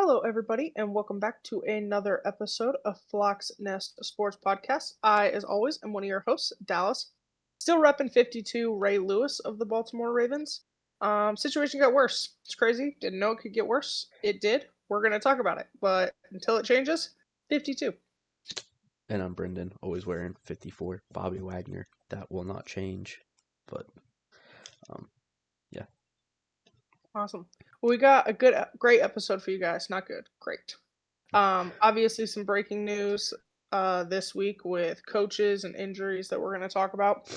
Hello, everybody, and welcome back to another episode of Flock's Nest Sports Podcast. I, as always, am one of your hosts, Dallas. Still repping 52 Ray Lewis of the Baltimore Ravens. Situation got worse. It's crazy. Didn't know it could get worse. It did. We're going to talk about it. But until it changes, 52. And I'm Brendan, always wearing 54, Bobby Wagner. That will not change. But, yeah. Awesome. Well, we got a great episode for you guys. Not good. Great. Obviously, some breaking news this week with coaches and injuries that we're going to talk about,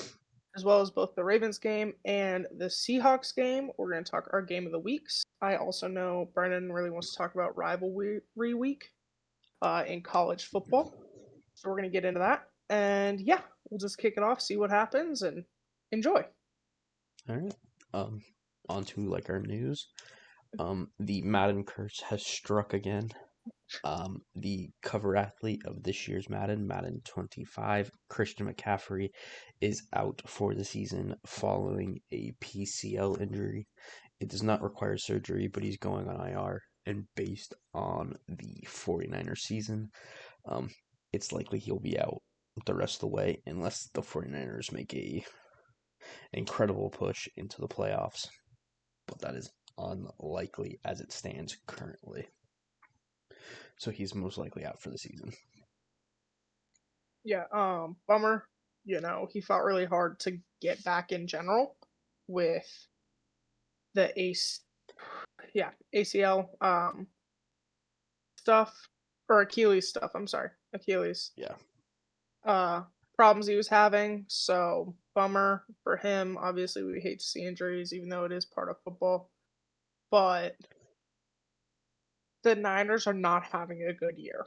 as well as both the Ravens game and the Seahawks game. We're going to talk our game of the weeks. I also know Brennan really wants to talk about rivalry week in college football. So we're going to get into that. And yeah, we'll just kick it off, see what happens, and enjoy. All right. On to our news. The Madden curse has struck again. The cover athlete of this year's Madden 25, Christian McCaffrey, is out for the season following a PCL injury. It does not require surgery, but he's going on IR. And based on the 49ers season, it's likely he'll be out the rest of the way unless the 49ers make a incredible push into the playoffs. But that is unlikely as it stands currently. So he's most likely out for the season. Yeah, bummer. He fought really hard to get back in general with the ACL stuff or Achilles stuff. I'm sorry, Achilles. Yeah. Problems he was having. So bummer for him. Obviously, we hate to see injuries, even though it is part of football. But the Niners are not having a good year.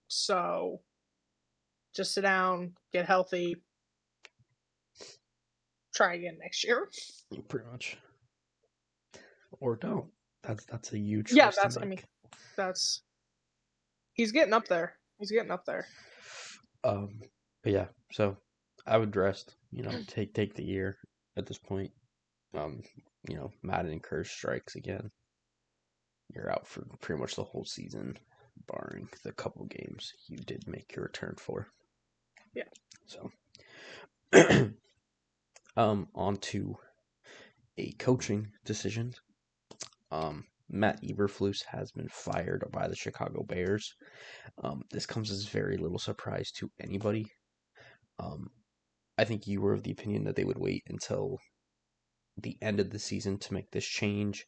So just sit down, get healthy, try again next year. Pretty much. Or don't. That's a huge Yeah, choice to make. That's he's getting up there. He's getting up there. But yeah, so I would rest, take the year at this point. Madden curse strikes again. You're out for pretty much the whole season, barring the couple games you did make your return for. Yeah. So on to a coaching decision. Matt Eberflus has been fired by the Chicago Bears. This comes as very little surprise to anybody. I think you were of the opinion that they would wait until the end of the season to make this change.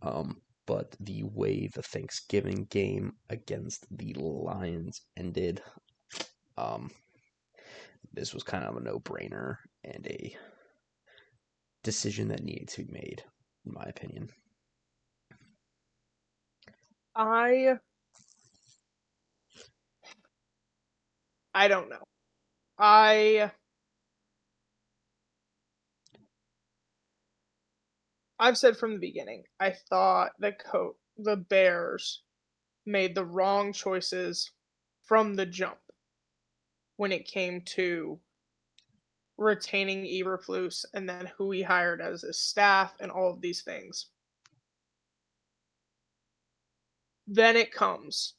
But the way the Thanksgiving game against the Lions ended, this was kind of a no-brainer and a decision that needed to be made, in my opinion. I don't know. I've said from the beginning, I thought the Bears made the wrong choices from the jump when it came to retaining Eberflus and then who he hired as his staff and all of these things. Then it comes.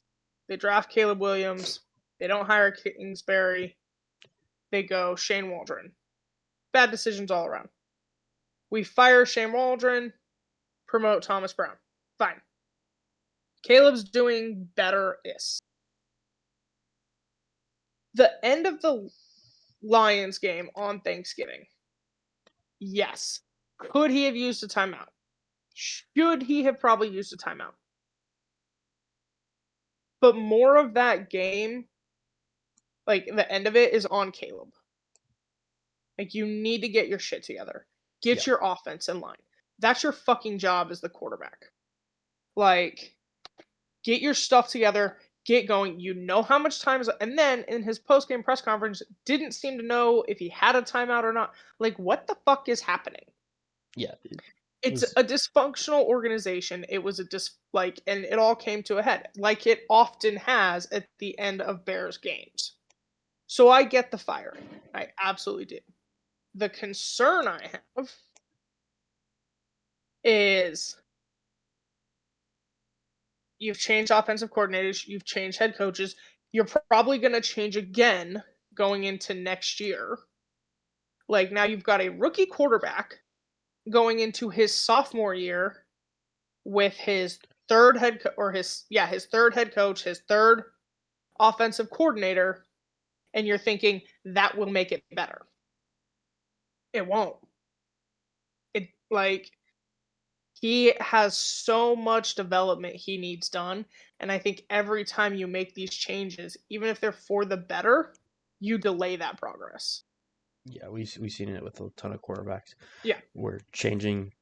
They draft Caleb Williams. They don't hire Kingsbury. They go Shane Waldron. Bad decisions all around. We fire Shane Waldron, promote Thomas Brown. Fine. Caleb's doing better-ish. The end of the Lions game on Thanksgiving. Yes. Could he have used a timeout? Should he have probably used a timeout? But more of that game, the end of it, is on Caleb. You need to get your shit together. Get your offense in line. That's your fucking job as the quarterback. Get your stuff together. Get going. You know how much time is. And then in his post-game press conference, didn't seem to know if he had a timeout or not. What the fuck is happening? Yeah. It's a dysfunctional organization. It was and it all came to a head, like it often has at the end of Bears games. So I get the fire. I absolutely do. The concern I have is You've changed offensive coordinators, you've changed head coaches. You're probably going to change again going into next year. Like now you've got a rookie quarterback going into his sophomore year with his third head or his third head coach, his third offensive coordinator, and you're thinking that will make it better. It won't. It like he has so much development he needs done, and I think every time you make these changes, even if they're for the better, you delay that progress. Yeah, we've seen it with a ton of quarterbacks. Yeah, We're changing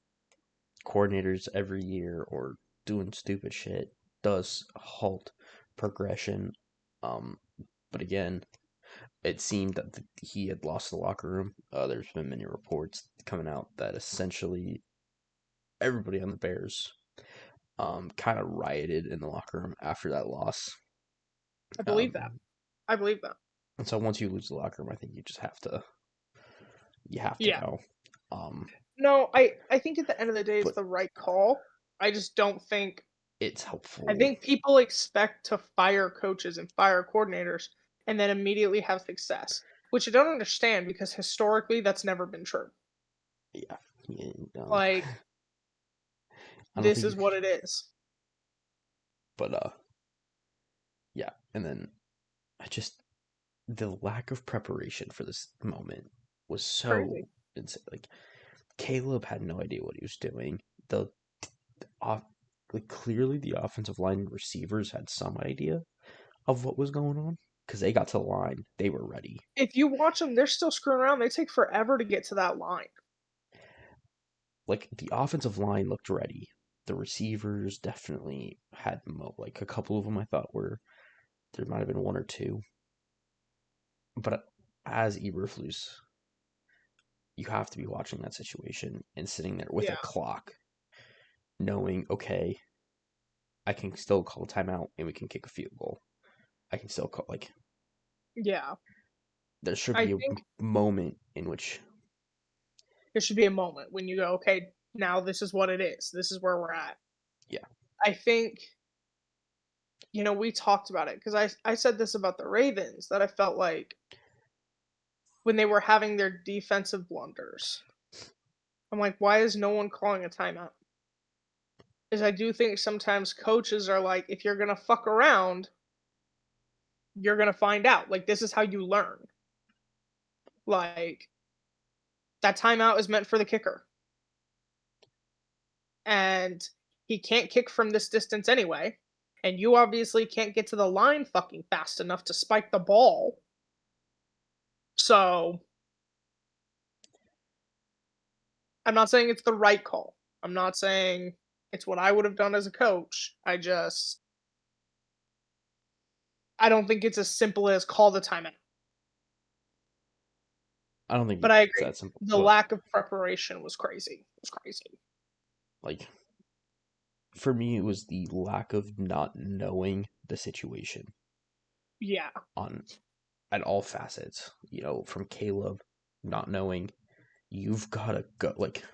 coordinators every year or doing stupid shit does halt progression. Um, but again, it seemed that he had lost the locker room. There's been many reports coming out that essentially everybody on the Bears kind of rioted in the locker room after that loss. I believe that. Um, I believe that. and so once you lose the locker room, I think you have to Yeah. go. Um, No, I think at the end of the day it's but the right call. I just don't think it's I helpful. think people expect to fire coaches and fire coordinators and then immediately have success, which I don't understand because historically that's never been true. Yeah, yeah, Like I don't this think you is what it is. but yeah, and then I just the lack of preparation for this moment was It's crazy. so insane. Like Caleb had no idea what he was doing. The off like clearly the offensive line and receivers had some idea of what was going on because they got to the line, they were ready. If you watch them, they're still screwing around. They take forever to get to that line. Like the offensive line looked ready. The receivers definitely had like a couple of them I thought were there might have been one or two, but as Eberflus, you have to be watching that situation and sitting there with a Yeah. clock, knowing okay, I can still call a timeout and we can kick a field goal. I can still call like Yeah. there should I be a think moment in which there should be a moment when you go, okay, now this is what it is. This is where we're at. yeah, I think, we talked about it because I said this about the Ravens that I felt like when they were having their defensive blunders, I'm like, why is no one calling a timeout? Is I do think sometimes coaches are like, if you're gonna fuck around, you're gonna find out. Like this is how you learn. Like that timeout is meant for the kicker, and he can't kick from this distance anyway. And you obviously can't get to the line fucking fast enough to spike the ball. So I'm not saying it's the right call. I'm not saying it's what I would have done as a coach. I don't think it's as simple as call the timeout. I don't think But I it's agree. that simple. The But lack of preparation was crazy. It was crazy. like for me, it was the lack of not knowing the situation Yeah. on at all facets. From Caleb not knowing you've got to go. Like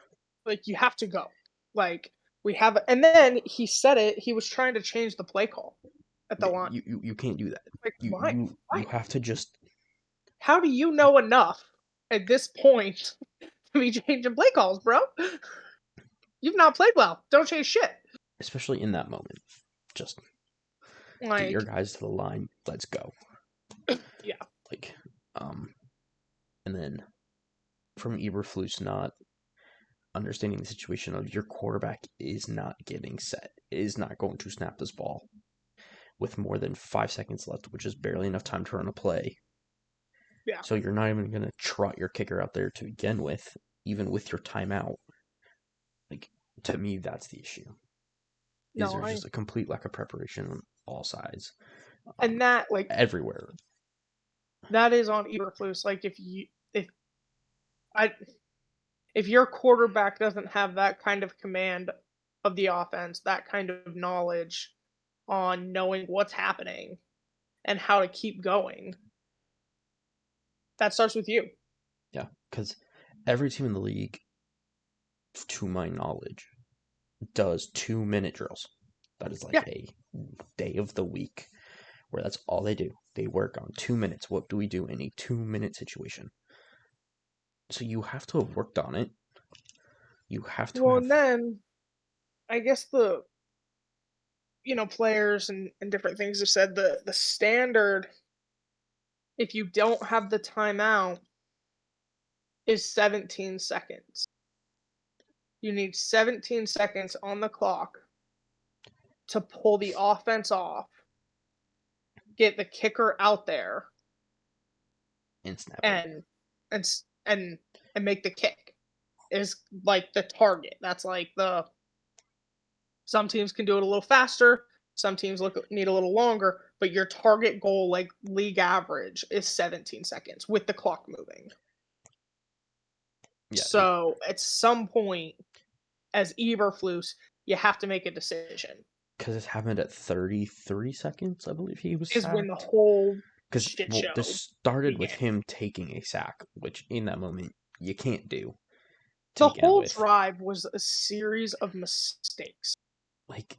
Like you have to go. Like we have and then he said it, he was trying to change the play call at the line. you can't do that. Like You why? you Why? you have to just How do you know enough at this point to be changing play calls, bro? You've not played well. Don't change shit. especially in that moment, just get your Like, guys to the line. Let's go. yeah. Like, um, and then from Eberflus not understanding the situation of your quarterback is not getting set, is not going to snap this ball with more than 5 seconds left, which is barely enough time to run a play. Yeah. So you're not even going to trot your kicker out there to begin with, even with your timeout. Like, to me, that's the issue. Is No, there's I just a complete lack of preparation on all sides, and that like everywhere. that is on Eberflus. Like I if your quarterback doesn't have that kind of command of the offense, that kind of knowledge on knowing what's happening and how to keep going, that starts with you. Yeah, because every team in the league, to my knowledge, does 2 minute drills. That is like Yeah. a day of the week where that's all they do. They work on 2 minutes. What do we do in a 2 minute situation? So you have to have worked on it. You have to Well, have and then I guess the players and different things have said the standard, if you don't have the timeout, is 17 seconds. You need 17 seconds on the clock to pull the offense off, get the kicker out there, in snap it. and and s- and and make the kick is like the target. That's like the some teams can do it a little faster, some teams need a little longer, but your target goal, like league average, is 17 seconds with the clock moving. Yeah, So at some point, as Eberflus, you have to make a decision. because it happened at 33 seconds, I believe he was Is when the sacked. whole Because, shit well, this show started with began. him taking a sack, which in that moment you can't do to The begin whole with. drive was a series of mistakes. Like,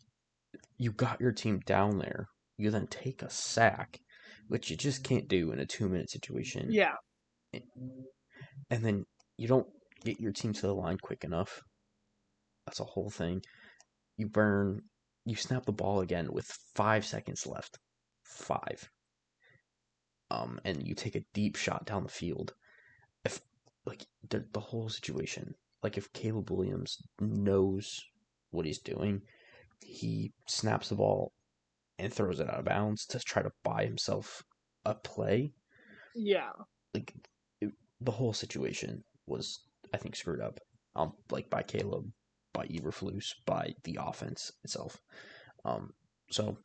you got your team down there, you then take a sack, which you just can't do in a 2 minute situation, Yeah, and then you don't get your team to the line quick enough. That's a whole thing. You burn, you snap the ball again with 5 seconds left. Five. And you take a deep shot down the field. If, like, the whole situation, like, if Caleb Williams knows what he's doing, he snaps the ball and throws it out of bounds to try to buy himself a play. yeah, Like, it, the whole situation was, I think, screwed up. Like, by Caleb, by Eberflus, by the offense itself. Um, so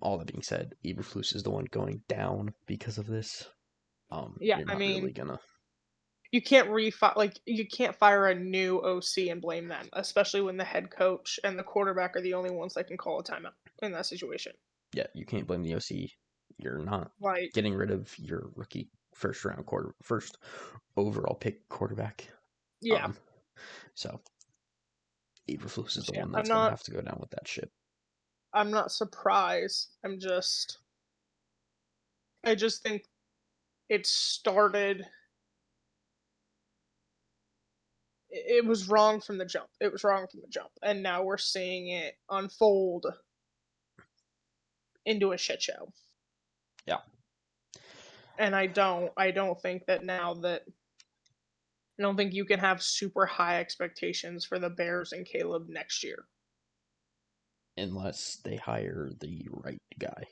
all that being said, Eberflus is the one going down because of this. yeah. You're I not really mean, gonna. you can't fire a new OC and blame them, especially when the head coach and the quarterback are the only ones that can call a timeout in that situation. Yeah, you can't blame the OC. You're not Like, getting rid of your rookie first overall pick quarterback. yeah, Um, so Eberflus is the so yeah, one that's gonna have to go down with that ship. I'm not surprised. I just think it started. It was wrong from the jump. It was wrong from the jump, and now we're seeing it unfold into a shit show. Yeah, And I don't think that now that I don't think you can have super high expectations for the Bears and Caleb next year. unless they hire the right guy.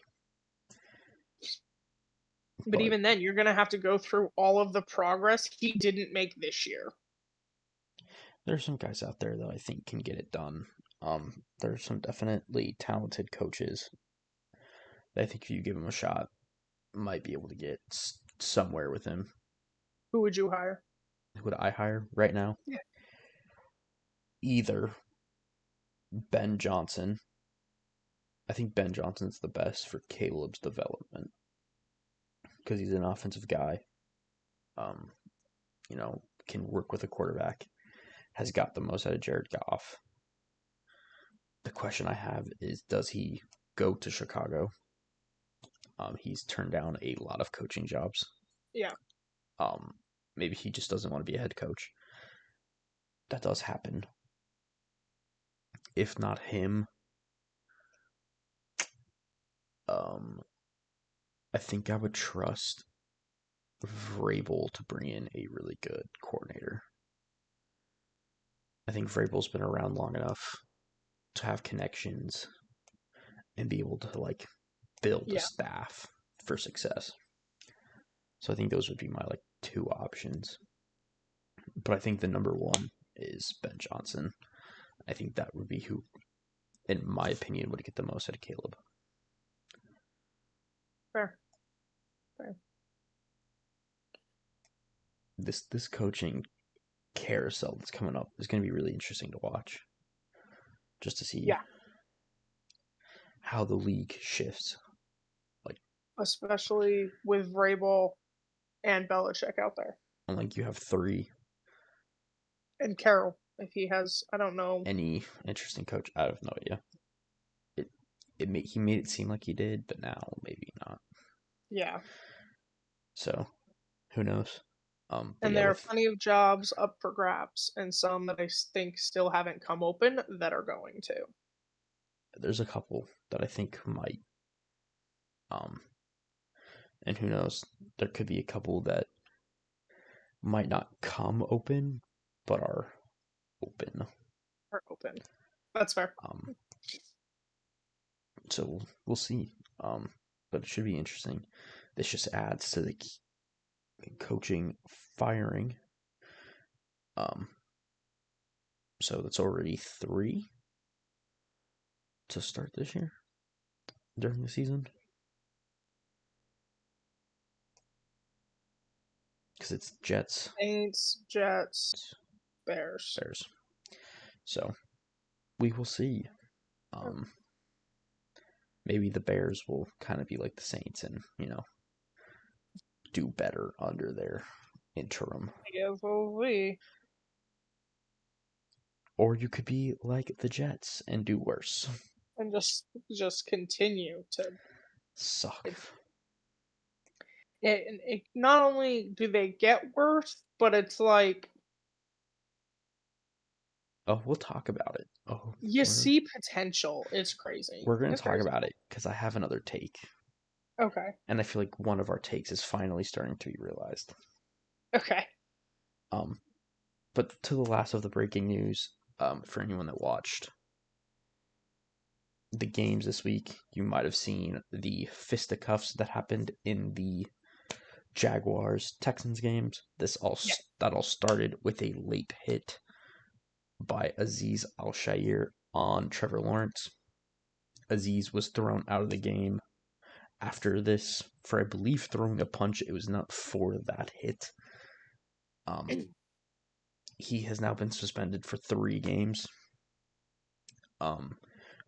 But But even then, you're gonna have to go through all of the progress he didn't make this year. there's some guys out there that I think can get it done. There's some definitely talented coaches that I think if you give them a shot, might be able to get somewhere with him. Who would you hire? Who would I hire right now? Yeah. Either Ben Johnson. I think Ben Johnson's the best for Caleb's development because he's an offensive guy. Um, can work with a quarterback. Has got the most out of Jared Goff. The question I have is, does he go to Chicago? He's turned down a lot of coaching jobs. Yeah, Um, maybe he just doesn't want to be a head coach. That does happen. If not him, um, I think I would trust Vrabel to bring in a really good coordinator. I think Vrabel's been around long enough to have connections and be able to like build a yeah, staff for success. So I think those would be my like two options. But I think the number one is Ben Johnson. I think that would be who, in my opinion, would get the most out of Caleb. fair, fair. This coaching carousel that's coming up is going to be really interesting to watch, just to see Yeah, how the league shifts. Like, especially with Vrabel and Belichick out there like you have three, and Carroll. If he has, I don't know. Any interesting coach? I have no idea. He made it seem like he did, but now maybe not. Yeah. So who knows? But And yeah, there are with plenty of jobs up for grabs, and some that think still haven't come open that are going to. there's a couple that I think might. Um, and who knows? There could be a couple that might not come open, but are open. Are open. That's fair. Um, so we'll see. But it should be interesting. This just adds to the coaching firing. Um, so that's already 3 to start this year during the season because it's Jets, Saints, Jets, Bears. Bears. So we will see. Um, maybe the Bears will kind of be like the Saints and do better under their interim. I guess we'll see. Or you could be like the Jets and do worse. And just continue to Suck. it, not only do they get worse, but it's like Oh, we'll talk about it. Oh, you we're see potential. It's crazy. we're gonna It's talk crazy. about it because I have another take, Okay. and I feel like one of our takes is finally starting to be realized. Okay. Um, but to the last of the breaking news, for anyone that watched the games this week, you might have seen the fisticuffs that happened in the Jaguars Texans games. Yeah. That all started with a late hit by Aziz Al-Shair on Trevor Lawrence. Aziz was thrown out of the game after this for, I believe, throwing a punch. It was not for that hit. He has now been suspended for 3 games. Um,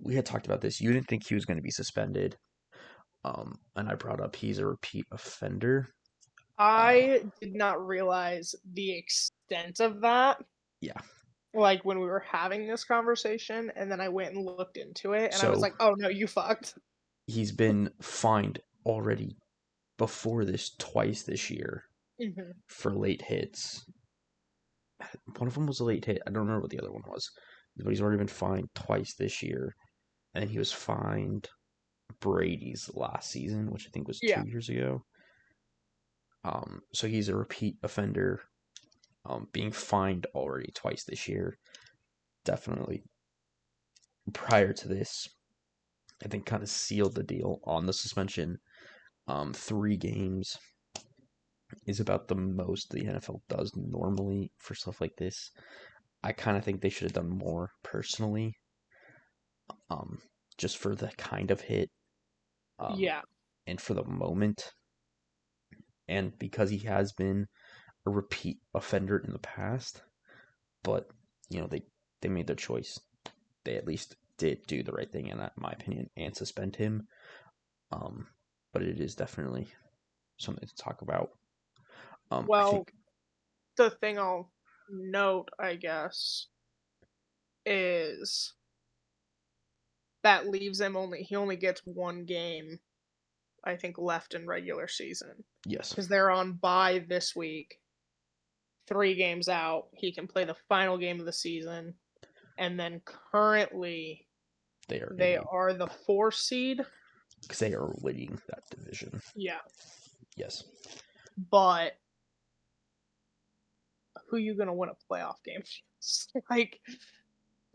we had talked about this. You didn't think he was going to be suspended. And I brought up he's a repeat offender. I did not realize the extent of that. Yeah. Like when we were having this conversation, and then I went and looked into it, and I was So like, "Oh no, you fucked." he's been fined already before this twice this year Hmm. for late hits. One of them was a late hit. I don't remember what the other one was, but he's already been fined twice this year, and then he was fined Brady's last season, which I think was Yeah. 2 years ago. So he's a repeat offender, being fined already twice this year. Definitely prior to this, I think kind of sealed the deal on the suspension. 3 games is about the most the NFL does normally for stuff like this. I kind of think they should have done more personally, um, just for the kind of hit, um, Yeah. and for the moment, and because he has been a repeat offender in the past. But they made their choice. They at least did do the right thing, in my opinion, and suspend him. Um, but it is definitely something to talk about. I Well, think the thing I'll note, I guess, is that leaves him he only gets one game, I think, left in regular season yes, because they're on bye this week. 3 games out, he can play the final game of the season, and then currently they are in they a are the 4 seed. because they are leading that division. Yeah, Yes, but who you gonna win a playoff game? Like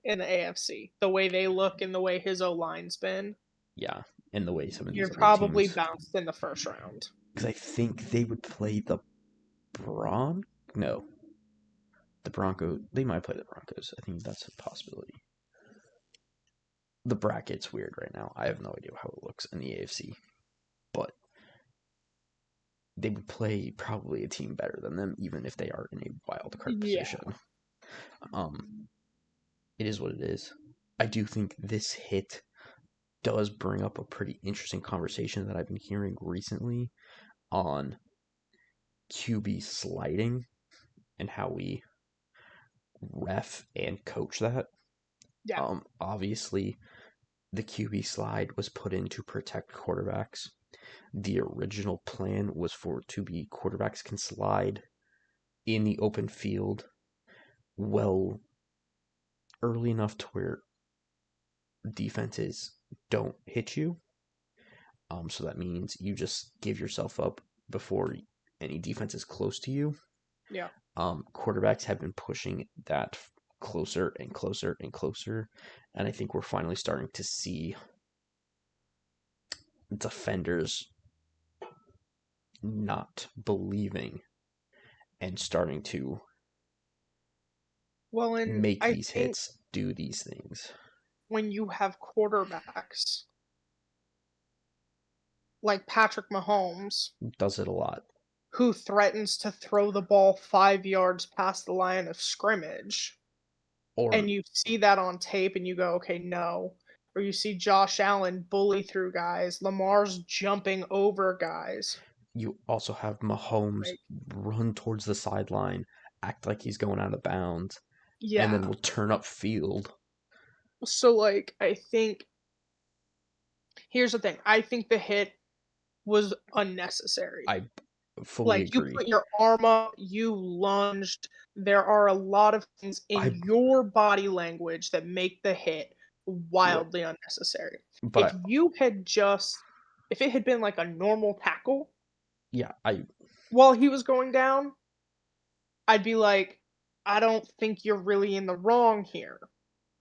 in the AFC, the way they look and the way his O line's been, yeah, and the way some of these you're other probably teams, bounced in the first round. because I think they would play the no, the Broncos. They might play the Broncos. I think that's a possibility. The bracket's weird right now. I have no idea how it looks in the AFC, but they would play probably a team better than them, even if they are in a wild card Yeah. position. Um, it is what it is. I do think this hit does bring up a pretty interesting conversation that I've been hearing recently on QB sliding and how we ref and coach that. Yeah. Obviously, the QB slide was put in to protect quarterbacks. The original plan was for it to be quarterbacks can slide in the open field well early enough to where defenses don't hit you. So that means you just give yourself up before any defense is close to you. Yeah. Quarterbacks have been pushing that closer and closer and closer, and I think we're finally starting to see defenders not believing and starting to Well, and make I these think hits, do these things. when you have quarterbacks like Patrick Mahomes, Does it a lot. who threatens to throw the ball 5 yards past the line of scrimmage, Or and you see that on tape and you go, okay, no. Or you see Josh Allen bully through guys, Lamar's jumping over guys. you also have Mahomes Like, run towards the sideline, act like he's going out of bounds, and then yeah. will turn up field. So, like, I think here's the thing. I think the hit was unnecessary. I fully Like, you agree. put your arm up, you lunged. There are a lot of things in I your body language that make the hit right, wildly unnecessary. but If you had just if it had been like a normal tackle yeah, I while he was going down, I'd be like, I don't think you're really in the wrong here.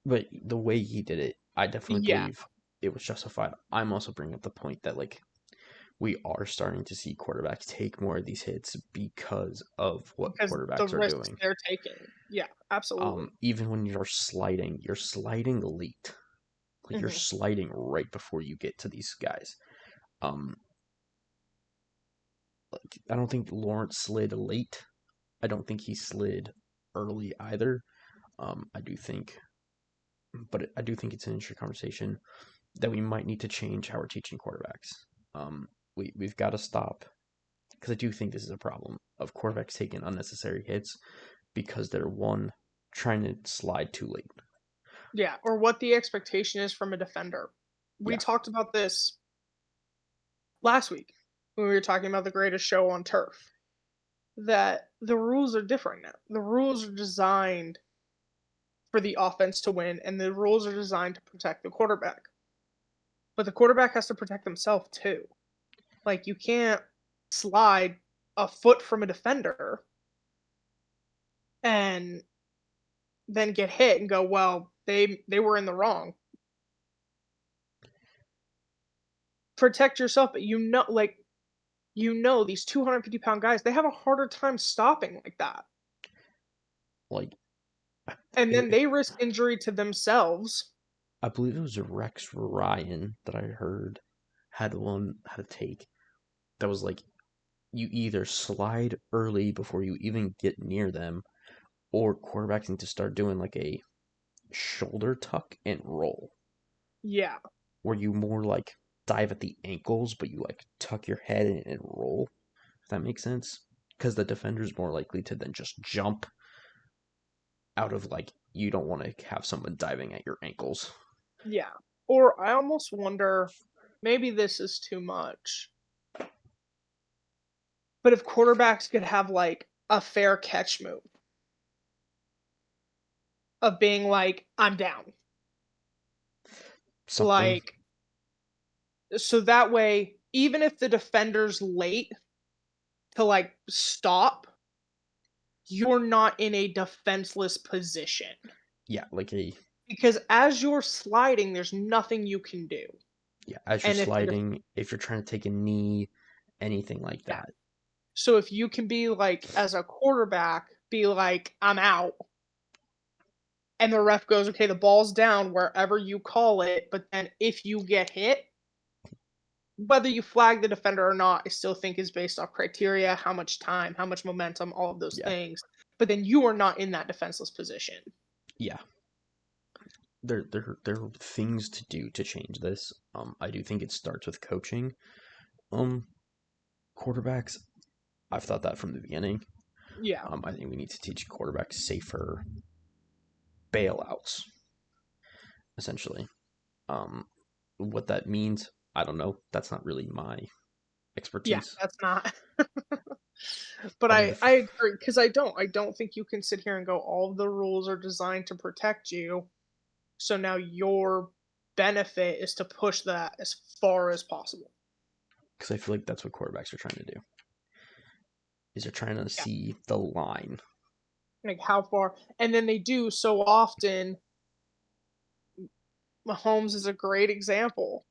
but the way he did it, I definitely Yeah, believe it was justified. I'm also bringing up the point that like we are starting to see quarterbacks take more of these hits because of what because the quarterbacks are risks doing. they're taking. Yeah, absolutely. Even when you're sliding late. Like you're Mhm. sliding right before you get to these guys. Um, like I don't think Lawrence slid late. I don't think he slid early either. I do think, but I do think it's an interesting conversation that we might need to change how we're teaching quarterbacks. We've got to stop because I do think this is a problem of quarterbacks taking unnecessary hits because they're one trying to slide too late. Yeah, or what the expectation is from a defender. We Yeah, talked about this last week when we were talking about the greatest show on turf, that the rules are different now. The rules are designed for the offense to win, and the rules are designed to protect the quarterback. But the quarterback has to protect himself too. Like, you can't slide a foot from a defender and then get hit and go, well, they were in the wrong. Protect yourself, but these 250-pound guys, they have a harder time stopping like that. like And then it, they risk injury to themselves. I believe it was Rex Ryan that I heard had a take that was like you either slide early before you even get near them, or quarterbacks need to start doing like a shoulder tuck and roll, Yeah, where you more like dive at the ankles, but you like tuck your head and roll. If that makes sense, because the defender's more likely to then just jump out of like you don't want to have someone diving at your ankles. yeah. Or I almost wonder, maybe this is too much, but if quarterbacks could have like a fair catch move of being like, I'm down. Something, Like, so that way, even if the defender's late to like stop, you're not in a defenseless position. yeah, like a Because as you're sliding, there's nothing you can do. yeah, as you're And if the sliding, if you're trying to take a knee, anything like yeah. that. So if you can be like, as a quarterback, be like, I'm out, and the ref goes, okay, the ball's down wherever you call it, but then if you get hit, whether you flag the defender or not, I still think is based off criteria, how much time, how much momentum, all of those Yeah, things. But then you are not in that defenseless position. yeah. There are things to do to change this. I do think it starts with coaching. Um, Quarterbacks. I've thought that from the beginning. Yeah. I think we need to teach quarterbacks safer. bailouts, essentially. What that means, I don't know. That's not really my Yeah, expertise. that's not. But I mean, I agree because I don't think you can sit here and go all of the rules are designed to protect you. So now your benefit is to push that as far as possible. because I feel like that's what quarterbacks are trying to do. Is they're trying to Yeah. see the line. Like how far, and then they do so often. Mahomes is a great example.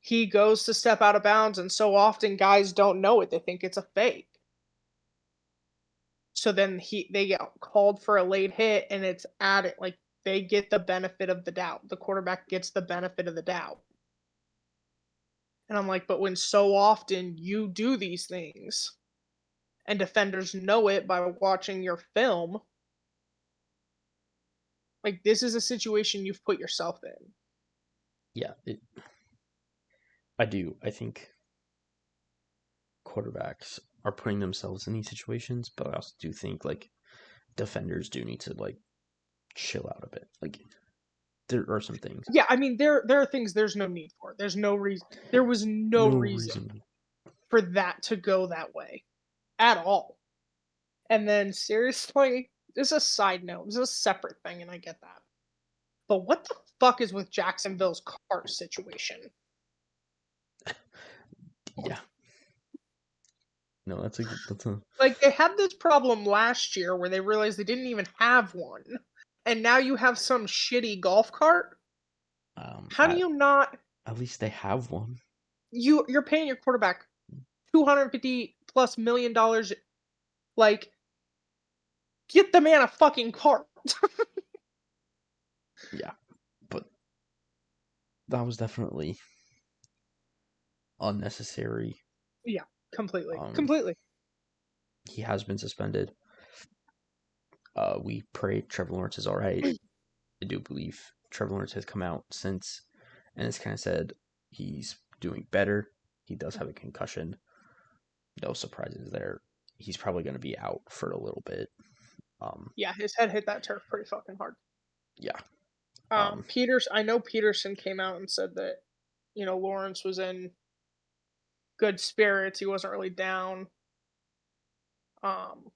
He goes to step out of bounds, and so often guys don't know it. They think it's a fake. So then they get called for a late hit, and it's added like they get the benefit of the doubt. The quarterback gets the benefit of the doubt. And I'm like, but when so often you do these things and defenders know it by watching your film, like this is a situation you've put yourself in. Yeah, I do. I think quarterbacks are putting themselves in these situations, but I also do think like defenders do need to like chill out a bit. Like there are some things. Yeah, I mean there are things there's no need for. There's no reason. There was no No reason reason. for that to go that way at all. And then seriously, this is a side note. This is a separate thing, and I get that. But what the fuck is with Jacksonville's cart situation? Yeah. No, that's a Like they had this problem last year where they realized they didn't even have one. And now you have some shitty golf cart? How do at you not at least they have one. you're paying your quarterback 250 plus $1 million, like get the man a fucking cart. Yeah, but that was definitely unnecessary. Yeah, completely. Um, Completely. he has been suspended. We pray Trevor Lawrence is all right. I do believe Trevor Lawrence has come out since and has kind of said he's doing better. He does have a concussion. No surprises there. He's probably going to be out for a little bit. Yeah, his head hit that turf pretty fucking hard. Yeah. Um, I know Peterson came out and said that, Lawrence was in good spirits. He wasn't really down. Um,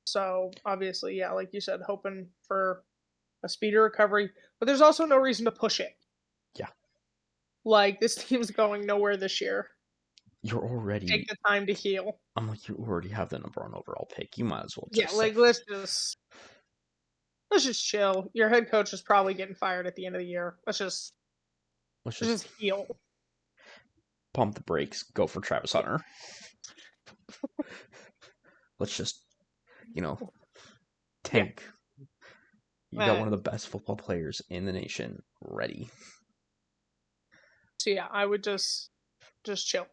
so obviously, yeah, like you said, hoping for a speedy recovery. But there's also no reason to push it. yeah. Like this team's going nowhere this year. You're Take already. the time to heal. I'm like, you already have the number one overall pick. You might as well Yeah, just say, like let's just chill. Your head coach is probably getting fired at the end of the year. let's Let's just just heal. pump the brakes, go for Travis Yeah, Hunter. Let's just, you know, yeah. tank. You got one of And the best football players in the nation ready. so yeah, I would just chill.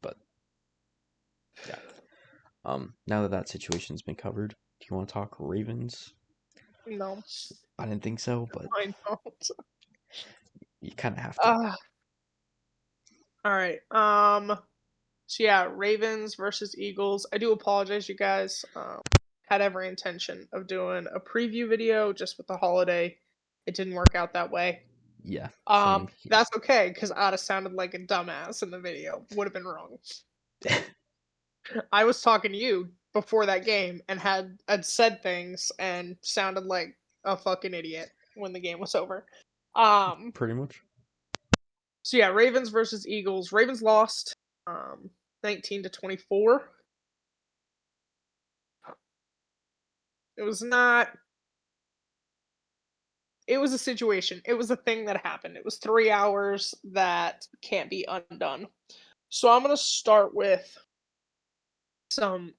But yeah. Now that that situation's been covered, do you want to talk Ravens? No, I didn't think so, but I don't. you kind of have to. Uh, all right. So yeah, Ravens versus Eagles. I do apologize, you guys. Had every intention of doing a preview video just with the holiday. It didn't work out that way. Yeah, same here. That's okay because I'd have sounded like a dumbass in the video. Would have been wrong. I was talking to you before that game and had said things and sounded like a fucking idiot when the game was over. Um, Pretty much. so yeah, Ravens versus Eagles. Ravens lost 19-24. It was not it was a situation. It was a thing that happened. It was 3 hours that can't be undone. So I'm going to start with some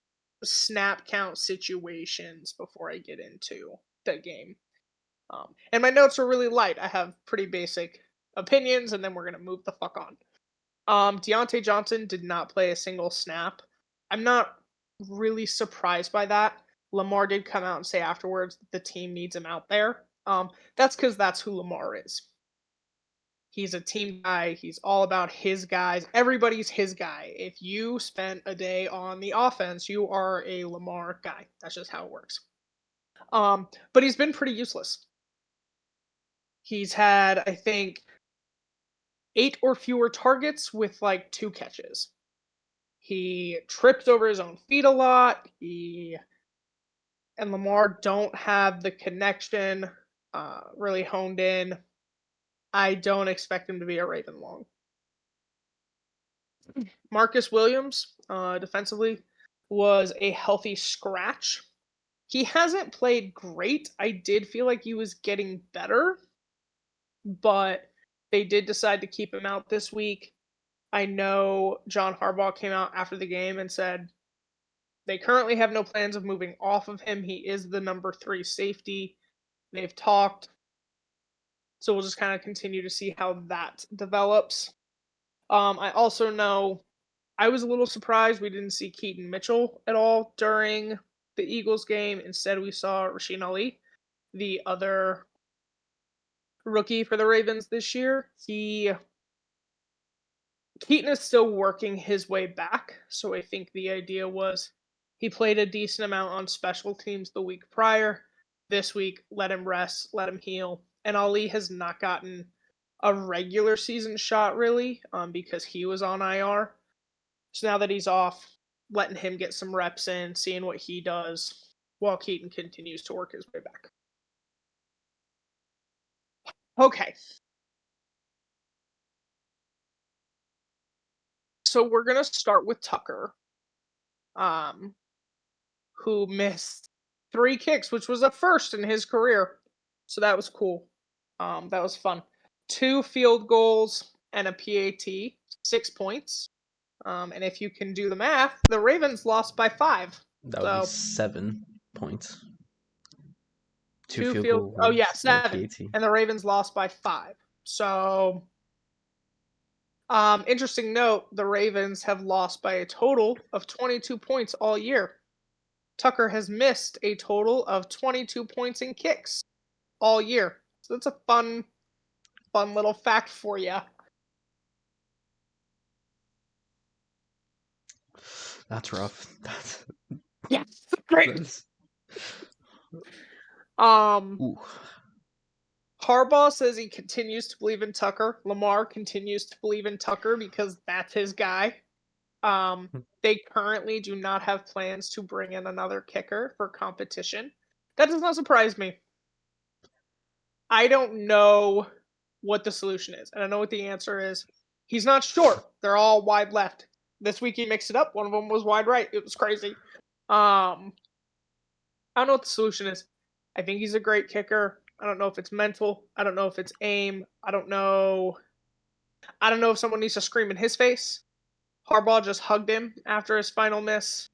snap count situations before I get into the game. And my notes are really light. I have pretty basic opinions, and then we're gonna move the fuck on. Deontay Johnson did not play a single snap. I'm not really surprised by that. Lamar did come out and say afterwards that the team needs him out there. That's because that's who Lamar is. He's a team guy. He's all about his guys. Everybody's his guy. If you spent a day on the offense, you are a Lamar guy. That's just how it works. But he's been pretty useless. He's had, I think, 8 or fewer targets with like 2 catches. He tripped over his own feet a lot. He and Lamar don't have the connection really honed in. I don't expect him to be a Raven long. Marcus Williams, defensively, was a healthy scratch. He hasn't played great. I did feel like he was getting better, but they did decide to keep him out this week. I know John Harbaugh came out after the game and said they currently have no plans of moving off of him. He is the number 3 safety. They've talked. So we'll just kind of continue to see how that develops. I also know I was a little surprised we didn't see Keaton Mitchell at all during the Eagles game. Instead, we saw Rasheen Ali, the other rookie for the Ravens this year. Keaton is still working his way back, so I think the idea was he played a decent amount on special teams the week prior. This week, let him rest, let him heal. And Ali has not gotten a regular season shot really, because he was on IR. So now that he's off, letting him get some reps in, seeing what he does while Keaton continues to work his way back. Okay, so we're gonna start with Tucker, um, who missed 3 kicks, which was a first in his career. So that was cool. That was fun. 2 field goals and a PAT, 6 points. And if you can do the math, the Ravens lost by 5. That would be So 7 points. Two 2 field field oh yeah, goals and a 7. PAT. And the Ravens lost by 5. So interesting note, the Ravens have lost by a total of 22 points all year. Tucker has missed a total of 22 points in kicks all year. So that's a fun little fact for you. That's rough. That's Yes, great. that's Um, ooh. Harbaugh says he continues to believe in Tucker. Lamar continues to believe in Tucker because that's his guy. They currently do not have plans to bring in another kicker for competition. That does not surprise me. I don't know what the solution is. And I know what the answer is. He's not sure. They're all wide left. This week he mixed it up. One of them was wide right. It was crazy. I don't know what the solution is. I think he's a great kicker. I don't know if it's mental. I don't know if it's aim. I don't know. I don't know if someone needs to scream in his face. Harbaugh just hugged him after his final miss.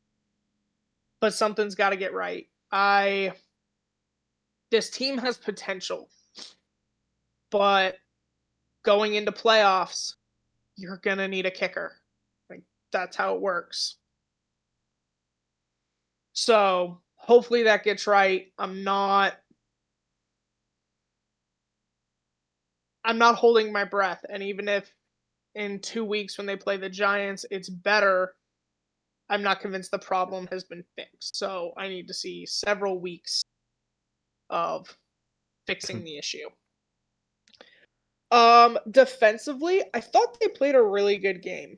But something's got to get right. This team has potential. But going into playoffs, you're going to need a kicker. Like that's how it works. So, hopefully that gets right. I'm not holding my breath, and even if in 2 weeks when they play the Giants it's better, I'm not convinced the problem has been fixed. So, I need to see several weeks of fixing the issue. Defensively, I thought they played a really good game.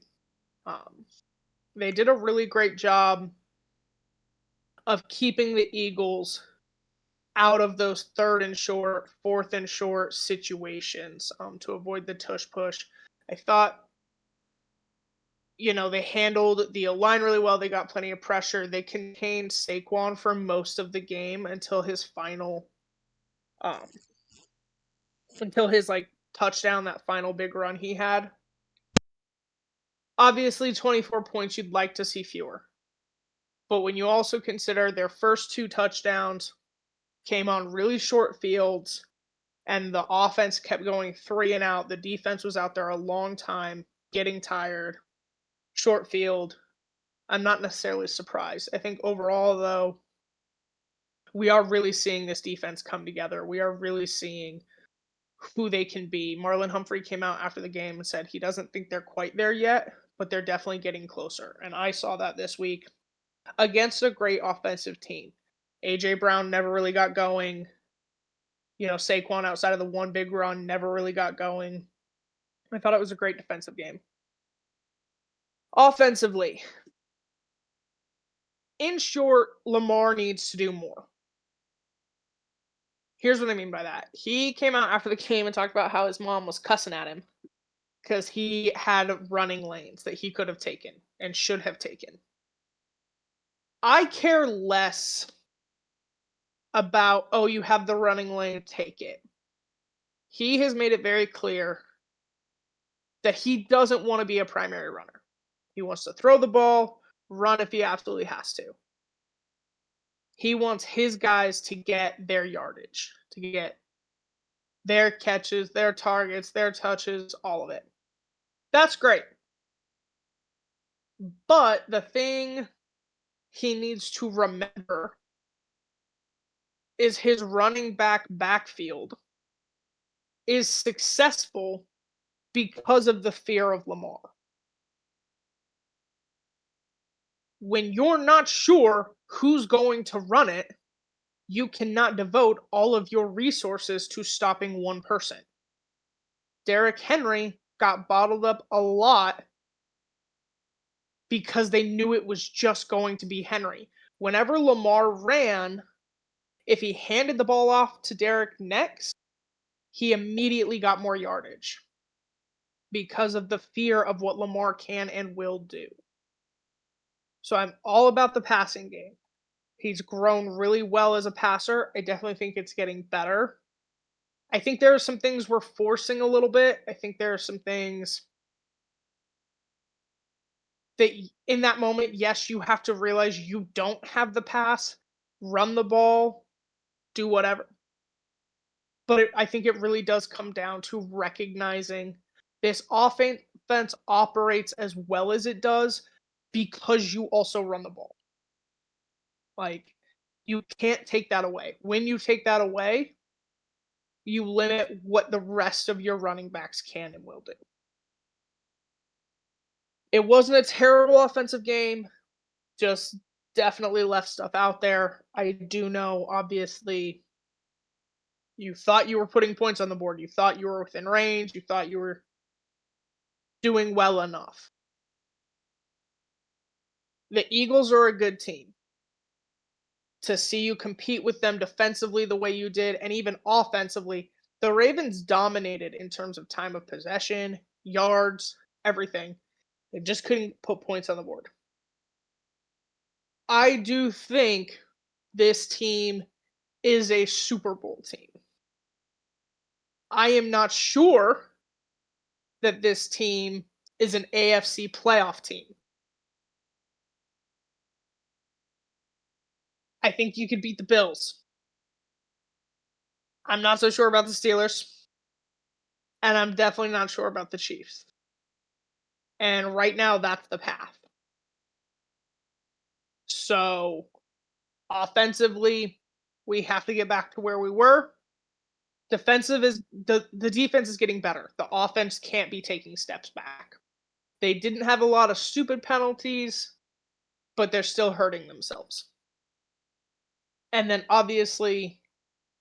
Um, they did a really great job of keeping the Eagles out of those 3rd and short, 4th and short situations, to avoid the tush push. I thought, they handled the line really well. They got plenty of pressure. They contained Saquon for most of the game until his final, um, until his like touchdown, that final big run he had. Obviously, 24 points, you'd like to see fewer. But when you also consider their first 2 touchdowns came on really short fields, and the offense kept going 3 and out. The defense was out there a long time, getting tired, short field. I'm not necessarily surprised. I think overall, though, we are really seeing this defense come together. We are really seeing who they can be. Marlon Humphrey came out after the game and said he doesn't think they're quite there yet, but they're definitely getting closer. And I saw that this week against a great offensive team. AJ Brown never really got going. Saquon outside of the one big run never really got going. I thought it was a great defensive game. Offensively, in short, Lamar needs to do more. Here's what I mean by that. He came out after the game and talked about how his mom was cussing at him because he had running lanes that he could have taken and should have taken. I care less about, oh, you have the running lane, take it. He has made it very clear that he doesn't want to be a primary runner. He wants to throw the ball, run if he absolutely has to. He wants his guys to get their yardage, to get their catches, their targets, their touches, all of it. That's great. But the thing he needs to remember is his running back backfield is successful because of the fear of Lamar. When you're not sure who's going to run it, you cannot devote all of your resources to stopping one person. Derrick Henry got bottled up a lot because they knew it was just going to be Henry. Whenever Lamar ran, if he handed the ball off to Derrick next, he immediately got more yardage because of the fear of what Lamar can and will do. So I'm all about the passing game. He's grown really well as a passer. I definitely think it's getting better. I think there are some things we're forcing a little bit. I think there are some things that in that moment, yes, you have to realize you don't have the pass, run the ball, do whatever. But I think it really does come down to recognizing this offense operates as well as it does because you also run the ball. Like, you can't take that away. When you take that away, you limit what the rest of your running backs can and will do. It wasn't a terrible offensive game, just definitely left stuff out there. I do know, obviously, you thought you were putting points on the board. You thought you were within range. You thought you were doing well enough. The Eagles are a good team. To see you compete with them defensively the way you did, and even offensively, the Ravens dominated in terms of time of possession, yards, everything. They just couldn't put points on the board. I do think this team is a Super Bowl team. I am not sure that this team is an AFC playoff team. I think you could beat the Bills. I'm not so sure about the Steelers. And I'm definitely not sure about the Chiefs. And right now, that's the path. So, offensively, we have to get back to where we were. Defensive is the defense is getting better. The offense can't be taking steps back. They didn't have a lot of stupid penalties, but they're still hurting themselves. And then obviously,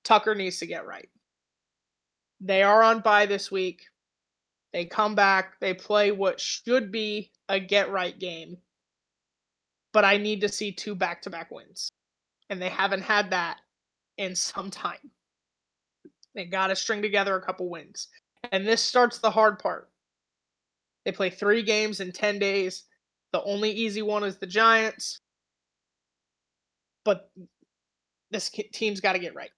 Tucker needs to get right. They are on bye this week. They come back, they play what should be a get right game. But I need to see 2 back-to-back wins. And they haven't had that in some time. They got to string together a couple wins. And this starts the hard part. They play 3 games in 10 days. The only easy one is the Giants. But this team's got to get right.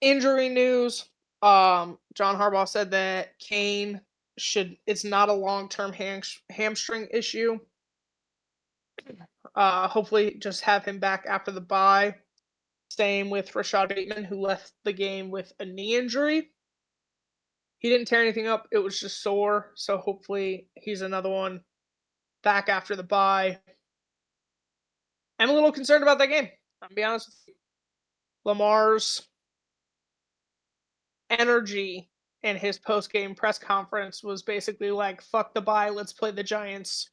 Injury news. John Harbaugh said that Kane it's not a long-term hamstring issue. Hopefully just have him back after the bye. Same with Rashad Bateman, who left the game with a knee injury. He didn't tear anything up. It was just sore. So hopefully he's another one back after the bye. I'm a little concerned about that game. I'll be honest with you. Lamar's energy in his post-game press conference was basically like, "Fuck the bye, let's play the Giants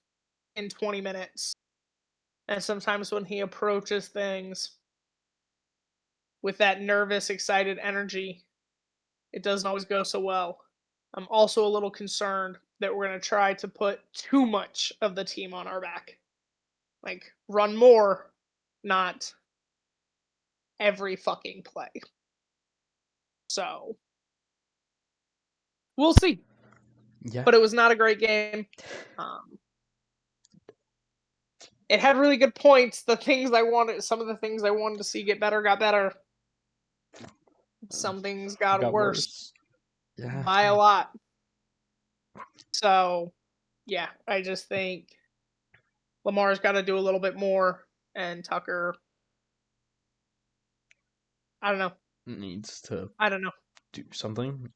in 20 minutes." And sometimes when he approaches things with that nervous, excited energy, it doesn't always go so well. I'm also a little concerned that we're going to try to put too much of the team on our back. Like, run more, not every fucking play. So, we'll see. Yeah. But it was not a great game. Um, it had really good points. Some of the things I wanted to see get better got better. Some things got Got worse worse. Yeah. by a lot. So, yeah, I just think Lamar's got to do a little bit more, and Tucker, I don't know. Needs to I don't know. do something.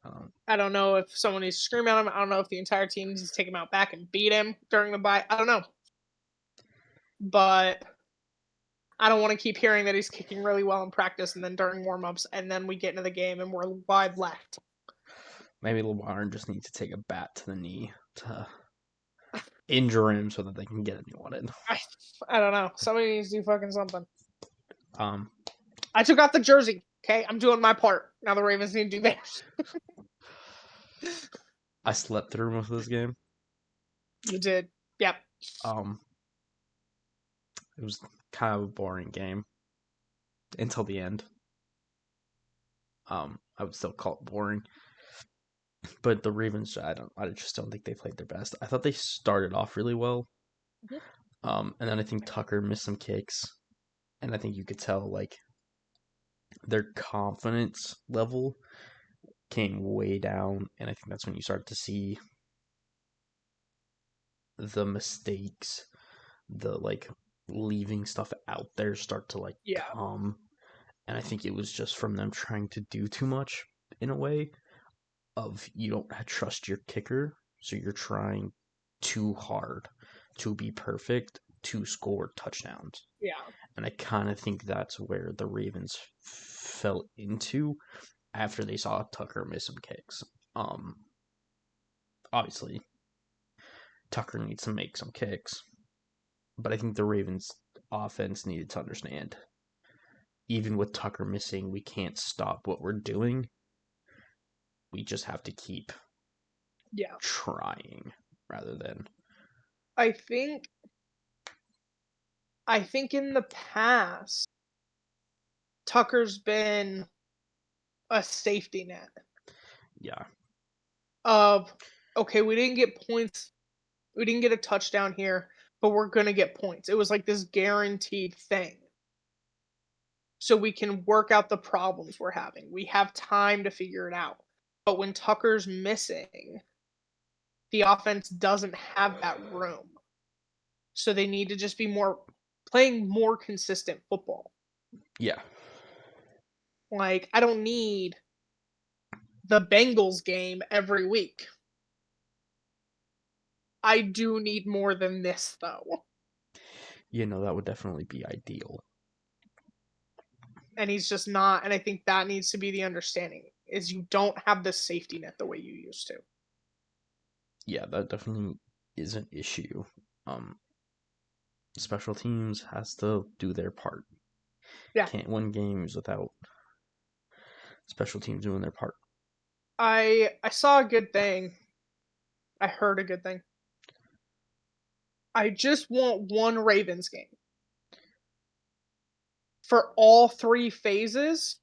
I don't know if someone needs to scream at him. I don't know if the entire team needs to take him out back and beat him during the bye. I don't know. But I don't want to keep hearing that he's kicking really well in practice and then during warm-ups and then we get into the game and we're wide left. Maybe Lamar just needs to take a bat to the knee to injure him so that they can get a new one in. I don't know. Somebody needs to do fucking something. Um, I took out the jersey. Okay, I'm doing my part. Now the Ravens need to do theirs. I slept through most of this game. You did. Yep. Um, it was kind of a boring game until the end. I would still call it boring. But the Ravens, I just don't think they played their best. I thought they started off really well. And then I think Tucker missed some kicks, and I think you could tell like their confidence level came way down, and I think that's when you start to see the mistakes, the like leaving stuff out there start to like Yeah. come, and I think it was just from them trying to do too much in a way of you don't trust your kicker, so you're trying too hard to be perfect to score touchdowns. Yeah. And I kind of think that's where the Ravens fell into after they saw Tucker miss some kicks. Obviously, Tucker needs to make some kicks, but I think the Ravens offense needed to understand even with Tucker missing, we can't stop what we're doing. We just have to keep Yeah. trying rather than I think in the past Tucker's been a safety net yeah. of, okay, we didn't get points, we didn't get a touchdown here, but we're going to get points. It was like this guaranteed thing. So we can work out the problems we're having. We have time to figure it out. But when Tucker's missing, the offense doesn't have that room. So they need to just be playing more consistent football. Yeah. Like, I don't need the Bengals game every week. I do need more than this, though. That would definitely be ideal. And he's just not. And I think that needs to be the understanding, is you don't have the safety net the way you used to. Yeah, that definitely is an issue. Special teams has to do their part. Yeah. Can't win games without special teams doing their part. I saw a good thing. I heard a good thing. I just want one Ravens game for all three phases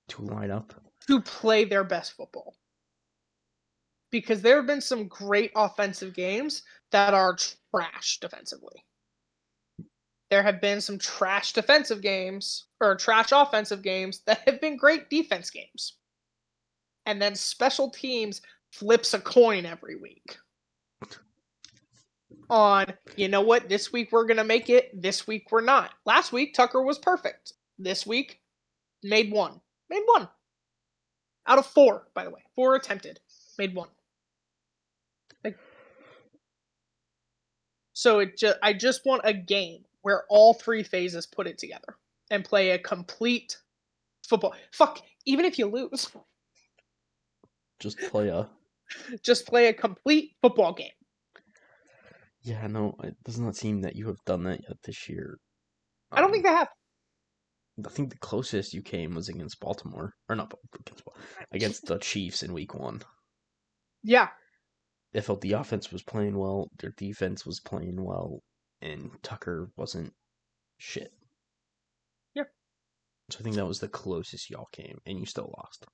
To line up. to play their best football. Because there have been some great offensive games that are trash defensively. There have been some trash defensive games or trash offensive games that have been great defense games. And then special teams flips a coin every week. On, you know what, this week we're going to make it, this week we're not. Last week, Tucker was perfect. This week, made one. Made one. Out of 4, by the way. 4 attempted. Made 1. So I just want a game where all 3 phases put it together and play a complete football. Fuck, even if you lose. Just play a. Just play a complete football game. Yeah, no, it does not seem that you have done that yet this year. I don't think they have. I think the closest you came was against Baltimore, or not against the Chiefs in Week 1. Yeah. It felt the offense was playing well, their defense was playing well, and Tucker wasn't shit. Yeah. So I think that was the closest y'all came, and you still lost.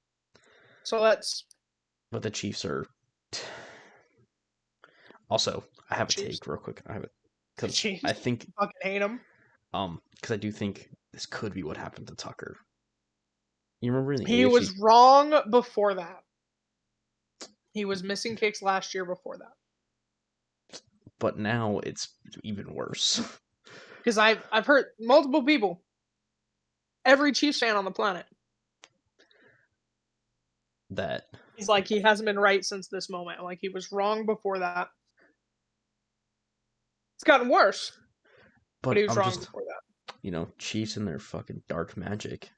So that's. But the Chiefs are. Also, I have a Chiefs. take real quick. I have it because Chiefs. I think Fucking hate them. because I do think this could be what happened to Tucker. You remember in the He AFC, was wrong before that. He was missing kicks last year before that. but now it's even worse. Because I've heard multiple people, every Chiefs fan on the planet, That, he's like he hasn't been right since this moment. Like he was wrong before that. It's gotten worse, but but he was I'm wrong just, before that. Chiefs and their fucking dark magic,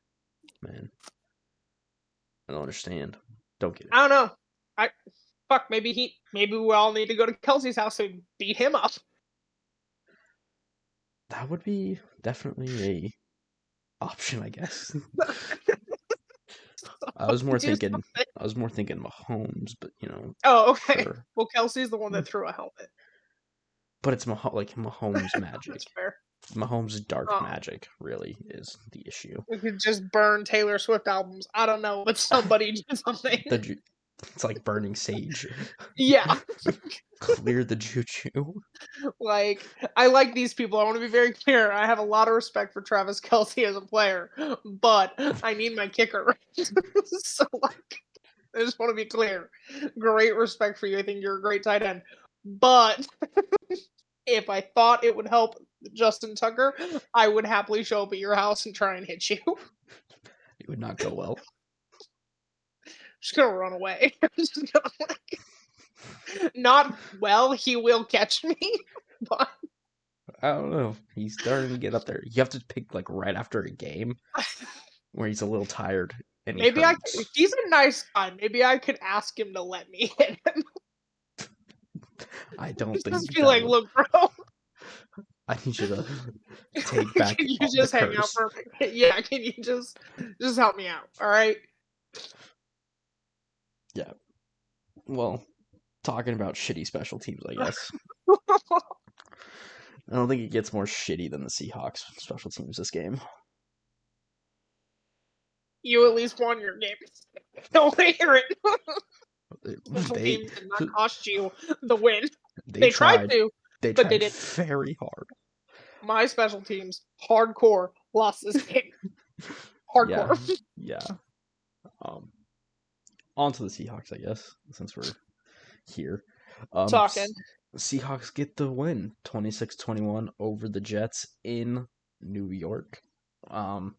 man. I don't understand. Don't get it. I don't know. I fuck. Maybe we all need to go to Kelsey's house and beat him up. That would be definitely a option, I guess. I was more Do thinking, something. Mahomes, but Oh, okay. sure. Well, Kelsey's the one that threw a helmet. But it's Mahomes magic. That's fair. Mahomes' dark Um, magic really is the issue. we could just burn Taylor Swift albums. I don't know, but somebody do something. It's like burning sage. Yeah. Clear the juju. Like, I like these people. I want to be very clear. I have a lot of respect for Travis Kelsey as a player, but I need my kicker. So, like, I just want to be clear. Great respect for you. I think you're a great tight end. But if I thought it would help Justin Tucker, I would happily show up at your house and try and hit you. It would not go well. Just gonna run away. Just gonna, like, not well, he will catch me, but I don't know. He's starting to get up there. You have to pick like right after a game where he's a little tired and he maybe hurts. he's a nice guy. Maybe I could ask him to let me hit him. I don't Just think be that like, would. look, bro, I need you to take can back you the just hang out curse. for a minute? Yeah, can you just help me out? All right. Yeah. Well, talking about shitty special teams, I guess. I don't think it gets more shitty than the Seahawks special teams this game. You at least won your game. Don't hear it. Special They teams did not cost you the win. they They tried tried to, they but they tried didn't. very hard. My special teams, hardcore, lost this game. Yeah, Hardcore. yeah. Um, On to the Seahawks, I guess, since we're here. Talking. Seahawks get the win, 26-21 over the Jets in New York. Um,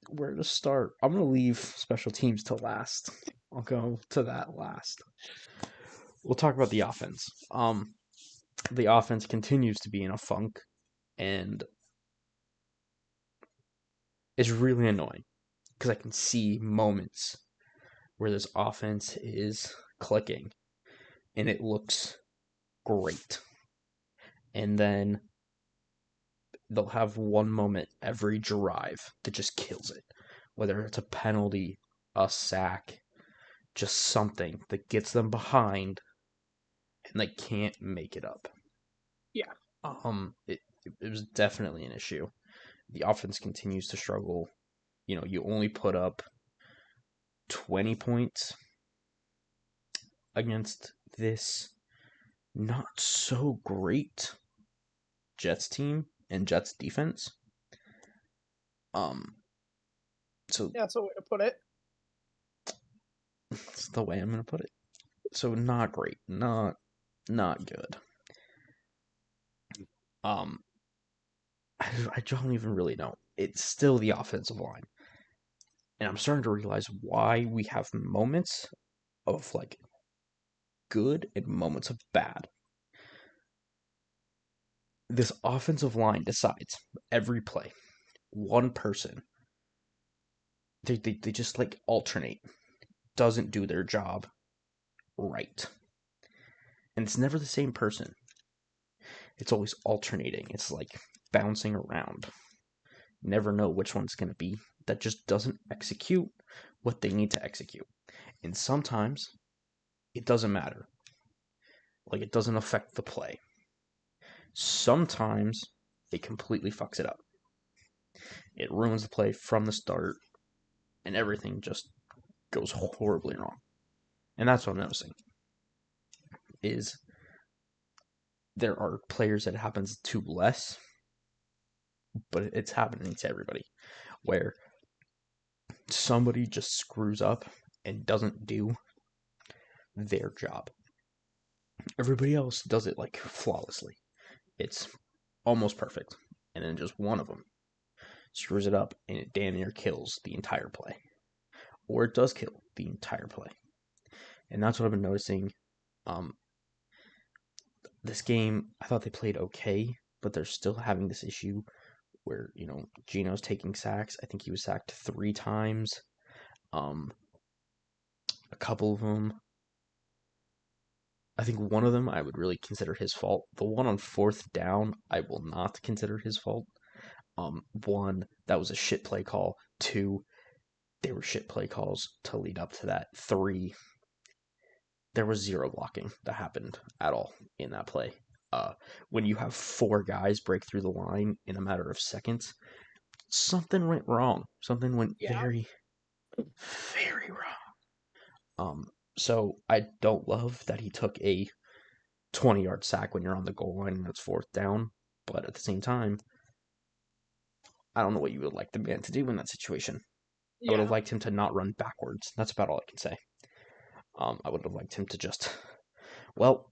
where to start? I'm gonna leave special teams to last. I'll go to that last. We'll talk about the offense. The offense continues to be in a funk, and it's really annoying because I can see moments where this offense is clicking and it looks great. And then they'll have one moment every drive that just kills it. Whether it's a penalty, a sack, just something that gets them behind and they can't make it up. Yeah. It was definitely an issue. The offense continues to struggle. You only put up 20 points against this not so great Jets team and Jets defense. So Yeah, that's a way to put it. that's the way I'm gonna put it. So not great, not good. Um, I don't even really know. It's still the offensive line, and I'm starting to realize why we have moments of like good and moments of bad. This offensive line decides every play. One person. They just like alternate. doesn't do their job right. And it's never the same person. It's always alternating. It's like bouncing around. Never know which one's going to be that just doesn't execute what they need to execute. And sometimes it doesn't matter. Like, it doesn't affect the play. Sometimes it completely fucks it up. It ruins the play from the start, and everything just goes horribly wrong. And that's what I'm noticing. Is there are players that it happens to less, but it's happening to everybody. Where somebody just screws up and doesn't do their job. Everybody else does it like flawlessly. It's almost perfect. And then just one of them screws it up and it damn near kills the entire play. Or it does kill the entire play. And that's what I've been noticing. This game, I thought they played okay, but they're still having this issue where, Gino's taking sacks. I think he was sacked 3 times. A couple of them, I think one of them I would really consider his fault. The one on 4th down, I will not consider his fault. One, that was a shit play call. 2, they were shit play calls to lead up to that. 3, there was 0 blocking that happened at all in that play. When you have 4 guys break through the line in a matter of seconds, something went wrong. Something went very, very wrong. So I don't love that he took a 20-yard sack when you're on the goal line and it's 4th down, but at the same time, I don't know what you would like the man to do in that situation. I would have liked him to not run backwards. That's about all I can say. I would have liked him to just, well,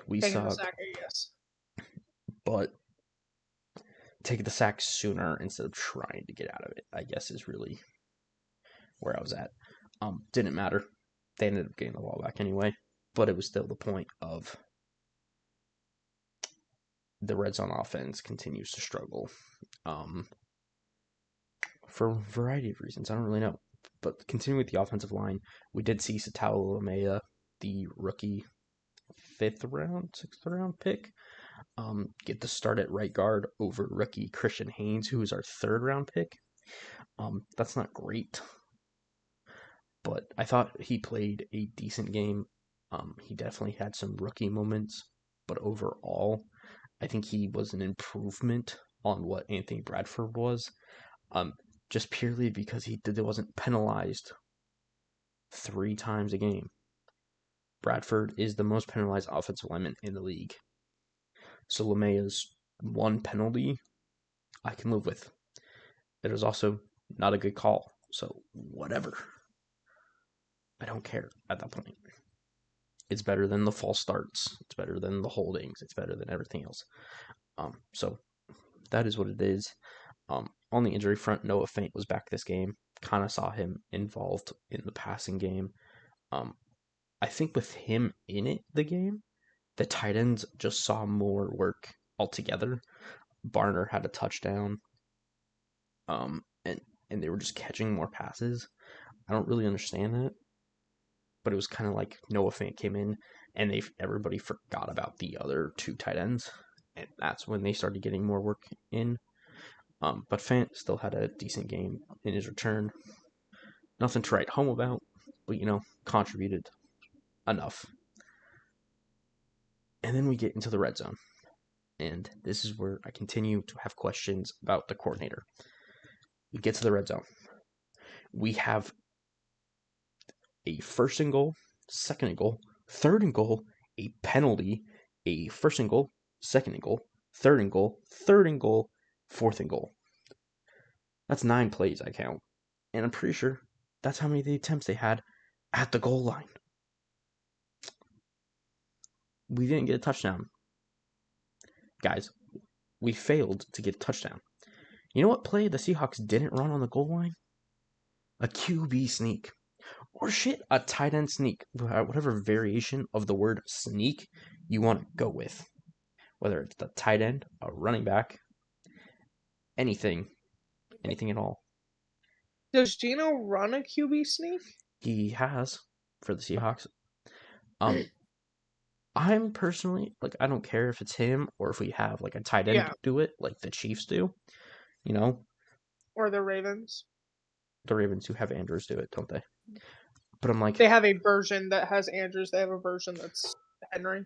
we Taking the suck, sack, yes. but take the sack sooner instead of trying to get out of it, I guess, is really where I was at. Didn't matter. They ended up getting the ball back anyway, but it was still the point of the red zone offense continues to struggle. For a variety of reasons. I don't really know. But continuing with the offensive line, we did see Satao Lamea, the rookie 6th round pick, get the start at right guard over rookie Christian Haynes, who was our 3rd round pick. That's not great, but I thought he played a decent game. He definitely had some rookie moments, but overall, I think he was an improvement on what Anthony Bradford was. Just purely because he wasn't penalized 3 times a game. Bradford is the most penalized offensive lineman in the league. So Lamea's 1 penalty, I can live with. It was also not a good call, so whatever. I don't care at that point. It's better than the false starts. It's better than the holdings. It's better than everything else. So that is what it is. On the injury front, Noah Fant was back this game. Kind of saw him involved in the passing game. I think with him in it, the game, the tight ends just saw more work altogether. Barner had a touchdown, and they were just catching more passes. I don't really understand that, but it was kind of like Noah Fant came in, and everybody forgot about the other 2 tight ends, and that's when they started getting more work in. But Fant still had a decent game in his return. Nothing to write home about, but contributed enough. And then we get into the red zone. And this is where I continue to have questions about the coordinator. We get to the red zone. We have a 1st and goal, 2nd and goal, 3rd and goal, a penalty, a 1st and goal, 2nd and goal, 3rd and goal, 3rd and goal, 4th and goal. That's 9 plays I count. And I'm pretty sure that's how many attempts they had at the goal line. We didn't get a touchdown. Guys, we failed to get a touchdown. You know what play the Seahawks didn't run on the goal line? A QB sneak. Or shit, a tight end sneak. Whatever variation of the word sneak you want to go with. Whether it's the tight end, a running back, anything at all. Does Gino run a QB sneak? He has for the Seahawks. Um, I'm personally like I don't care if it's him or if we have like a tight end Yeah, do it like the Chiefs do. You know, or the Ravens. the Ravens who have Andrews do it, don't they? But I'm like, They have a version that has Andrews. They have a version that's Henry.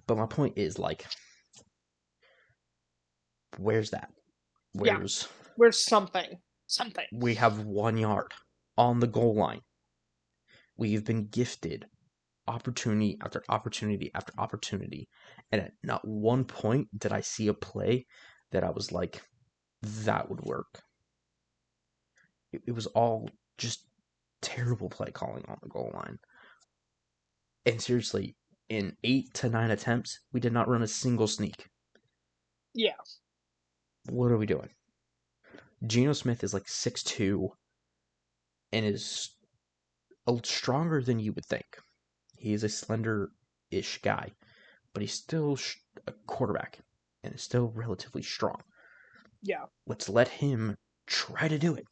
but my point is like, where's that? Yeah, Where's where's something? Something. we have 1 yard on the goal line. We've been gifted opportunity after opportunity after opportunity, and at not one point did I see a play that I was like, that would work. It was all just terrible play calling on the goal line. And seriously, in 8 to 9 attempts, we did not run a single sneak. Yeah, What are we doing? Geno Smith is like 6'2" and is stronger than you would think. He is a slender-ish guy, but he's still a quarterback and is still relatively strong. yeah. Let's let him try to do it.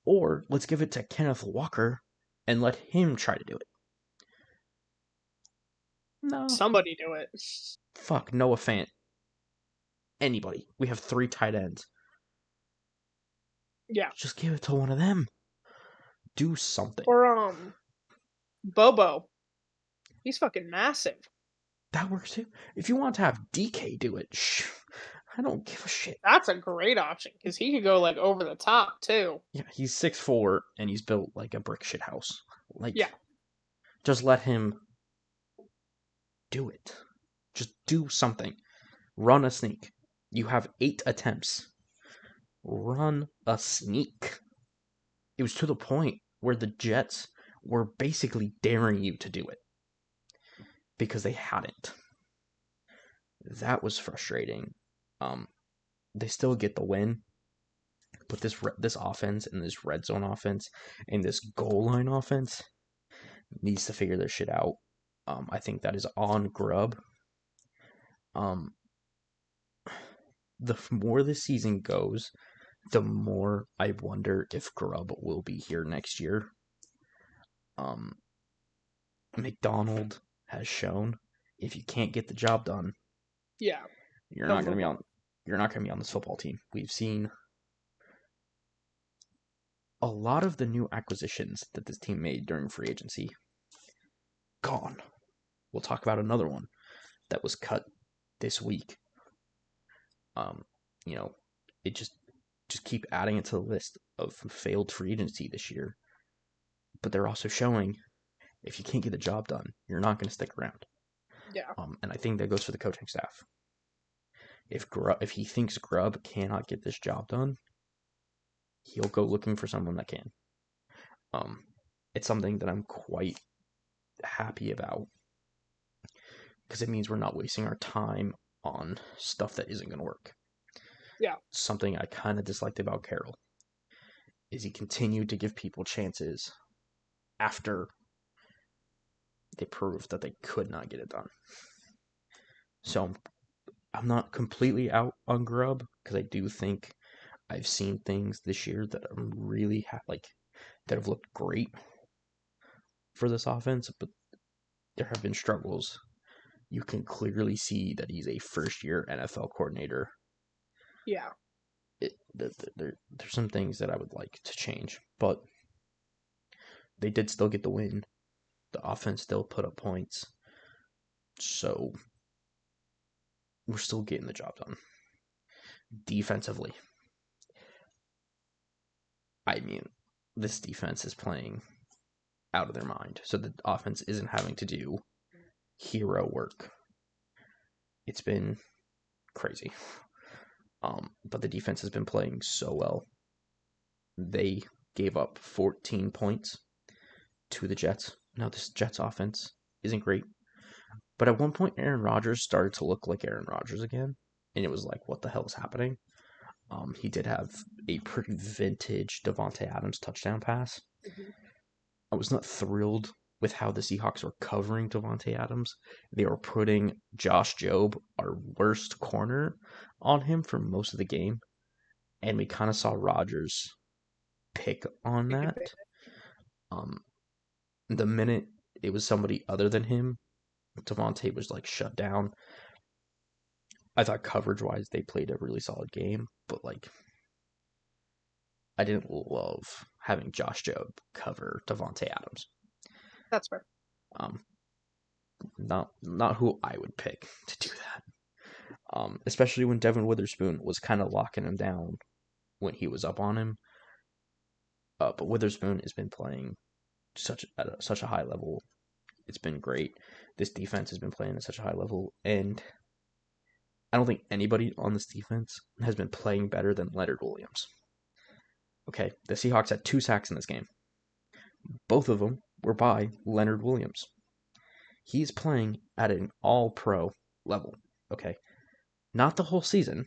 Or let's give it to Kenneth Walker and let him try to do it. No. Somebody do it. Fuck, Noah Fant. Anybody. We have 3 tight ends. Yeah. Just give it to one of them. Do something. Or Bobo. He's fucking massive. That works too. If you want to have DK do it, I don't give a shit. That's a great option because he could go like over the top too. Yeah, he's 6'4" and he's built like a brick shit house. Like, Yeah, just let him do it. Just do something. Run a sneak. You have 8 attempts. Run a sneak. It was to the point where the Jets were basically daring you to do it because they hadn't. That was frustrating. Um, they still get the win, but this offense and this red zone offense and this goal line offense needs to figure their shit out. I think that is on Grubb. Um, the more the season goes, the more I wonder if Grubb will be here next year. Um, McDonald has shown if you can't get the job done, yeah. you're He'll not going to move be on. on. You're not going to be on this football team. We've seen a lot of the new acquisitions that this team made during free agency gone. We'll talk about another one that was cut this week. Um, you know, it just keep adding it to the list of failed free agency this year. But they're also showing if you can't get the job done, you're not going to stick around. Yeah, And I think that goes for the coaching staff. If he thinks Grubb cannot get this job done, he'll go looking for someone that can. Um, it's something that I'm quite happy about because it means we're not wasting our time on stuff that isn't going to work. yeah, Something I kind of disliked about Carroll is he continued to give people chances after they proved that they could not get it done. So I'm not completely out on Grubb because I do think I've seen things this year that I'm really that have looked great for this offense, but there have been struggles. You can clearly see that he's a first-year NFL coordinator. yeah, There's some things that I would like to change, but they did still get the win. The offense still put up points, so we're still getting the job done. Defensively, I mean, this defense is playing out of their mind, so the offense isn't having to do hero work. It's been crazy. But the defense has been playing so well. They gave up 14 points to the Jets. Now, this Jets offense isn't great. But at one point, Aaron Rodgers started to look like Aaron Rodgers again. And it was like, what the hell is happening? He did have a pretty vintage Devontae Adams touchdown pass. hmm I was not thrilled with how the Seahawks were covering Devontae Adams. They were putting Josh Jobe, our worst corner, on him for most of the game. And we kind of saw Rodgers pick on Take that. advantage. The minute it was somebody other than him, Devontae was like shut down. I thought coverage wise they played a really solid game, but like I didn't love having Josh Jobe cover Devontae Adams. That's fair. Um, not who I would pick to do that. Especially when Devin Witherspoon was kind of locking him down when he was up on him. But Witherspoon has been playing such a high level. It's been great. This defense has been playing at such a high level, and I don't think anybody on this defense has been playing better than Leonard Williams. Okay, the Seahawks had 2 sacks in this game. Both of them were by Leonard Williams. He's playing at an all-pro level. Okay, not the whole season.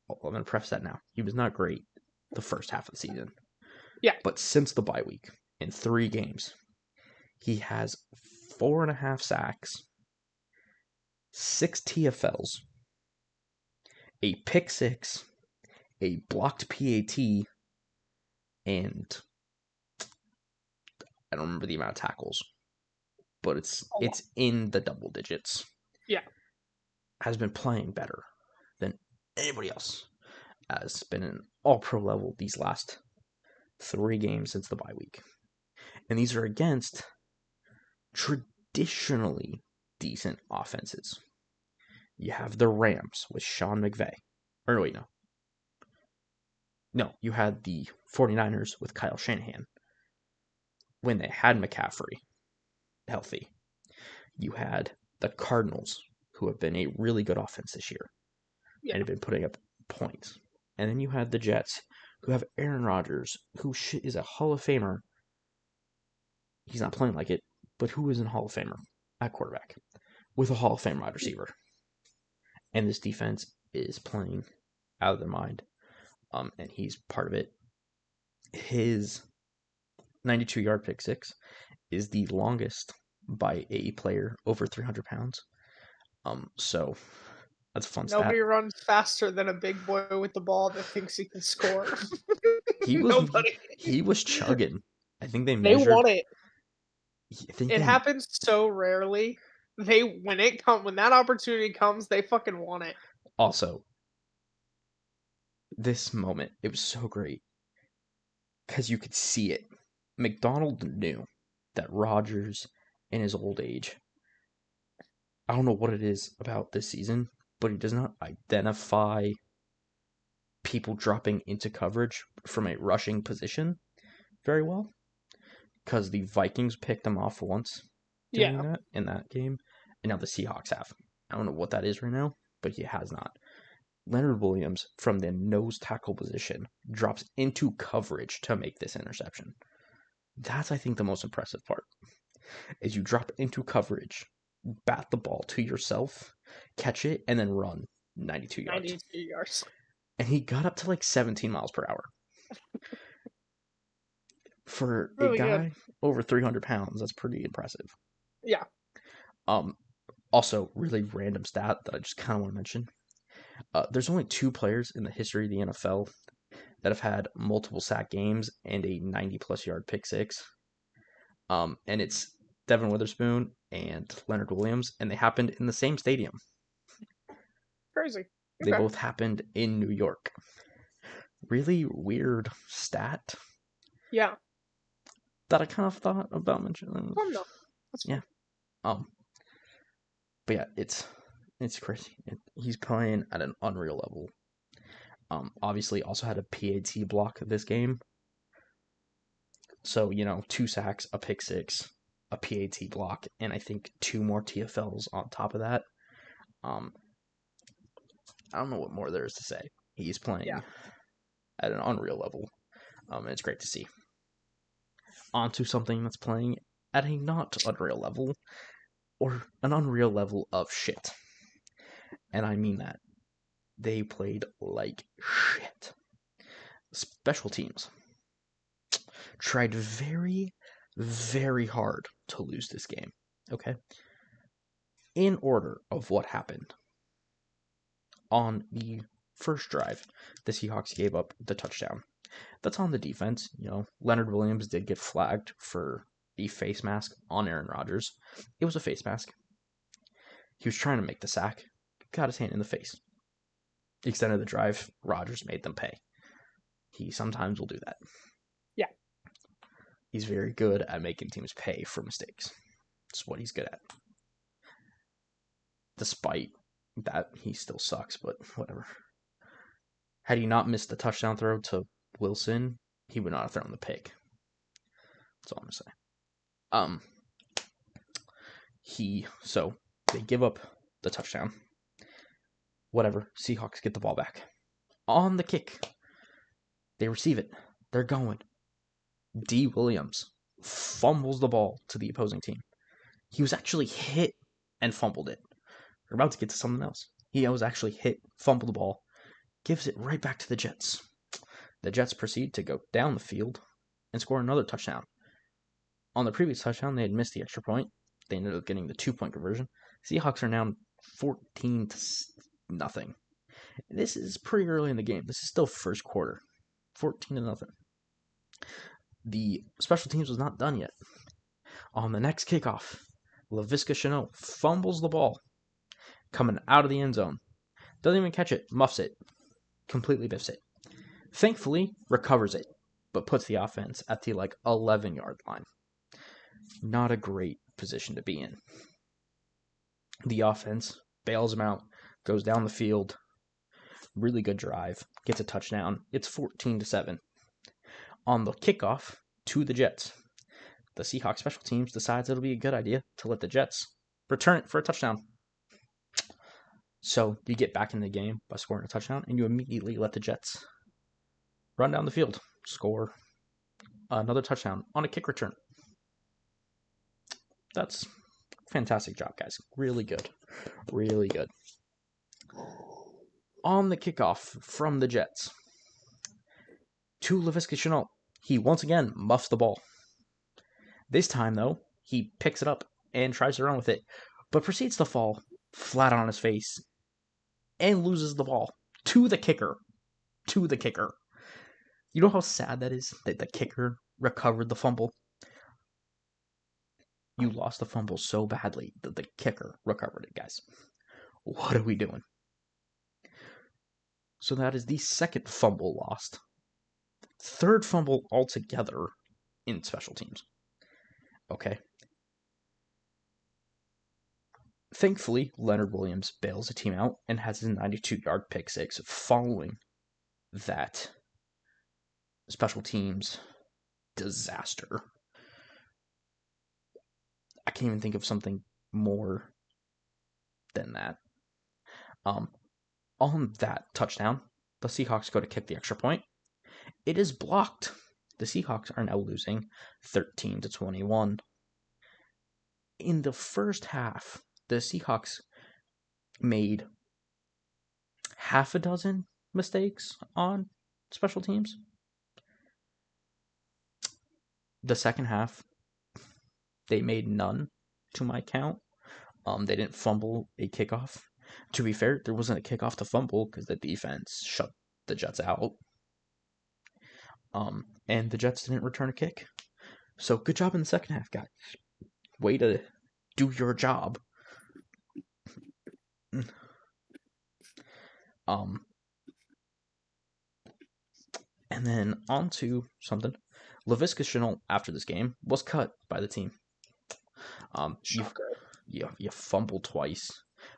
I'm going to preface that now. He was not great the first half of the season. Yeah. But since the bye week, in 3 games, he has 4.5 sacks, 6 TFLs, a pick 6, a blocked PAT, and I don't remember the amount of tackles, but it's in the double digits. Yeah. Has been playing better than anybody else. Has been an all-pro level these last 3 games since the bye week. And these are against traditionally decent offenses. You have the Rams with Sean McVay. Or wait, no. No, you had the 49ers with Kyle Shanahan when they had McCaffrey healthy. You had the Cardinals, who have been a really good offense this year and have been putting up points. And then you had the Jets, who have Aaron Rodgers, who is a Hall of Famer. He's not playing like it, but who is a Hall of Famer at quarterback with a Hall of Fame wide receiver. And this defense is playing out of their mind, and he's part of it. His 92-yard pick 6 is the longest by a player over 300 pounds. So that's a fun Nobody stat. runs faster than a big boy with the ball that thinks he can score. He was Nobody. he was chugging. I think they They measured. want it. I think It they happens so rarely. When that opportunity comes, they fucking want it. also this moment. It was so great because you could see it. McDonald knew that Rodgers, in his old age, I don't know what it is about this season, but he does not identify people dropping into coverage from a rushing position very well. Because the Vikings picked him off once doing that in that game, and now the Seahawks have. I don't know what that is right now, but he has not. Leonard Williams, from the nose tackle position, drops into coverage to make this interception. That's, I think, the most impressive part. Is you drop into coverage, bat the ball to yourself, catch it, and then run 92 yards. 92 yards. And he got up to like 17 miles per hour. For Really a guy good. over 300 pounds, that's pretty impressive. Yeah. Also, really random stat that I just kind of want to mention. There's only 2 players in the history of the NFL that have had multiple sack games and a 90-plus yard pick 6. And it's Devin Witherspoon and Leonard Williams, and they happened in the same stadium. Crazy. They both happened in New York. Really weird stat. Yeah. That I kind of thought about mentioning. Fun though. That's yeah. Fun. But yeah, it's crazy. He's playing at an unreal level. Obviously also had a PAT block this game. So, 2 sacks, a pick 6, a PAT block, and I think 2 more TFLs on top of that. I don't know what more there is to say. He's playing at an unreal level. And it's great to see. On to something that's playing at a not unreal level, or an unreal level of shit. And I mean that. They played like shit. Special teams tried very, very hard to lose this game. Okay? In order of what happened. On the first drive, the Seahawks gave up the touchdown That's on the defense. Leonard Williams did get flagged for a face mask on Aaron Rodgers. It was a face mask. He was trying to make the sack, got his hand in the face. Extended the drive. Rodgers made them pay. He sometimes will do that. Yeah. He's very good at making teams pay for mistakes. That's what he's good at. Despite that, he still sucks, but whatever. Had he not missed the touchdown throw to Wilson, he would not have thrown the pick. That's all I'm gonna say. So they give up the touchdown. Whatever. Seahawks get the ball back. On the kick, they receive it. They're going. D. Williams fumbles the ball to the opposing team. He was actually hit and fumbled it. We're about to get to something else. He was actually hit, fumbled the ball, gives it right back to the Jets. The Jets proceed to go down the field and score another touchdown. On the previous touchdown, they had missed the extra point. They ended up getting the 2-point conversion. Seahawks are now 14-0. This is pretty early in the game. This is still first quarter. 14-0. The special teams was not done yet. On the next kickoff, Laviska Shenault fumbles the ball coming out of the end zone. Doesn't even catch it. Muffs it. Completely biffs it. Thankfully, recovers it, but puts the offense at the 11-yard line. Not a great position to be in. The offense bails him out, goes down the field. Really good drive. Gets a touchdown. It's 14-7. On the kickoff to the Jets, the Seahawks special teams decides it'll be a good idea to let the Jets return it for a touchdown. So you get back in the game by scoring a touchdown, and you immediately let the Jets run down the field, score another touchdown on a kick return. That's fantastic job, guys. Really good. Really good. On the kickoff from the Jets to Laviska Shenault, he once again muffs the ball. This time, though, he picks it up and tries to run with it, but proceeds to fall flat on his face and loses the ball to the kicker. To the kicker. You know how sad that is that the kicker recovered the fumble? You lost the fumble so badly that the kicker recovered it, guys. What are we doing? So that is the second fumble lost. Third fumble altogether in special teams. Okay. Thankfully, Leonard Williams bails the team out and has his 92-yard pick six following that special teams disaster. I can't even think of something more than that. On that touchdown, the Seahawks go to kick the extra point. It is blocked. The Seahawks are now losing 13-21. In the first half, the Seahawks made half a dozen mistakes on special teams. The second half, they made none to my count. They didn't fumble a kickoff. To be fair, there wasn't a kickoff to fumble because the defense shut the Jets out. And the Jets didn't return a kick. So good job in the second half, guys. Way to do your job. And then on to something. Laviska Shenault, after this game, was cut by the team. You fumbled twice.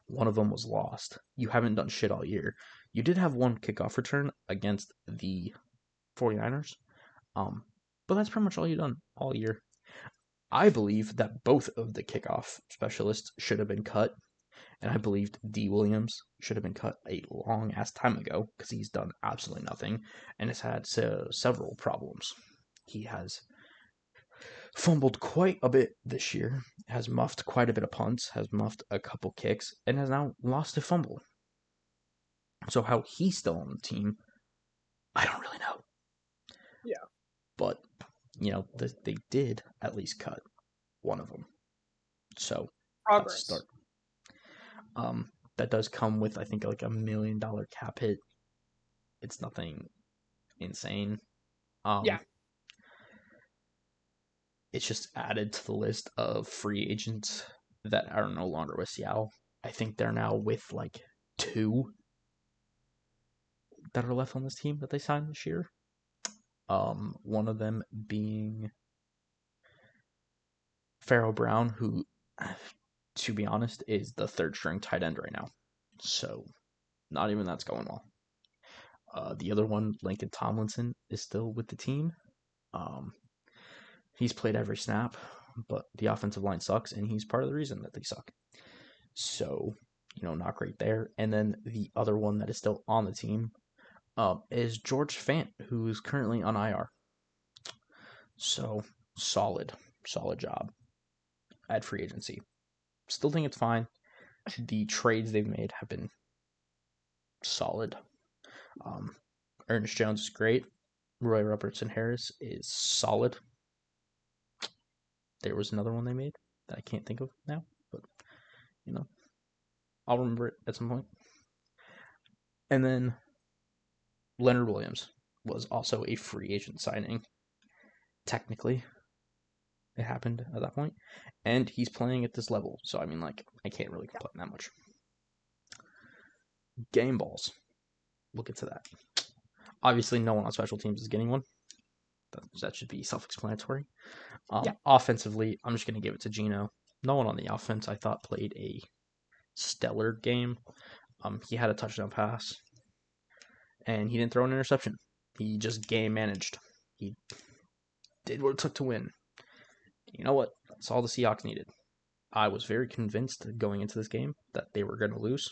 One of them was lost. You haven't done shit all year. You did have one kickoff return against the 49ers. But that's pretty much all you've done all year. I believe that both of the kickoff specialists should have been cut. And I believed D. Williams should have been cut a long ass time ago because he's done absolutely nothing and has had several problems. He has fumbled quite a bit this year, has muffed quite a bit of punts, has muffed a couple kicks, and has now lost a fumble. So how he's still on the team, I don't really know. Yeah. But, they did at least cut one of them. So, Progress. that's a start. That does come with, I think, $1 million cap hit. It's nothing insane. Um, Yeah. it's just added to the list of free agents that are no longer with Seattle. I think they're now with like two that are left on this team that they signed this year. One of them being Pharaoh Brown, who, to be honest, is the third string tight end right now. So not even that's going well. The other one, Lincoln Tomlinson, is still with the team. Um, he's played every snap, but the offensive line sucks, and he's part of the reason that they suck. So, not great there. And then the other one that is still on the team is George Fant, who's currently on IR. So, solid job at free agency. Still think it's fine. The trades they've made have been solid. Um, Ernest Jones is great. Roy Robertson Harris is solid. There was another one they made that I can't think of now, but I'll remember it at some point. And then Leonard Williams was also a free agent signing. Technically, it happened at that point, and he's playing at this level. So I mean, I can't really complain that much. Game balls. We'll get to that. Obviously, no one on special teams is getting one. That should be self-explanatory. Offensively, I'm just going to give it to Gino. No one on the offense I thought played a stellar game. He had a touchdown pass, and he didn't throw an interception. He just game managed. He did what it took to win. You know what? That's all the Seahawks needed. I was very convinced going into this game that they were going to lose.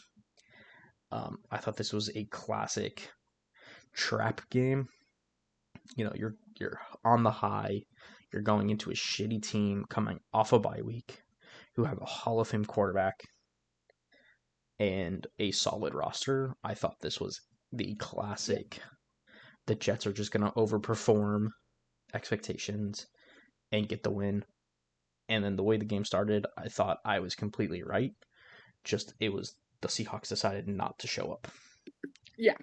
I thought this was a classic trap game. You're on the high. You're going into a shitty team coming off a bye week, who have a Hall of Fame quarterback and a solid roster. I thought this was the classic. The Jets are just going to overperform expectations and get the win. And then the way the game started, I thought I was completely right. Just it was the Seahawks decided not to show up. Yeah.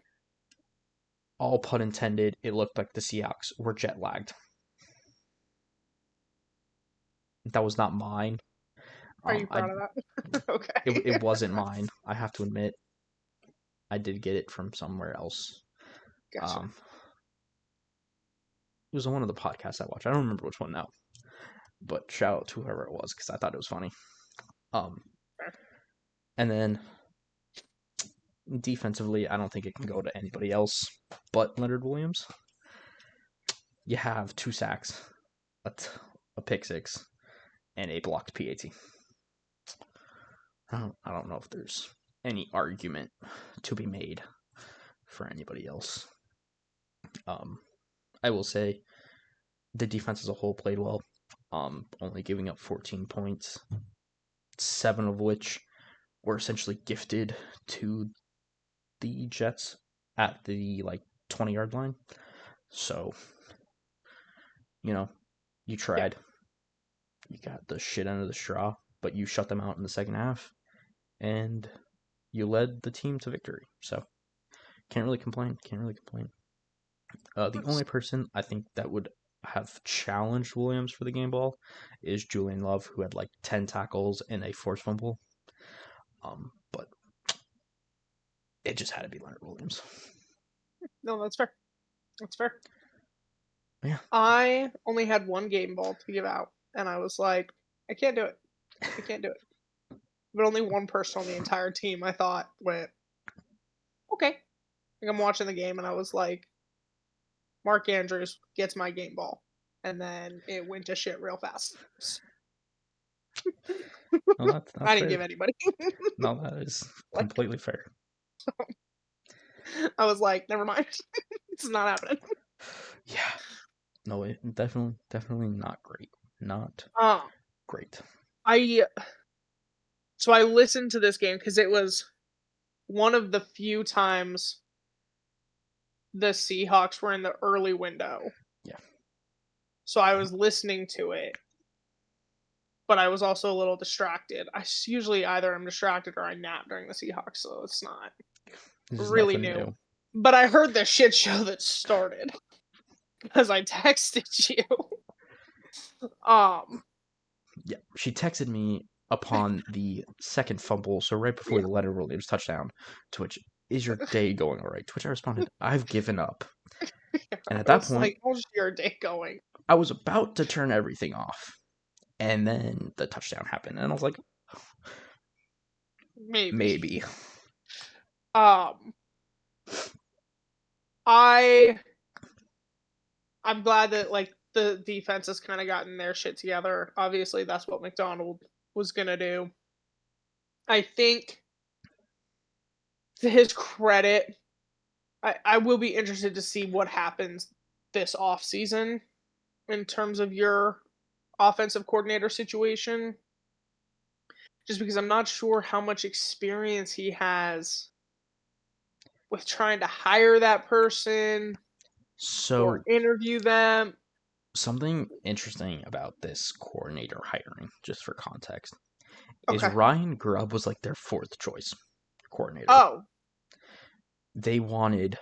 All pun intended, it looked like the Seahawks were jet lagged. That was not mine. Are you proud of that? Okay. It wasn't mine. I have to admit, I did get it from somewhere else. Gotcha. It was on one of the podcasts I watched. I don't remember which one now, but shout out to whoever it was because I thought it was funny. And then defensively, I don't think it can go to anybody else but Leonard Williams. You have 2 sacks, a pick six, and a blocked PAT. I don't know if there's any argument to be made for anybody else. I will say the defense as a whole played well. Only giving up 14 points, 7 of which were essentially gifted to the Jets at the 20-yard line. So, you tried. You got the shit end of the straw, but you shut them out in the second half, and you led the team to victory. So, can't really complain. The only person I think that would have challenged Williams for the game ball is Julian Love, who had 10 tackles and a forced fumble. But it just had to be Leonard Williams. No, that's fair. Yeah. I only had one game ball to give out, and I was like, I can't do it. But only one person on the entire team I thought went, okay. I'm watching the game, and I was like, Mark Andrews gets my game ball. And then it went to shit real fast. Well, that's I didn't fair. give anybody. No, that is completely fair. I was like, never mind. It's not happening. Yeah. No, it definitely not great. Not great. So I listened to this game because it was one of the few times the Seahawks were in the early window. Yeah. So I was listening to it, but I was also a little distracted. I usually either I'm distracted or I nap during the Seahawks, so it's not really new. But I heard the shit show that started. because I texted you. Um, Yeah, she texted me upon the second fumble, so right before yeah, the Leonard Williams touchdown, to which, "Is your day going all right?" To which I responded, "I've given up." yeah. And at I that was point, like, "How's your day going?" I was about to turn everything off. And then the touchdown happened, and I was like, Maybe. maybe. Um, I I'm glad that like the defense has kind of gotten their shit together. Obviously, that's what McDonald was gonna do. I think to his credit, I will be interested to see what happens this off season in terms of your offensive coordinator situation. Just because I'm not sure how much experience he has with trying to hire that person or So, interview them. something interesting about this coordinator hiring, just for context, is Okay. Ryan Grubb was like their fourth choice coordinator. Oh, They wanted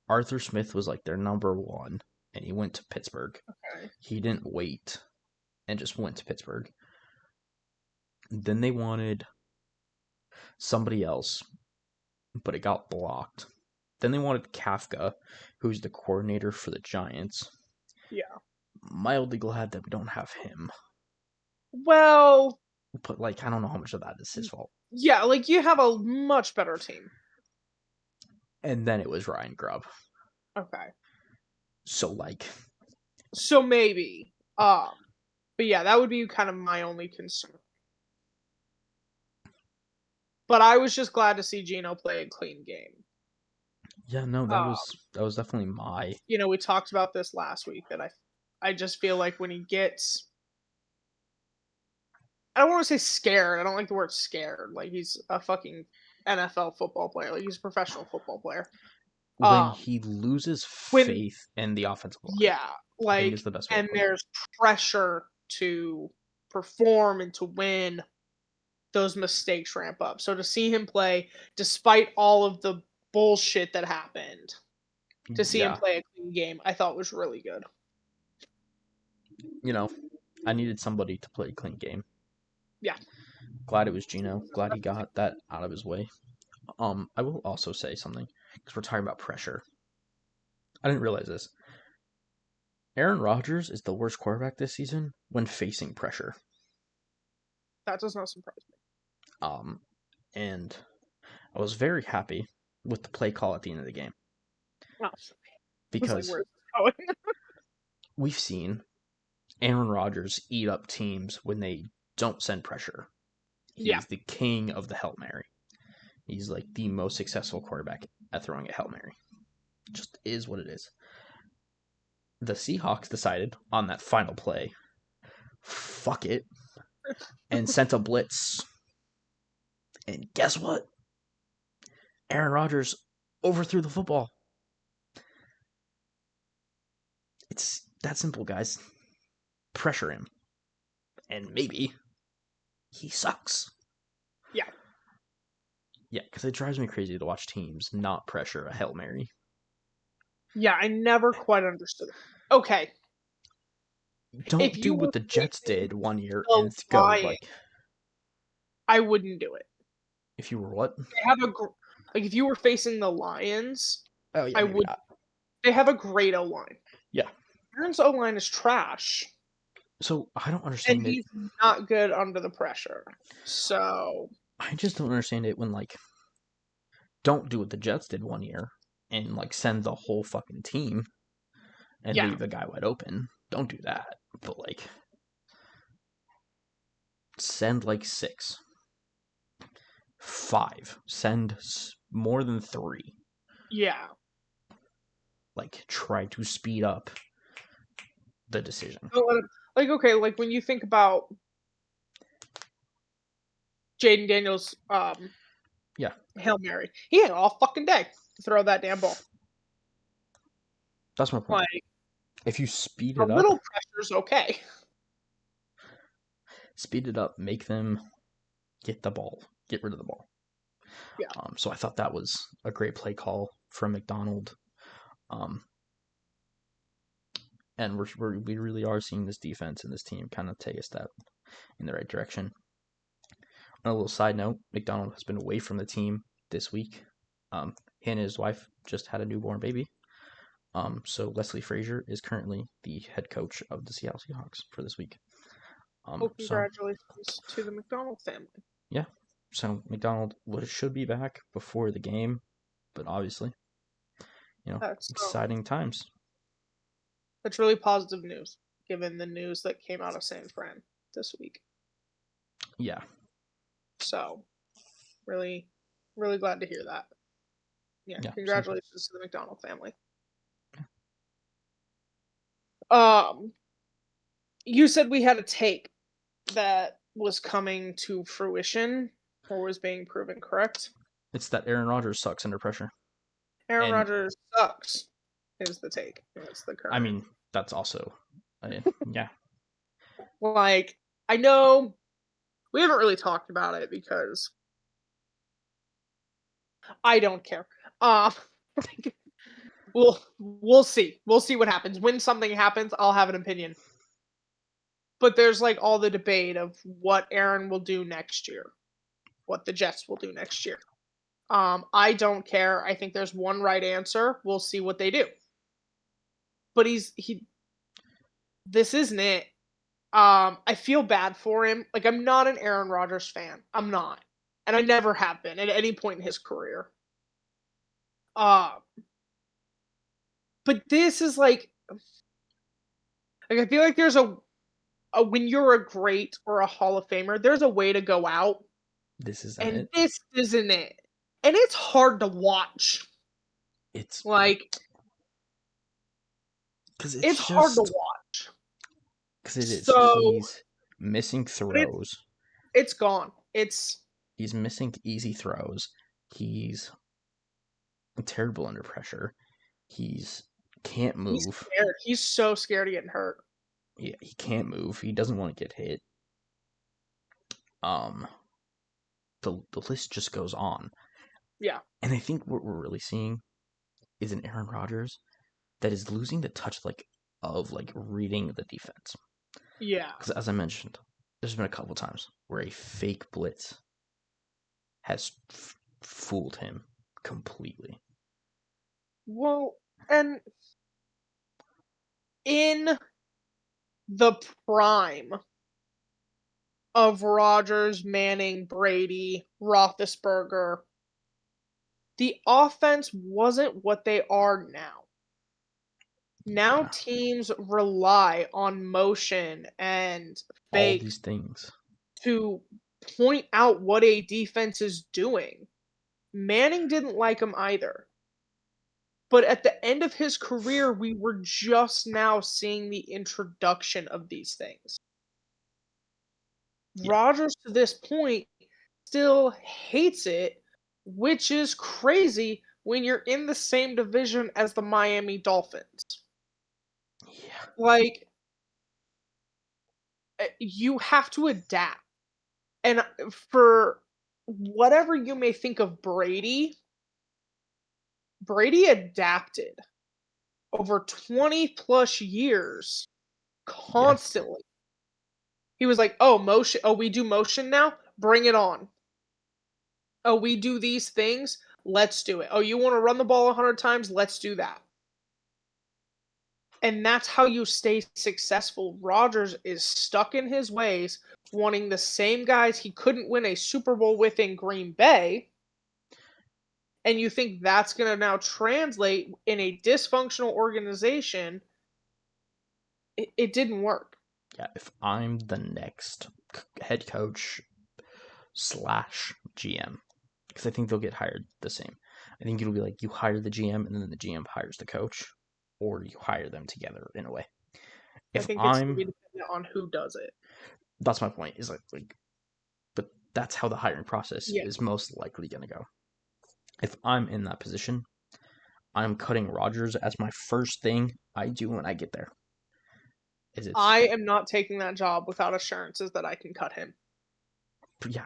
Arthur Smith was like their number one, and he went to Pittsburgh. okay. He didn't wait and just went to Pittsburgh. Then they wanted somebody else, but it got blocked. Then they wanted Kafka, who's the coordinator for the Giants. Yeah. Mildly glad that we don't have him. Well, But like, I don't know how much of that is his fault. yeah, like you have a much better team. And then it was Ryan Grubb. Okay. So like, So maybe. But yeah, that would be kind of my only concern. But I was just glad to see Gino play a clean game. yeah, no, that Uh, was definitely my we talked about this last week that I just feel like when he gets I don't want to say scared. I don't like the word scared. Like he's a fucking NFL football player. Like he's a professional football player. when Um he loses when faith in the offensive line. yeah, I think is like the best way to and put it. there's pressure to perform and to win, those mistakes ramp up. So to see him play despite all of the bullshit that happened, to see him Yeah, play a clean game, I thought was really good. you know, I needed somebody to play a clean game. Yeah, Glad it was Gino. Glad he got that out of his way. I will also say something because we're talking about pressure. I didn't realize this. Aaron Rodgers is the worst quarterback this season when facing pressure. that does not surprise me. Um, and I was very happy with the play call at the end of the game Oh, I was like, because where's this going? we've seen Aaron Rodgers eat up teams when they don't send pressure. Yeah, He's the king of the Hail Mary. He's like the most successful quarterback at throwing a Hail Mary. Just is what it is. The Seahawks decided on that final play, fuck it, and sent a blitz. And guess what? Aaron Rodgers overthrew the football. It's that simple, guys. Pressure him. And maybe he sucks. yeah, Yeah, because it drives me crazy to watch teams not pressure a Hail Mary. yeah. I never quite understood it. Okay, if Don't do you what were the Jets facing did one year the and go Lions, like, I wouldn't do it. if you were what? They have like if you were facing the Lions, Oh, yeah, I maybe would. not. They have a great O line. Yeah. Aaron's O line is trash, So I don't and understand it. he's not good under the pressure. So I just don't understand it when, like, don't do what the Jets did one year and, like, send the whole fucking team and yeah, leave the guy wide open. Don't do that. But, like, send, like, six, five, send more than three. yeah. Like, try to speed up the decision. Like okay, like when you think about Jaden Daniels, Yeah, Hail Mary, he had all fucking day to throw that damn ball. that's my point. Like If you speed a it up, little pressure's okay. make them get the ball, get rid of the ball. Yeah, So I thought that was a great play call from McDonald. Um, and we really are seeing this defense and this team kind of take a step in the right direction. On a little side note, McDonald has been away from the team this week. He and his wife just had a newborn baby. So Leslie Frazier is currently the head coach of the Seattle Seahawks for this week. Well, So congratulations to the McDonald family. yeah, so McDonald should be back before the game, but obviously, That's exciting times. that's really positive news, given the news that came out of San Fran this week. Yeah, So, really, really glad to hear that. Yeah, yeah. So congratulations to the McDonald family. Um, you said we had a take that was coming to fruition or was being proven, correct? it's that Aaron Rodgers sucks under pressure, Aaron and Rodgers sucks is the take. That's the I current. mean that's also, yeah, Like, I know we haven't really talked about it because I don't care. Um, we'll see. We'll see what happens. When something happens, I'll have an opinion. But there's like all the debate of what Aaron will do next year, what the Jets will do next year. I don't care. I think there's one right answer. We'll see what they do. But he this isn't it. I feel bad for him. Like, I'm not an Aaron Rodgers fan. I'm not. And I never have been at any point in his career. Uh, but this is like I feel like there's a when you're a great or a Hall of Famer, there's a way to go out, this isn't and it. this isn't it. And it's hard to watch. It's Like, because it's it's hard to just watch. because it is. So, He's missing but throws. it's gone. It's He's missing easy throws. He's terrible under pressure. He's can't he's move. scared. He's so scared of getting hurt. Yeah, he can't move. He doesn't want to get hit. Um, the list just goes on, Yeah. and I think what we're really seeing is an Aaron Rodgers that is losing the touch of reading the defense. Yeah. Because as I mentioned, there's been a couple times where a fake blitz has fooled him completely. Well, and in the prime of Rodgers, Manning, Brady, Roethlisberger, the offense wasn't what they are now. Now Yeah, teams rely on motion and all fakes these things. to point out what a defense is doing. Manning didn't like him either. But at the end of his career, we were just now seeing the introduction of these things. Yeah, Rodgers, to this point, still hates it, which is crazy when you're in the same division as the Miami Dolphins. yeah, Like, you have to adapt. And for whatever you may think of Brady, Brady adapted over 20 plus years yeah. constantly. He was like, "Oh, motion. Oh, we do motion now? Bring it on. Oh, we do these things? Let's do it. Oh, you want to run the ball 100 times? Let's do that." And that's how you stay successful. Rodgers is stuck in his ways, wanting the same guys he couldn't win a Super Bowl with in Green Bay. And you think that's going to now translate in a dysfunctional organization. It didn't work. Yeah, if I'm the next head coach slash GM, because I think they'll get hired the same. I think it'll be like you hire the GM and then the GM hires the coach, or you hire them together in a way. I If think it's going to I'm, be dependent on who does it. that's my point. Is but that's how the hiring process Yeah. is most likely going to go. If I'm in that position, I'm cutting Rodgers as my first thing I do when I get there. Is it's I am not taking that job without assurances that I can cut him. yeah,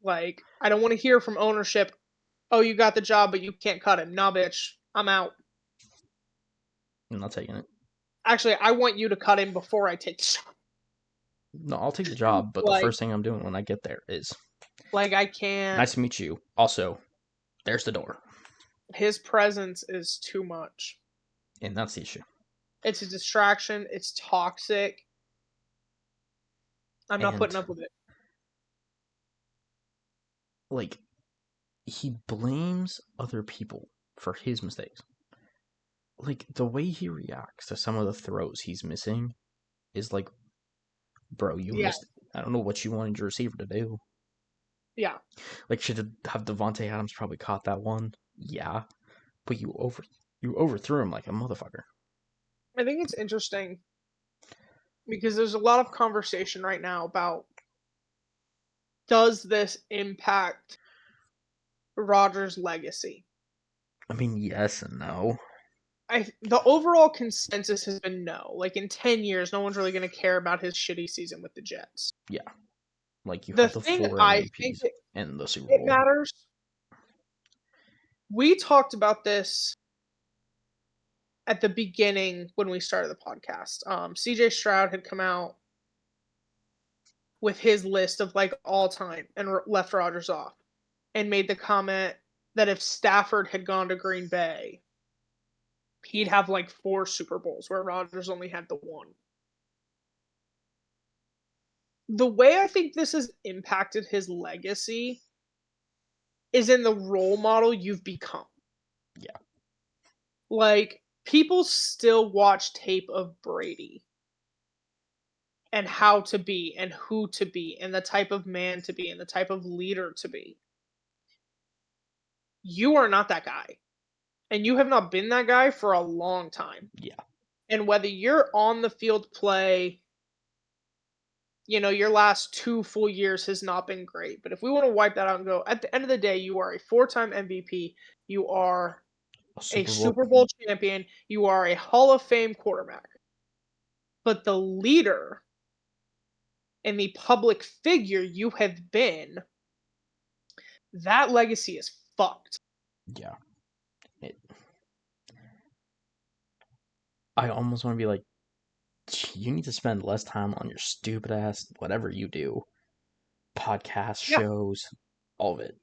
Like, I don't want to hear from ownership, "Oh, you got the job, but you can't cut him." Nah, bitch, I'm out. I'm not taking it. Actually, I want you to cut in before I take the shot. No, I'll take the job, but the Like- first thing I'm doing when I get there is Like, I can't. nice to meet you. Also, there's the door, His presence is too much. and that's the issue. It's a distraction. It's toxic. I'm not And- putting up with it. Like, he blames other people for his mistakes. Like, the way he reacts to some of the throws he's missing is like, bro, you Yeah. missed. I don't know what you wanted your receiver to do. Yeah. Like, should have Devontae Adams probably caught that one? Yeah, but you overthrew him like a motherfucker. I think it's interesting because there's a lot of conversation right now about, does this impact Rodgers' legacy? I mean, yes and no. The overall consensus has been no. Like, in 10 years, no one's really going to care about his shitty season with the Jets. Like, you The have the thing 4 I think MVPs and the Super it Bowl. matters. We talked about this at the beginning when we started the podcast. CJ Stroud had come out with his list of like all time and left Rodgers off, and made the comment that if Stafford had gone to Green Bay, he'd have like 4 Super Bowls where Rodgers only had the 1. The way I think this has impacted his legacy is in the role model you've become. Yeah. Like, people still watch tape of Brady and how to be and who to be and the type of man to be and the type of leader to be. You are not that guy. And you have not been that guy for a long time. Yeah. And whether you're on the field play, your last 2 full years has not been great. But if we want to wipe that out and go, at the end of the day, you are a 4-time MVP. You are a Super Bowl champion. You are a Hall of Fame quarterback. But the leader and the public figure you have been, that legacy is fucked. Yeah. I almost want to be like, you need to spend less time on your stupid ass, whatever you do, podcast, Yeah. shows, all of it.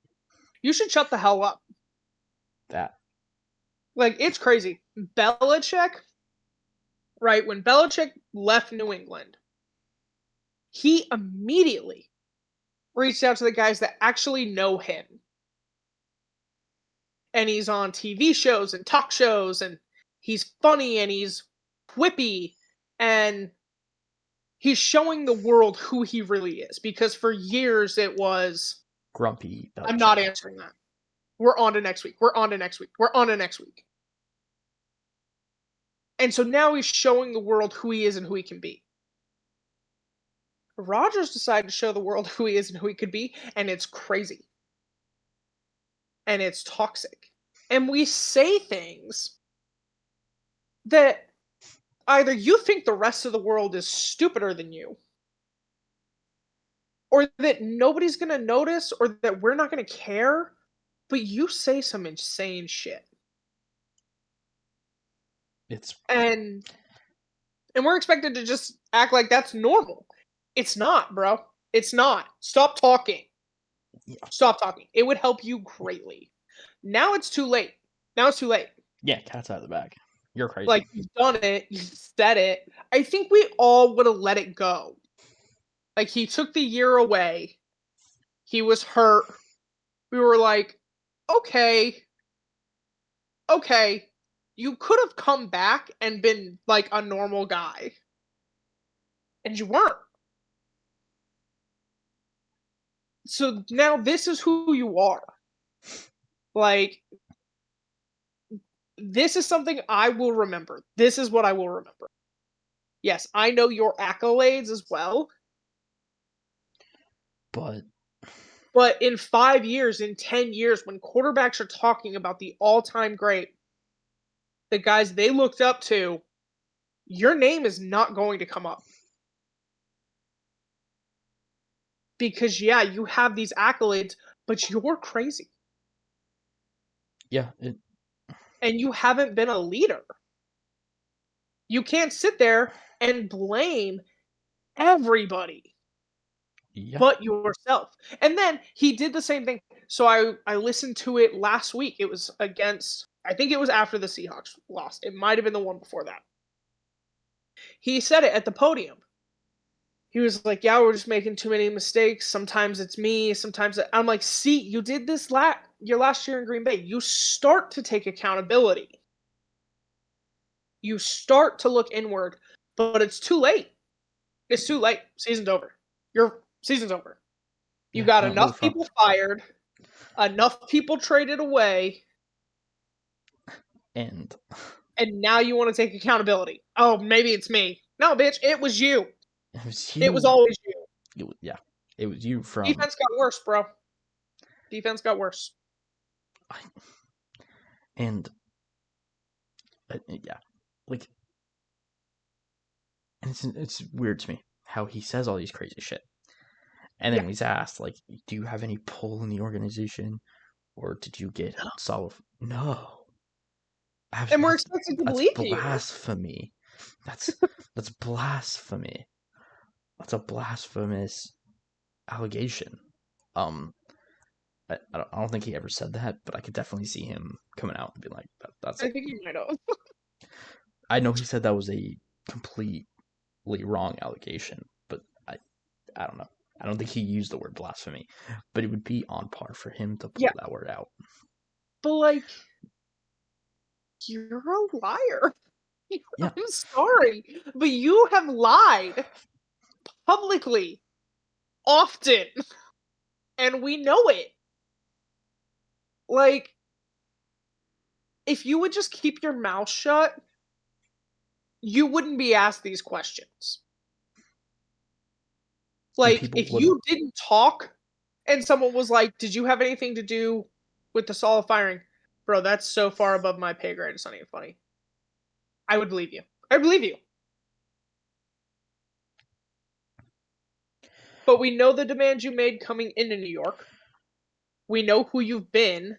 You should shut the hell up. That. Like, it's crazy. Belichick, right, when Belichick left New England, he immediately reached out to the guys that actually know him. And he's on TV shows and talk shows, and he's funny and he's quippy, and he's showing the world who he really is. Because for years it was, Grumpy Belichick. I'm not answering that. We're on to next week. We're on to next week. We're on to next week. And so now he's showing the world who he is and who he can be. Rodgers decided to show the world who he is and who he could be, and it's crazy. And it's toxic. And we say things that either you think the rest of the world is stupider than you, or that nobody's going to notice, or that we're not going to care, but you say some insane shit. And we're expected to just act like that's normal. It's not, bro. It's not. Stop talking. Yeah. Stop talking. It would help you greatly. Now it's too late. Yeah, cat's out of the bag. You're crazy. Like, you've done it. You've said it. I think we all would have let it go. Like, he took the year away. He was hurt. We were like, okay. You could have come back and been like a normal guy. And you weren't. So now this is who you are. Like, this is something I will remember. This is what I will remember. Yes, I know your accolades as well. But in 5 years, in 10 years, when quarterbacks are talking about the all-time great, the guys they looked up to, your name is not going to come up. Because, yeah, you have these accolades, but you're crazy. Yeah. And you haven't been a leader. You can't sit there and blame everybody Yeah. but yourself. And then he did the same thing. So I listened to it last week. It was against, I think it was after the Seahawks lost. It might have been the one before that. He said it at the podium. He was like, "Yeah, we're just making too many mistakes. Sometimes it's me. Sometimes I'm like, see, you did this your last year in Green Bay. You start to take accountability. You start to look inward, but it's too late. It's too late. Season's over. Your season's over. You Yeah, got no, no enough front. people fired, enough people traded away, And and now you want to take accountability. Oh, maybe it's me. No, bitch, it was you. it was It was you. always you. Yeah, it was you from. Defense got worse, bro. Defense got worse. And yeah, like, and it's weird to me how he says all these crazy shit, and then Yeah. when he's asked, like, do you have any pull in the organization, or did you get solid? No. And we're That's expected to believe you. blasphemy. That's blasphemy. That's a blasphemous allegation. I don't think he ever said that, but I could definitely see him coming out and being like, "That's." I think you might have. I know he said that was a completely wrong allegation, but I don't know. I don't think he used the word blasphemy, but it would be on par for him to pull Yeah. that word out. But like, you're a liar. Yeah. I'm sorry, but you have lied publicly often, and we know it. Like, if you would just keep your mouth shut, you wouldn't be asked these questions. And Like, people if would, you didn't talk and someone was like, "Did you have anything to do with the Saul firing?" Bro, that's so far above my pay grade, it's not even funny. I would believe you. I believe you. But we know the demands you made coming into New York. We know who you've been.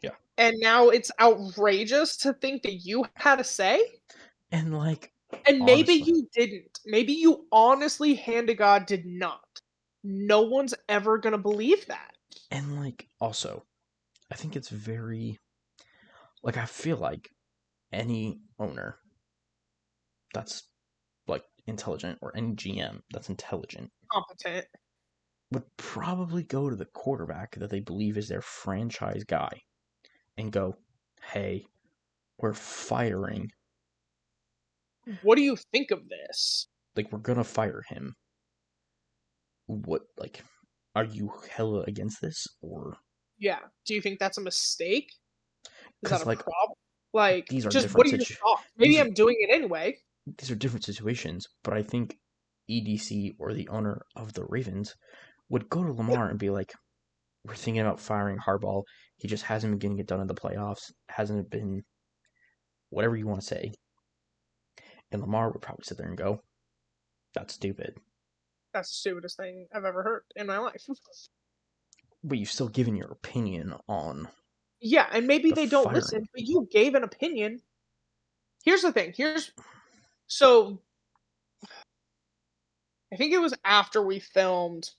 yeah. And now it's outrageous to think that you had a say? And like, And maybe honestly, you didn't. Maybe you honestly, hand to God, did not. No one's ever gonna believe that. and like, also, I think it's very, like, I feel like any owner that's like intelligent, or any GM that's intelligent, Competent. would probably go to the quarterback that they believe is their franchise guy and go, "Hey, we're firing. What do you think of this? Like, we're gonna fire him. What, like, are you hella against this, or?" Yeah. Do you think that's a mistake? Is that Because a like, problem? Like, these are just what different are your situ- thoughts? these Maybe are I'm doing it anyway. these are different situations, but I think EDC, or the owner of the Ravens, would go to Yeah. Lamar and be like, "We're thinking about firing Harbaugh. He just hasn't been getting it done in the playoffs. Hasn't been whatever you want to say." And Lamar would probably sit there and go, "That's stupid." That's the stupidest thing I've ever heard in my life. But you've still given your opinion on Yeah, and maybe the they don't firing. listen, but you gave an opinion. Here's the thing. So I think it was after we filmed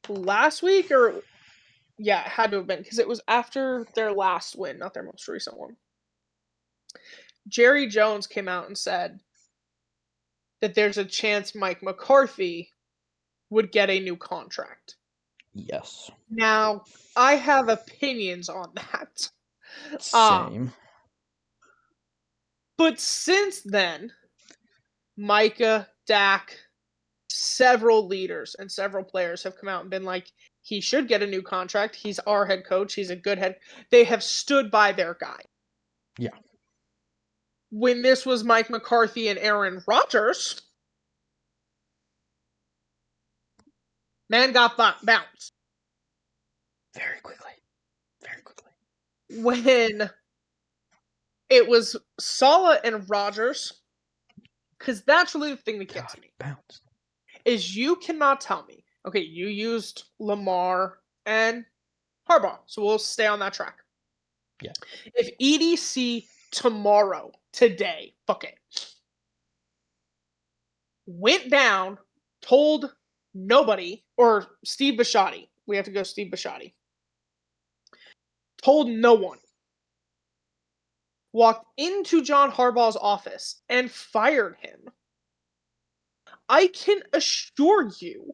last week, or yeah, it had to have been because it was after their last win, not their most recent one. Jerry Jones came out and said that there's a chance Mike McCarthy would get a new contract. Yes. Now, I have opinions on that. Same. But since then, Micah, Dak, several leaders and several players have come out and been like, he should get a new contract. He's our head coach. He's a good head. They have stood by their guy. Yeah. When this was Mike McCarthy and Aaron Rodgers, man got bounced. Very quickly. Very quickly. When it was Saleh and Rodgers, because that's really the thing that gets me, Bounced. is you cannot tell me, okay, you used Lamar and Harbaugh, so we'll stay on that track. Yeah. If EDC tomorrow, today, fuck it. Went down, told nobody, or Steve Bisciotti. We have to go Steve Bisciotti. Told no one. Walked into John Harbaugh's office and fired him. I can assure you,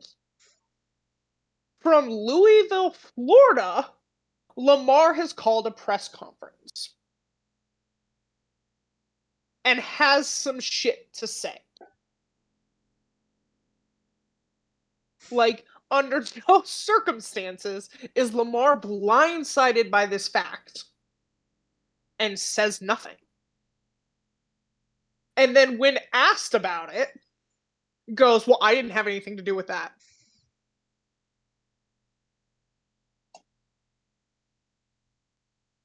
from Louisville, Florida, Lamar has called a press conference and has some shit to say. Like, under no circumstances is Lamar blindsided by this fact and says nothing. And then when asked about it, goes, well, I didn't have anything to do with that.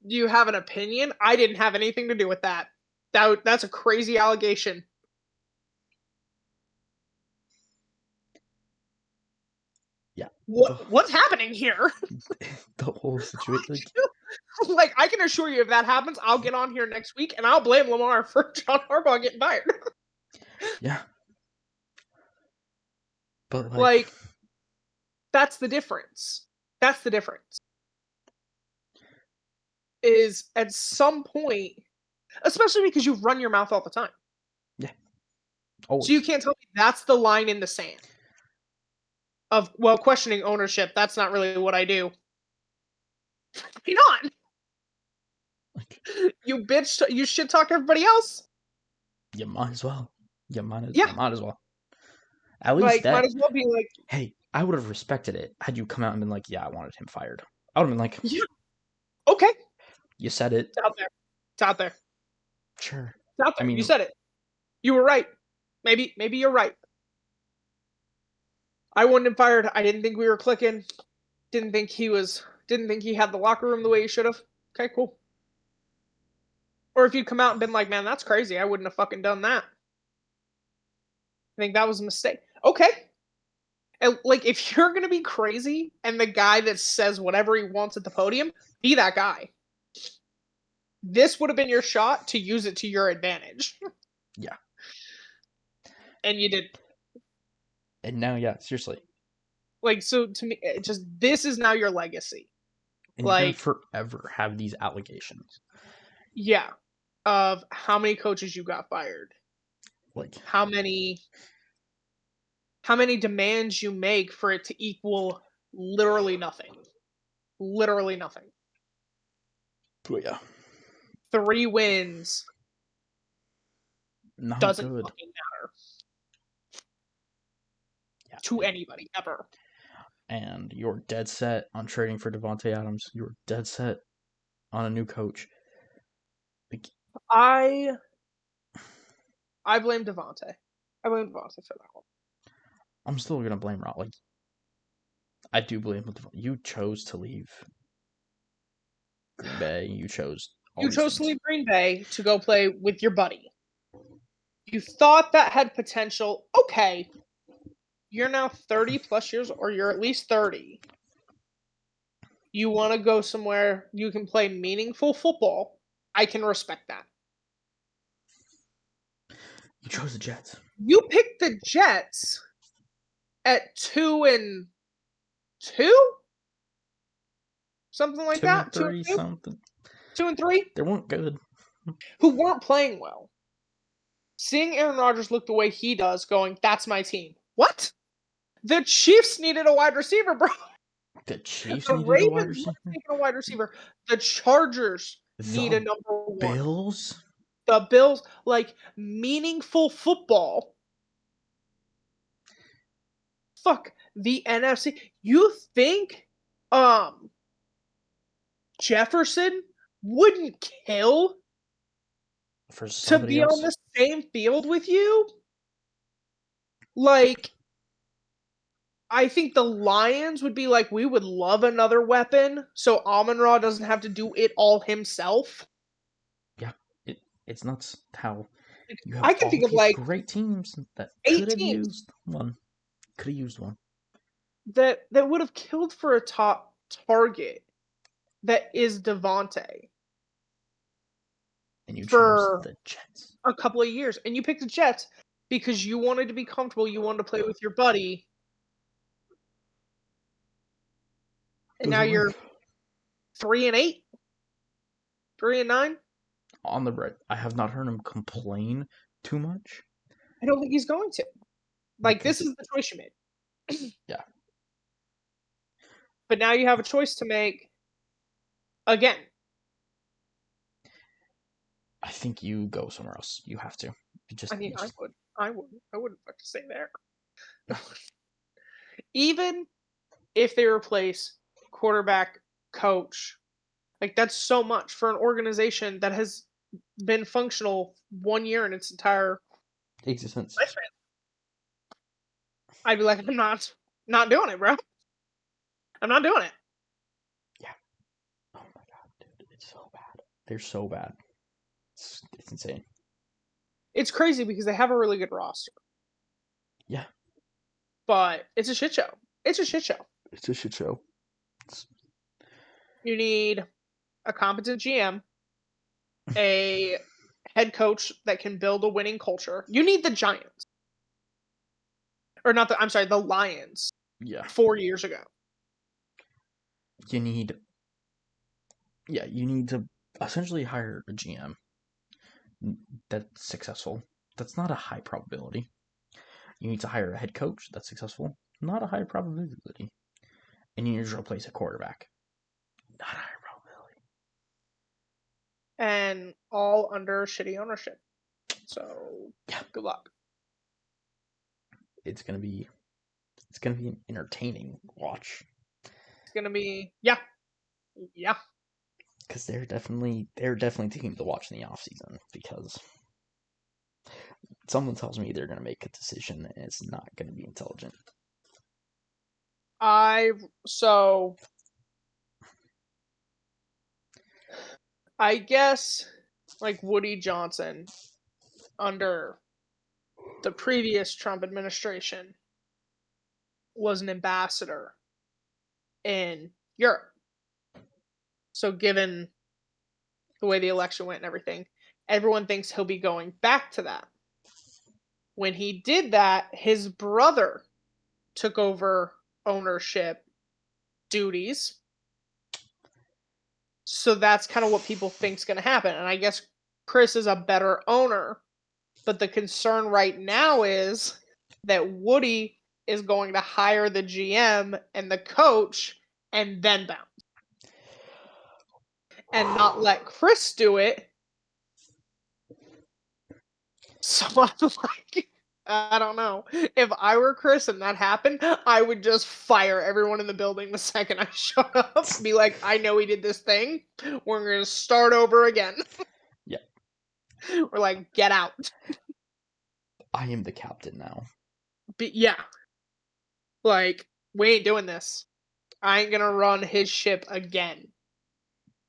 Do you have an opinion? I didn't have anything to do with that. That's a crazy allegation. Yeah. What's happening here? The whole situation. Like, I can assure you, if that happens, I'll get on here next week and I'll blame Lamar for John Harbaugh getting fired. Yeah. But like, that's the difference. That's the difference. Is at some point, especially because you run your mouth all the time. Yeah. Always. So you can't tell me that's the line in the sand. Of, well, questioning ownership, that's not really what I do. Why not? You bitch, you shit talk everybody else. You might as well. You might as well. At Like, least that. might as well be like, hey, I would have respected it had you come out and been like, yeah, I wanted him fired. I would have been like, yeah, okay. You said it. It's out there. It's out there. Sure. It's out there. I mean, you said it. You were right. Maybe you're right. I wanted him fired. I didn't think we were clicking. Didn't think he had the locker room the way he should have. Okay, cool. Or if you'd come out and been like, man, that's crazy. I wouldn't have fucking done that. I think that was a mistake. Okay. And, like, if you're going to be crazy and the guy that says whatever he wants at the podium, be that guy. This would have been your shot to use it to your advantage. Yeah. And you did. And now, yeah, seriously. Like, so to me, this is now your legacy. And you're going to forever have these allegations. Yeah. Of how many coaches you got fired. Like, how many demands you make for it to equal literally nothing. Literally nothing. But yeah. 3 wins. Not doesn't good. fucking matter. Yeah. To anybody, ever. And you're dead set on trading for Devontae Adams. You're dead set on a new coach. Like, I blame Devontae. I blame Devontae for that one. I'm still gonna blame Rob. Like, I do blame Devontae. You chose to leave Green Bay. You chose to leave Green Bay to go play with your buddy. You thought that had potential. Okay. You're now 30 plus years, or you're at least 30. You want to go somewhere you can play meaningful football. I can respect that. You chose the Jets. You picked the Jets at 2-2? Something like that? 2-3 something. 2-3? They weren't good. Who weren't playing well. Seeing Aaron Rodgers look the way he does, going, that's my team. What? The Chiefs needed a wide receiver, bro. The Chiefs The needed Ravens a wide receiver? taking a wide receiver. The Chargers need a number 1. Bills? The Bills, like, meaningful football. Fuck, the NFC. You think Jefferson wouldn't kill for to be else? on the same field with you? Like, I think the Lions would be like, we would love another weapon, so Amon-Ra doesn't have to do it all himself. Yeah, it's nuts how you have I can all think of these like great teams that 8 could have teams used one. Could have used one. that would have killed for a top target that is Devontae. And you chose for the Jets. a couple of years, and you picked the Jets because you wanted to be comfortable, you wanted to play with your buddy, and now Doesn't you're work. 3-8, 3-9. On the right, I have not heard him complain too much. I don't think he's going to. Like, this Because- is the choice you made. Yeah. But now you have a choice to make again. I think you go somewhere else. You have to. You just, I mean, you I just would. I wouldn't fucking stay there. Even if they replace quarterback, coach, like that's so much for an organization that has been functional 1 year in its entire existence. lifespan. I'd be like, I'm not doing it, bro. I'm not doing it. Yeah. Oh my god, dude, it's so bad. They're so bad. It's insane. It's crazy because they have a really good roster, Yeah. but it's a shit show. It's a shit show. It's a shit show. You need a competent GM, a head coach that can build a winning culture. You need the Giants. Or not the I'm sorry, the Lions Yeah. 4 years ago. You need to essentially hire a GM that's successful. That's not a high probability. You need to hire a head coach that's successful. Not a high probability. And you need to replace a quarterback. Not a high probability. And all under shitty ownership. So Yeah. good luck. It's gonna be an entertaining watch. It's gonna be yeah. Because they're definitely taking the watch in the off season because someone tells me they're gonna make a decision and it's not gonna be intelligent. I guess like Woody Johnson under the previous Trump administration was an ambassador in Europe. So given the way the election went and everything, everyone thinks he'll be going back to that. When he did that, his brother took over ownership duties. So that's kind of what people think's going to happen. And I guess Chris is a better owner, but the concern right now is that Woody is going to hire the GM and the coach and then bounce. And not let Chris do it. So I'm like, I don't know. If I were Chris and that happened, I would just fire everyone in the building the second I showed up. Be like, I know he did this thing. We're going to start over again. Yeah. We're like, get out. I am the captain now. But yeah. Like, we ain't doing this. I ain't going to run his ship again.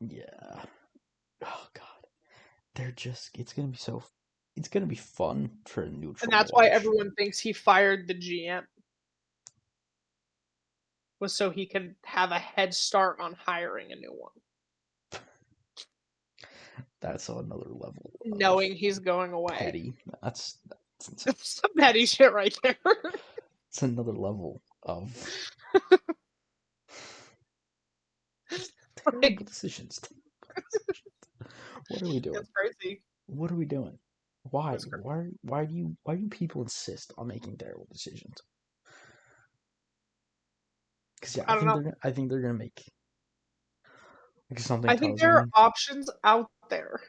Yeah. Oh god. It's gonna be fun for a neutral. And that's why everyone thinks he fired the GM. Was so he could have a head start on hiring a new one. That's another level. Knowing he's going away. Petty. That's insane. That's some petty shit right there. It's another level of terrible decisions. What are we doing? It's crazy. What are we doing? Why? That's crazy. Why do people insist on making terrible decisions? Because I don't know. I think they're gonna make. Because something I think tells there are me. options out there,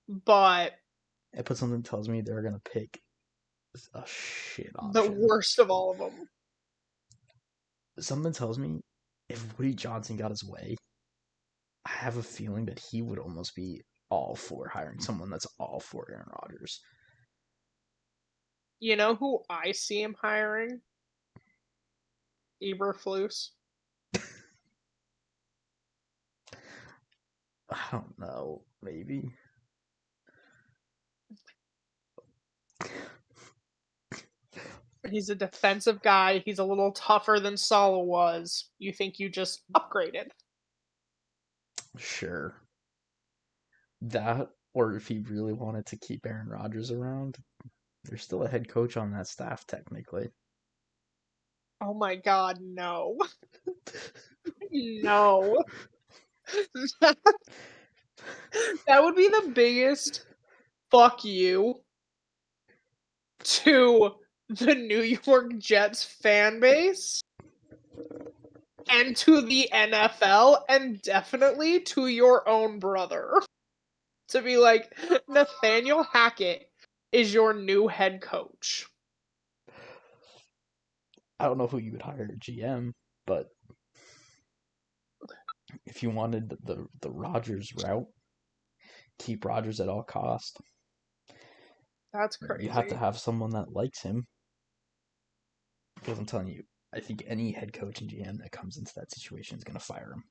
but Something tells me they're gonna pick a shit the option. worst of all of them. Something tells me if Woody Johnson got his way, I have a feeling that he would almost be all for hiring someone that's all for Aaron Rodgers. You know who I see him hiring? Eberflus. I don't know. Maybe. He's a defensive guy. He's a little tougher than Sala was. You think you just upgraded. Sure. That or if he really wanted to keep Aaron Rodgers around, there's still a head coach on that staff technically. Oh my God, no. No. That would be the biggest fuck you to the New York Jets fan base and to the NFL and definitely to your own brother. To be like, Nathaniel Hackett is your new head coach. I don't know who you would hire GM, but if you wanted the Rodgers route, keep Rodgers at all cost. That's crazy. You have to have someone that likes him. Because I'm telling you, I think any head coach and GM that comes into that situation is going to fire him.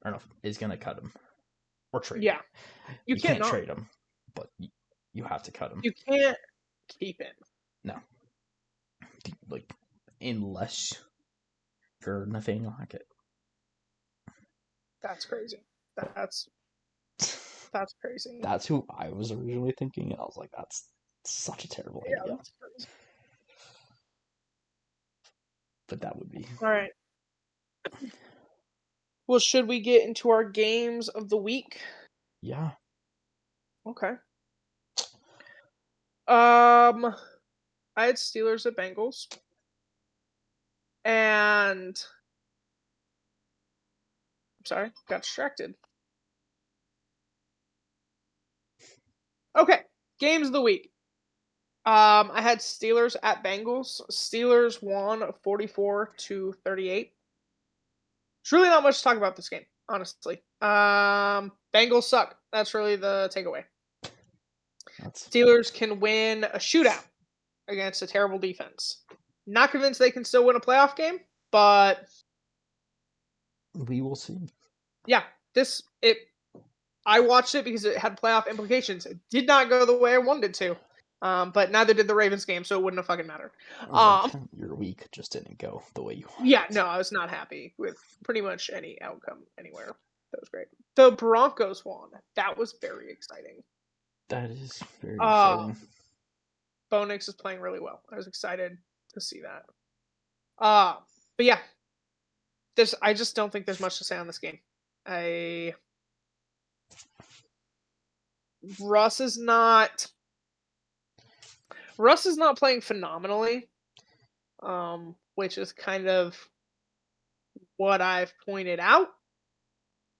Or no, is going to cut him. Or trade him. You can't not. trade him, but you have to cut him. You can't keep him. No. Like, unless you're Nathaniel Hackett. That's crazy. That's crazy. That's who I was originally thinking, and I was like, that's such a terrible idea. That's crazy. But that would be. All right. Well, should we get into our games of the week? Yeah. Okay. I had Steelers at Bengals. And I'm sorry, got distracted. Okay, games of the week. I had Steelers at Bengals. Steelers won 44-38. There's really not much to talk about this game, honestly. Bengals suck. That's really the takeaway. Steelers can win a shootout against a terrible defense. Not convinced they can still win a playoff game, but we will see. Yeah, I watched it because it had playoff implications. It did not go the way I wanted it to. But neither did the Ravens game, so it wouldn't have fucking mattered. Your week just didn't go the way you wanted. Yeah, no, I was not happy with pretty much any outcome anywhere. That was great. The Broncos won. That was very exciting. That is very exciting. Bo Nix is playing really well. I was excited to see that. But yeah, I just don't think there's much to say on this game. Russ is not playing phenomenally, which is kind of what I've pointed out.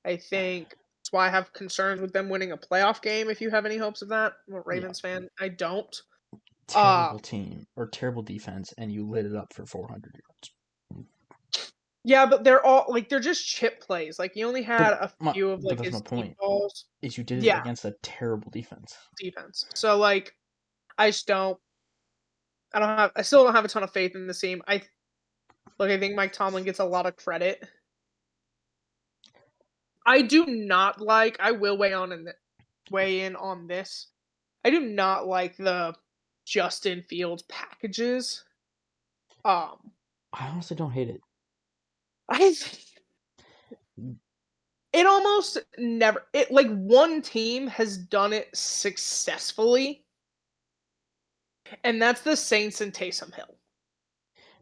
I think that's why I have concerns with them winning a playoff game. If you have any hopes of that, I'm a Ravens fan. I don't. Terrible team or terrible defense, and you lit it up for 400 yards. Yeah, but they're just chip plays. Like you only had a few of like his deep balls. Is you did it against a terrible defense. So like, I still don't have a ton of faith in this team. I think Mike Tomlin gets a lot of credit. I do not like. I will weigh in on this. I do not like the Justin Fields packages. I honestly don't hate it. It almost never. One team has done it successfully, and that's the Saints and Taysom Hill.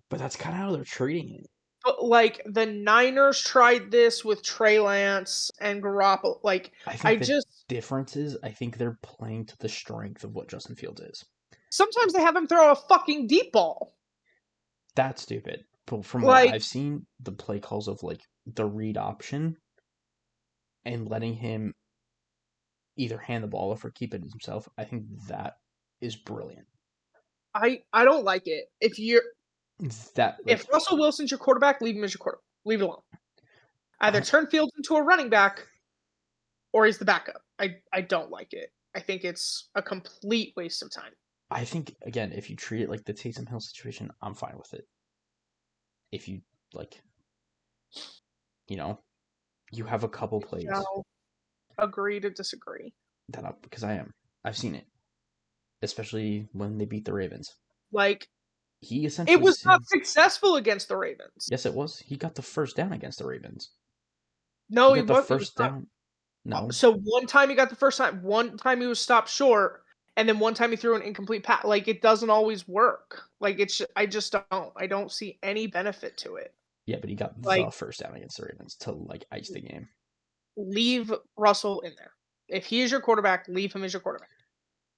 But that's kind of how they're treating it. But the Niners tried this with Trey Lance and Garoppolo. I think difference is I think they're playing to the strength of what Justin Fields is. Sometimes they have him throw a fucking deep ball. That's stupid. But from what I've seen, the play calls of the read option and letting him either hand the ball off or keep it himself, I think that is brilliant. I don't like it. If Russell Wilson's your quarterback, leave him as your quarterback. Leave it alone. Either turn Fields into a running back, or he's the backup. I don't like it. I think it's a complete waste of time. I think again, if you treat it like the Taysom Hill situation, I'm fine with it. If you you have a couple plays. No, agree to disagree. Because I've seen it, especially when they beat the Ravens. He essentially it was not successful against the Ravens. Yes, it was. He got the first down against the Ravens. No, he got the first down. No. So one time he got the first time, one time he was stopped short, and then one time he threw an incomplete pass. Like, it doesn't always work. Like, I don't see any benefit to it. Yeah, but he got Like, the first down against the Ravens to like ice the game. leave Russell in there. If he is your quarterback, leave him as your quarterback.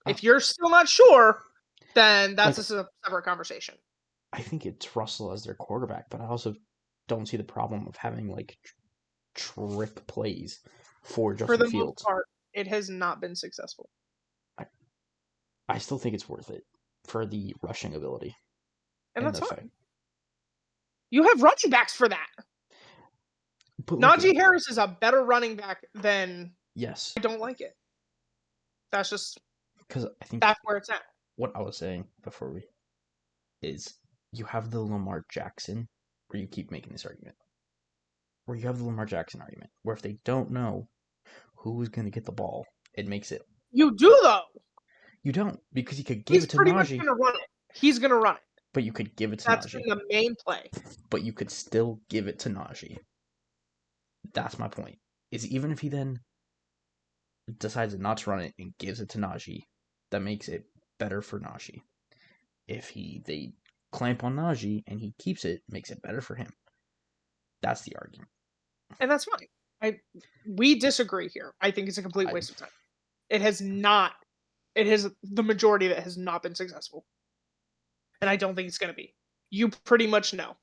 Uh, If you're still not sure, then that's Like- a separate conversation. I think it's Russell as their quarterback, but I also don't see the problem of having like trick plays for For Justin the most Fields. part, it has not been successful. I still think it's worth it for the rushing ability. And that's the fine. fact. You have running backs for that. But look at Najee it. Harris is a better running back than Yes, I don't like it. That's just because I think that's where it's at. what I was saying before we is you have the Lamar Jackson, where you keep making this argument, where you have the Lamar Jackson argument, where if they don't know who is going to get the ball, it makes it. You do though. You don't, because you could give He's it to pretty much Najee, gonna run it. He's gonna run it. but you could give it to That's Najee, been the main play. but you could still give it to Najee. That's my point. Is even if he then decides not to run it and gives it to Najee, that makes it better for Najee. If they clamp on Najee and he keeps it, makes it better for him. That's the argument. And that's fine. We disagree here. I think it's a complete waste of time. It has the majority of it has not been successful. And I don't think it's gonna be. You pretty much know.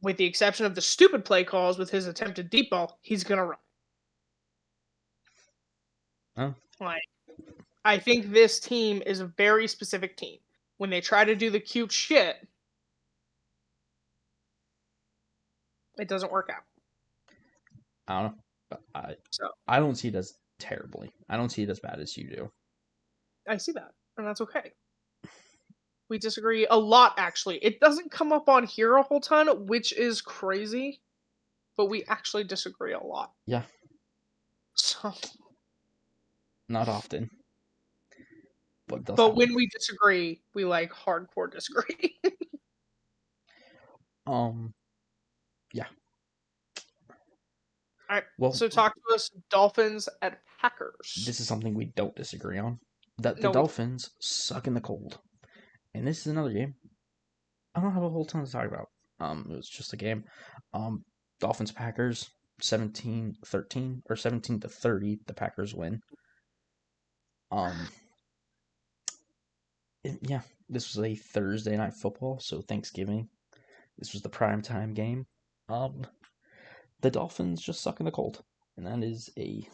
With the exception of the stupid play calls with his attempted deep ball, he's gonna run. Oh. Like, I think this team is a very specific team. When they try to do the cute shit, it doesn't work out. I don't know. But So I don't see it as terribly. I don't see it as bad as you do. I see that, and that's okay. We disagree a lot, actually. It doesn't come up on here a whole ton, which is crazy, but we actually disagree a lot. Yeah. So, Not often. but when we disagree, we like hardcore disagree. Yeah. All right. Well, So talk to us, Dolphins at Packers. this is something we don't disagree on. That the No, Dolphins suck in the cold. And this is another game. I don't have a whole ton to talk about. It was just a game. Dolphins Packers 17-13 or 17-30. The Packers win. Yeah, this was a Thursday night football, so Thanksgiving. This was the primetime game. The Dolphins just suck in the cold, and that is a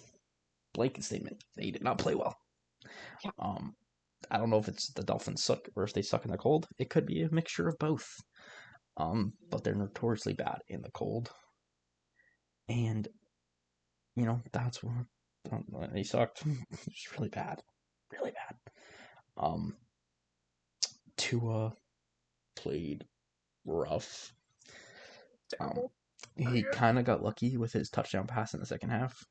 blanket statement. They did not play well. Yeah. I don't know if it's the Dolphins suck or if they suck in the cold. It could be a mixture of both. But they're notoriously bad in the cold. And, that's what they sucked. It's really bad. Really bad. Tua played rough. terrible. He kind of got lucky with his touchdown pass in the second half.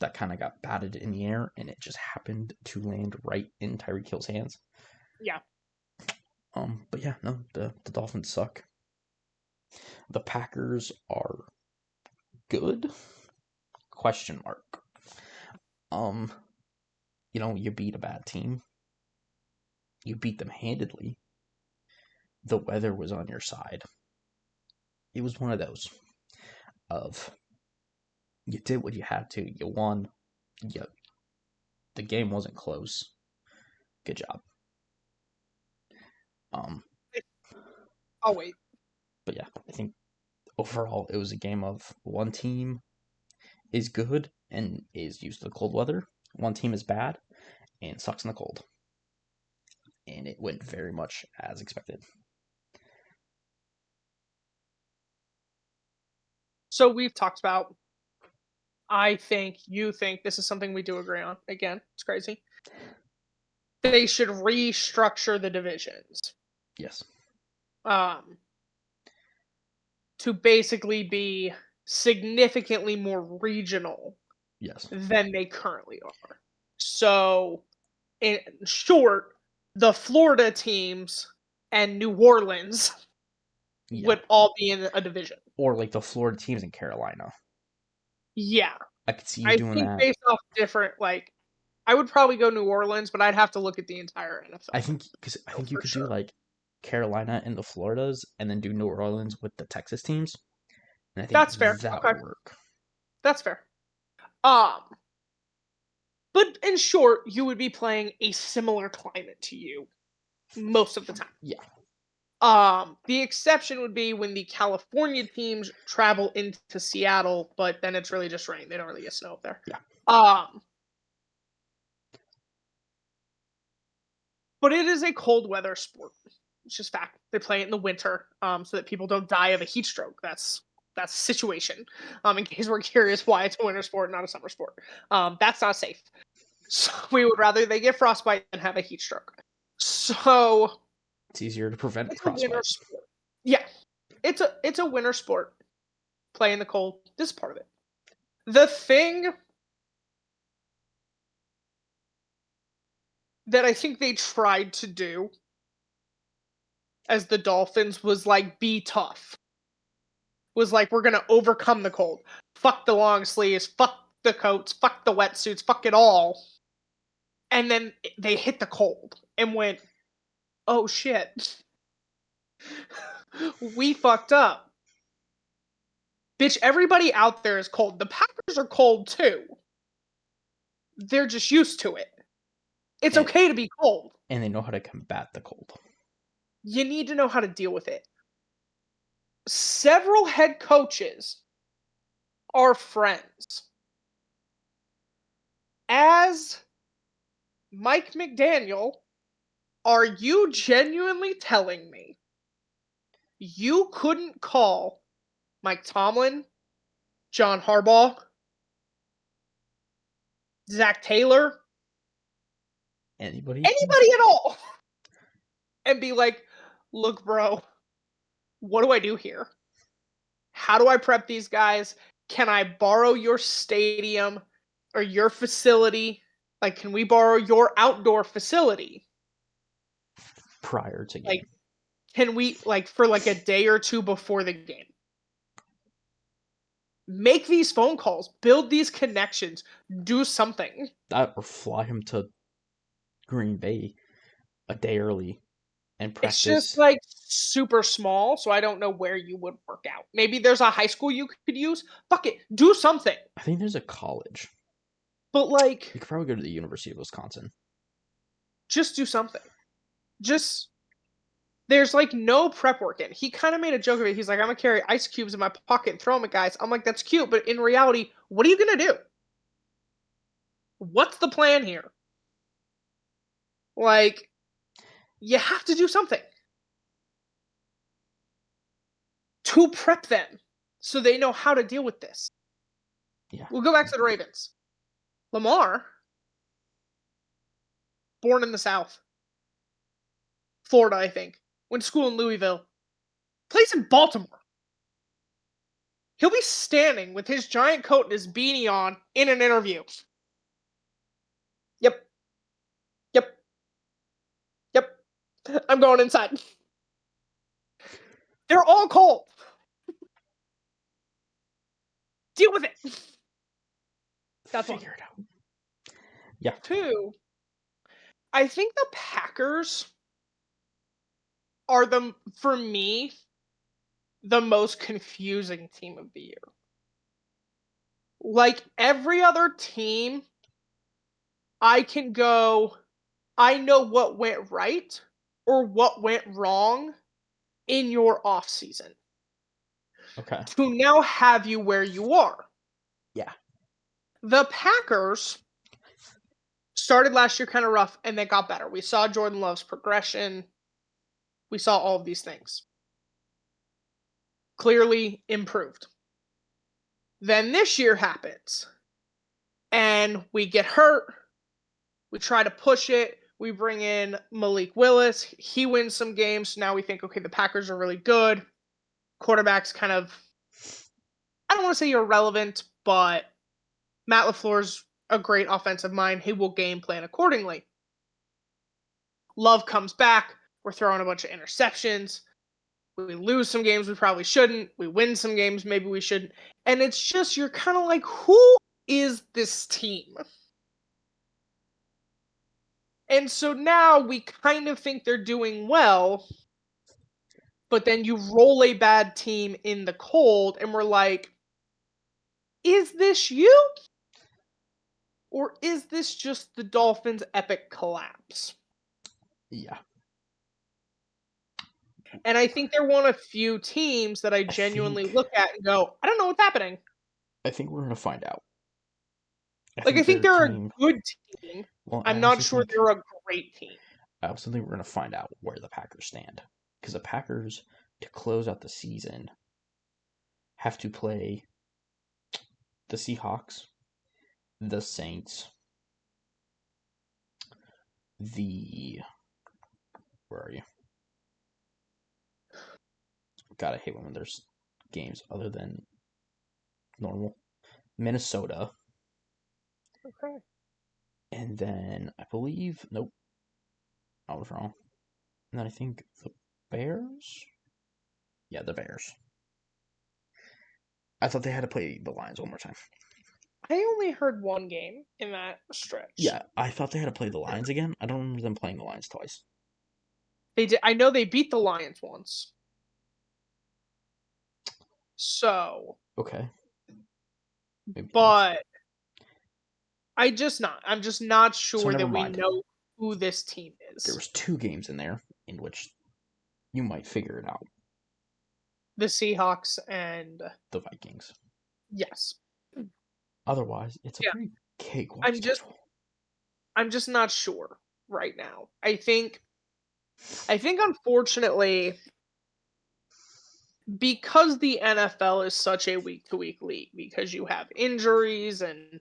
That kind of got batted in the air, and it just happened to land right in Tyreek Hill's hands. Yeah. But yeah, no, the Dolphins suck. The Packers are good? Question mark. You beat a bad team. You beat them handedly. The weather was on your side. It was one of those of you did what you had to. You won. The game wasn't close. Good job. I'll wait. But yeah, I think overall it was a game of one team is good and is used to the cold weather. One team is bad and sucks in the cold. And it went very much as expected. So we've talked about, you think this is something we do agree on. Again, it's crazy. They should restructure the divisions. Yes. To basically be significantly more regional. Yes. Than they currently are. So, in short, the Florida teams and New Orleans would all be in a division. Or like the Florida teams in Carolina. Yeah. I could see you I doing think that. based off different, like, I would probably go New Orleans, but I'd have to look at the entire NFL. I think you for could sure. do like Carolina and the Floridas, and then do New Orleans with the Texas teams, and I think That's fair. that Okay, would work. that's fair. Um, but in short, you would be playing a similar climate to you most of the time. Yeah. The exception would be when the California teams travel into Seattle, but then it's really just rain. They don't really get snow up there. Yeah. But it is a cold weather sport. It's just fact. They play it in the winter, so that people don't die of a heat stroke. That's the situation. In case we're curious why it's a winter sport, not a summer sport. That's not safe. So we would rather they get frostbite than have a heat stroke. So It's easier to prevent it's a winter frostbite. sport. Yeah, it's a winter sport. Play in the cold. This is part of it. The thing that I think they tried to do as the Dolphins was like be tough. Was like, we're gonna overcome the cold. Fuck the long sleeves, fuck the coats, fuck the wetsuits, fuck it all. And then they hit the cold and went, oh shit. We fucked up. Bitch, everybody out there is cold. The Packers are cold too. They're just used to it. It's And- okay to be cold. And they know how to combat the cold. You need to know how to deal with it. Several head coaches are friends. As Mike McDaniel, are you genuinely telling me you couldn't call Mike Tomlin, John Harbaugh, Zach Taylor, Anybody anybody at all, and be like, look, bro, what do I do here? How do I prep these guys? Can I borrow your stadium or your facility? Like, can we borrow your outdoor facility? prior to game. Like, can we, like, for like a day or two before the game? Make these phone calls, build these connections, do something. That or fly him to Green Bay a day early and It's practice. just like super small, so I don't know where you would work out. Maybe there's a high school you could use. Fuck it, do something. I think there's a college. But like, You could probably go to the University of Wisconsin. just do something. Just there's like no prep work in. He kind of made a joke of it. He's like, I'm gonna carry ice cubes in my pocket and throw them at guys. I'm like, that's cute, but in reality, what are you gonna do? What's the plan here? Like, you have to do something to prep them so they know how to deal with this. Yeah. We'll go back to the Ravens. Lamar, born in the South, Florida, I think, went to school in Louisville, plays in Baltimore. He'll be standing with his giant coat and his beanie on in an interview. Yep. Yep. Yep. I'm going inside. They're all cold. Deal with it. That's one. Figure it out. Yeah. Two, I think the Packers are for me, the most confusing team of the year. Like every other team, I can go, I know what went right or what went wrong in your off season Okay. to now have you where you are. Yeah. The Packers started last year kind of rough and they got better. We saw Jordan Love's progression. We saw all of these things. Clearly improved. Then this year happens. And we get hurt. We try to push it. We bring in Malik Willis. He wins some games. Now we think, okay, the Packers are really good. Quarterback's kind of, I don't want to say irrelevant, but Matt LaFleur's a great offensive mind. He will game plan accordingly. Love comes back. We're throwing a bunch of interceptions. We lose some games we probably shouldn't. We win some games maybe we shouldn't. And it's just, you're kind of like, who is this team? And so now we kind of think they're doing well, but then you roll a bad team in the cold, and we're like, is this you? Or is this just the Dolphins' epic collapse? Yeah. And I think they're one of few teams that I genuinely look at and go, I don't know what's happening. I think we're gonna find out. Like, I think they're a team. good team. Well, I'm not sure they're a great team. I also think we're gonna find out where the Packers stand, because the Packers, to close out the season, have to play the Seahawks, the Saints, where are you? God, I hate when there's games other than normal. Minnesota. Okay. And then I believe, nope, I was wrong. And then I think the Bears? Yeah, the Bears. I thought they had to play the Lions one more time. I only heard one game in that stretch. Yeah, I thought they had to play the Lions again. I don't remember them playing the Lions twice. They did. I know they beat the Lions once. So. Okay. But I'm just not sure that we mind. know who this team is. There was 2 games in there in which you might figure it out. The Seahawks and the Vikings. Yes. Otherwise, it's a pretty cakewalk schedule. I'm just not sure right now. I think unfortunately, because the NFL is such a week-to-week league, because you have injuries and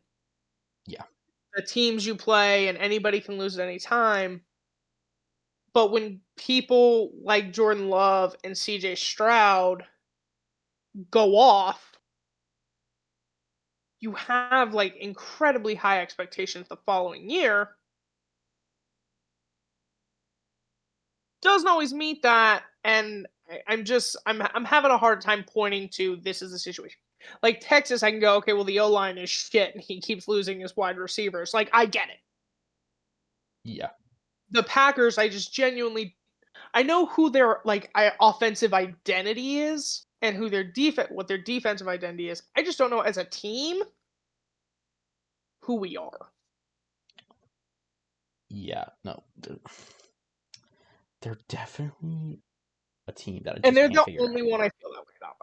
the teams you play, and anybody can lose at any time. But when people like Jordan Love and CJ Stroud go off, you have like incredibly high expectations the following year. Doesn't always meet that, and I'm having a hard time pointing to this is the situation. Like Texas, I can go, okay, well the O line is shit, and he keeps losing his wide receivers. Like I get it. Yeah. The Packers, I just genuinely, I know who their like offensive identity is and who what their defensive identity is. I just don't know as a team who we are. Yeah, no, they're definitely a team that I just And they're can't the figure only out. one I feel that way about.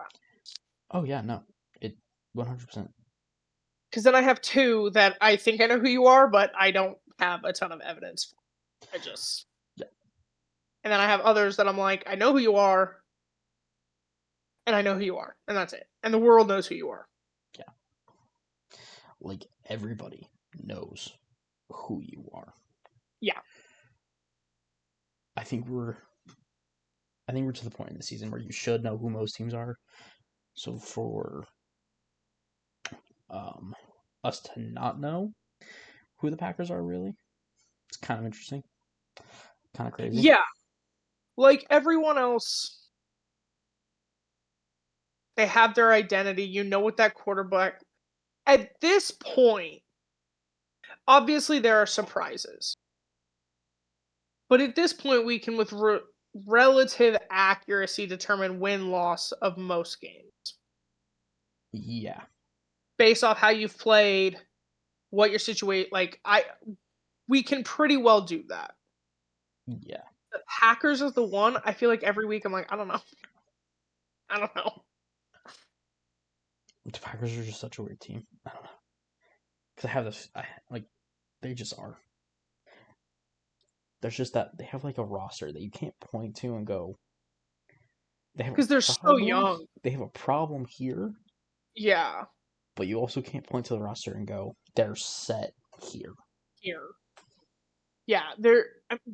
Oh yeah, no, it 100%. Because then I have 2 that I think I know who you are, but I don't have a ton of evidence for. I just And then I have others that I'm like, I know who you are, and I know who you are, and that's it. And the world knows who you are. Yeah. Like everybody knows who you are. Yeah. I think we're to the point in the season where you should know who most teams are. So for us to not know who the Packers are really, it's kind of interesting. Kind of crazy. Yeah. Like everyone else, they have their identity. You know what that quarterback. At this point, obviously there are surprises. But at this point, we can with relative accuracy determine win-loss of most games. Yeah. Based off how you've played, what your situation, we can pretty well do that. Yeah. The Packers is the one I feel like every week I'm like, I don't know. The Packers are just such a weird team. I don't know. Because I have this, they just are. There's just that, they have like a roster that you can't point to and go, because they're so young. They have a problem here. Yeah. But you also can't point to the roster and go, they're set here. Yeah, they're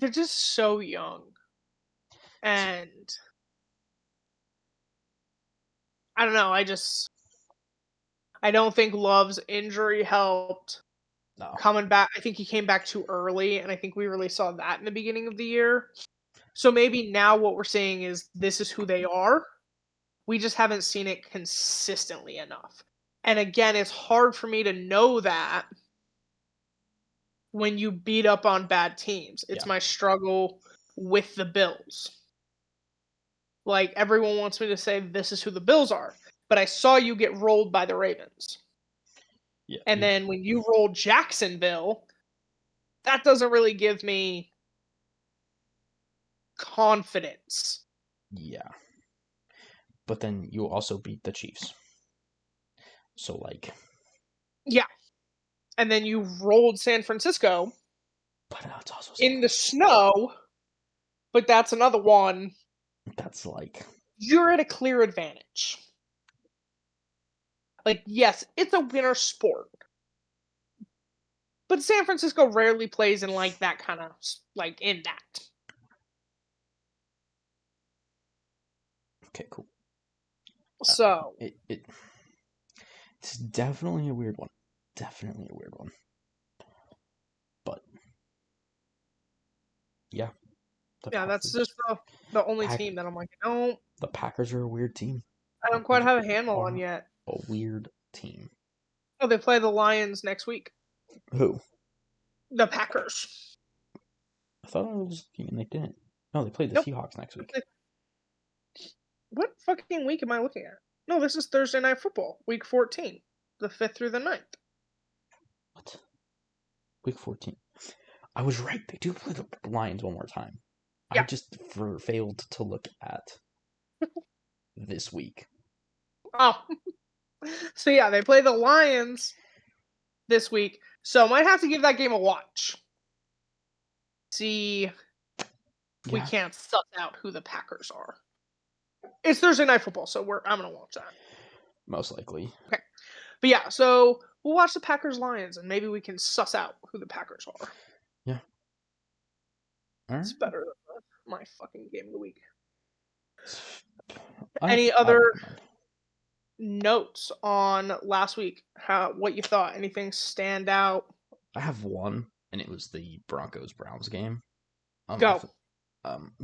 just so young. And I don't know, I don't think Love's injury helped. No. Coming back, I think he came back too early, and I think we really saw that in the beginning of the year. So maybe now what we're saying is this is who they are. We just haven't seen it consistently enough. And again, it's hard for me to know that when you beat up on bad teams. It's Yeah. my struggle with the Bills. Like, everyone wants me to say this is who the Bills are, but I saw you get rolled by the Ravens. Yeah. And then when you roll Jacksonville, that doesn't really give me confidence. Yeah. But then you also beat the Chiefs. So, like... Yeah. And then you rolled San Francisco But it's also... in the snow, but that's another one. That's like... You're at a clear advantage. Like, yes, it's a winter sport. But San Francisco rarely plays in, like, that kind of, like, in that. Okay, cool. So... It's definitely a weird one. Definitely a weird one. But... Yeah. Yeah, that's just the only Pack- team that I'm like, The Packers are a weird team. I don't quite Packers have a handle on are yet. A weird team. Oh, they play the Lions next week. Who? The Packers. I thought it was... They didn't. No, they played the Nope. Seahawks next week. What fucking week am I looking at? No, this is Thursday Night Football, week 14, the 5th through the 9th. What? Week 14. I was right. They do play the Lions one more time. Yeah. I just failed to look at this week. Oh. So yeah, they play the Lions this week. So I might have to give that game a watch. See, we Yeah. can't suss out who the Packers are. It's Thursday Night Football, so I'm gonna watch that. Most likely. Okay. But yeah, so we'll watch the Packers Lions, and maybe we can suss out who the Packers are. Yeah. All right. It's better than my fucking game of the week. I Any don't other mind. notes on last week? What you thought? Anything stand out? I have one, and it was the Broncos-Browns game. Go.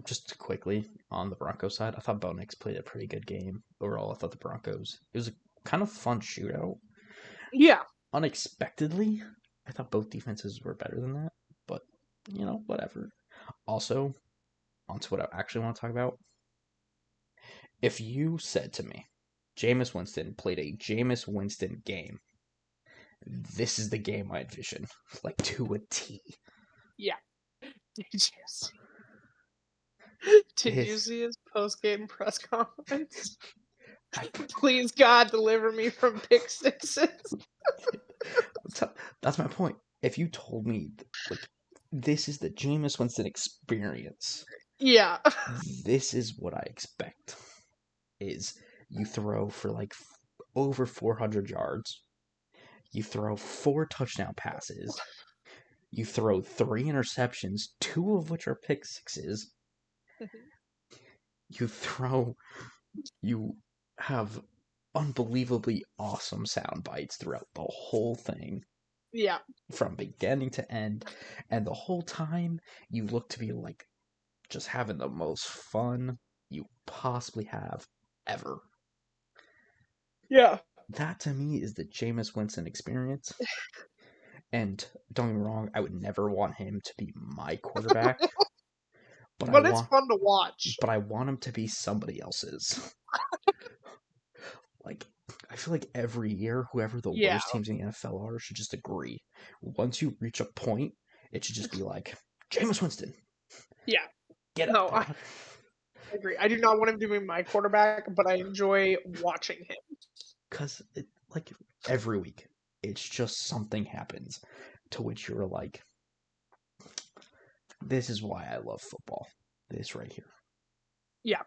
Just quickly on the Broncos side, I thought Bo Nix played a pretty good game. Overall, I thought the Broncos... It was a kind of fun shootout. Yeah. Unexpectedly, I thought both defenses were better than that, but, whatever. Also, onto what I actually want to talk about. If you said to me, Jameis Winston played a Jameis Winston game, this is the game I envision, like to a T. Yeah. Did you see his post-game press conference? Please, God, deliver me from pick sixes. That's my point. If you told me, like, this is the Jameis Winston experience, Yeah. this is what I expect. Is you throw for, like, over 400 yards. You throw 4 touchdown passes. You throw 3 interceptions, 2 of which are pick sixes. You have unbelievably awesome sound bites throughout the whole thing. Yeah. From beginning to end. And the whole time, you look to be, like, just having the most fun you possibly have ever. Yeah. That, to me, is the Jameis Winston experience. And don't get me wrong, I would never want him to be my quarterback. But it's fun to watch. But I want him to be somebody else's. Like, I feel like every year, whoever the worst teams in the NFL are should just agree. Once you reach a point, it should just be like, Jameis Winston. Yeah. Get no, up. I agree. I do not want him to be my quarterback, but I enjoy watching him. Because, like, every week, it's just something happens to which you're like, this is why I love football. This right here. Yeah.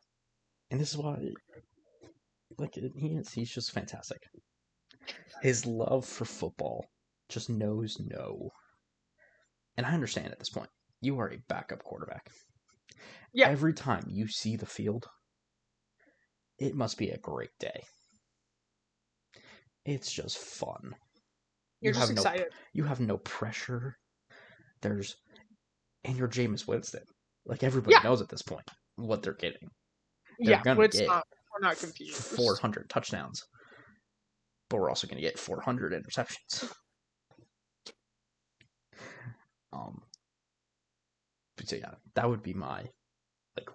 And this is why, like, he's just fantastic. His love for football just knows no. And I understand at this point, you are a backup quarterback. Yeah. Every time you see the field, it must be a great day. It's just fun. You're just excited. You have no pressure. And you're Jameis Winston. Like, everybody knows at this point what they're getting. They're gonna get we're not confused. 400 touchdowns. but we're also going to get 400 interceptions. But so yeah, that would be my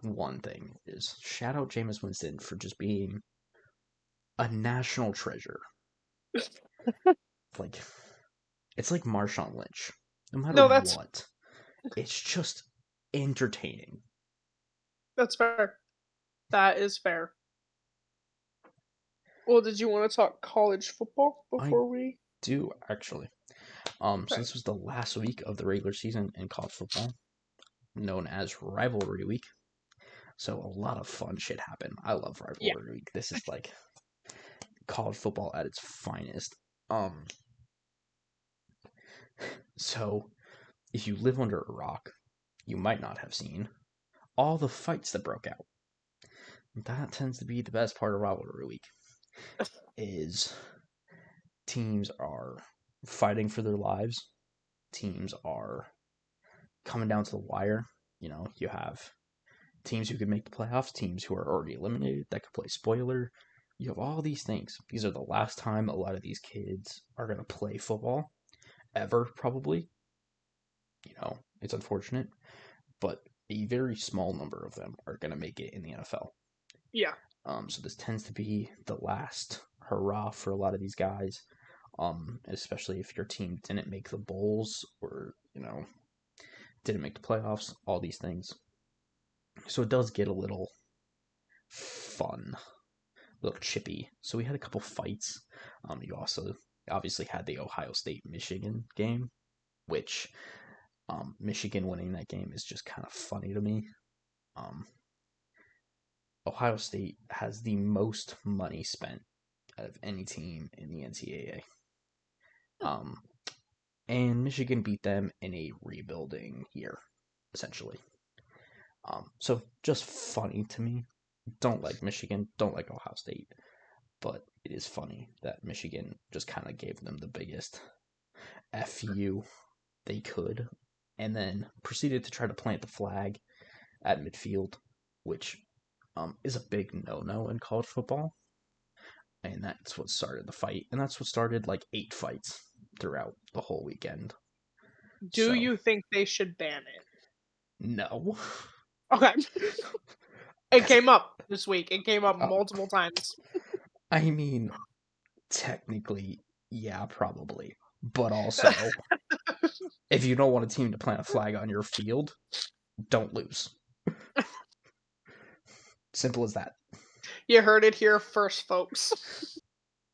one thing is shout out Jameis Winston for just being a national treasure. Like it's like Marshawn Lynch. No matter No, that's what, it's just entertaining. fair. That is fair. Well, did you want to talk college football before we? Do actually. So this was the last week of the regular season in college football, known as Rivalry Week. So a lot of fun shit happened. I love Rivalry Week. This is like college football at its finest. So if you live under a rock, you might not have seen all the fights that broke out. That tends to be the best part of Rivalry Week. Is teams are fighting for their lives. Teams are coming down to the wire. You know, you have teams who could make the playoffs, teams who are already eliminated that could play spoiler. You have all these things. These are the last time a lot of these kids are going to play football ever, probably. You know, it's unfortunate, but a very small number of them are going to make it in the NFL. Yeah. So this tends to be the last hurrah for a lot of these guys, especially if your team didn't make the bowls or, you know, didn't make the playoffs, all these things. So it does get a little fun, a little chippy. So we had a couple fights. You also obviously had the Ohio State-Michigan game, which Michigan winning that game is just kind of funny to me. Ohio State has the most money spent out of any team in the NCAA. And Michigan beat them in a rebuilding year, essentially. So just funny to me. Don't like Michigan, don't like Ohio State, but it is funny that Michigan just kind of gave them the biggest FU they could, and then proceeded to try to plant the flag at midfield, which is a big no-no in college football. And that's what started the fight, and that's what started like 8 fights throughout the whole weekend. Do you think they should ban it? No. Okay. It came up this week. It came up multiple times. I mean, technically, yeah, probably. But also, if you don't want a team to plant a flag on your field, don't lose. Simple as that. You heard it here first, folks.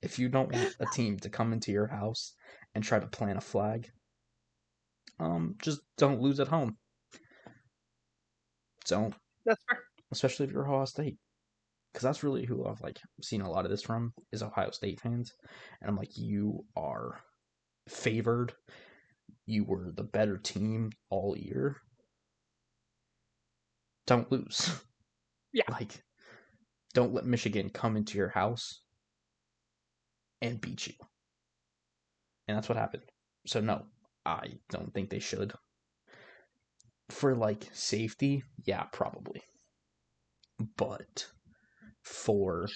If you don't want a team to come into your house and try to plant a flag, just don't lose at home. Don't. That's fair. Especially if you're Ohio State. Because that's really who I've seen a lot of this from is Ohio State fans. And I'm like, you are favored. You were the better team all year. Don't lose. Yeah. Don't let Michigan come into your house and beat you. And that's what happened. So no, I don't think they should. For safety, yeah, probably. But for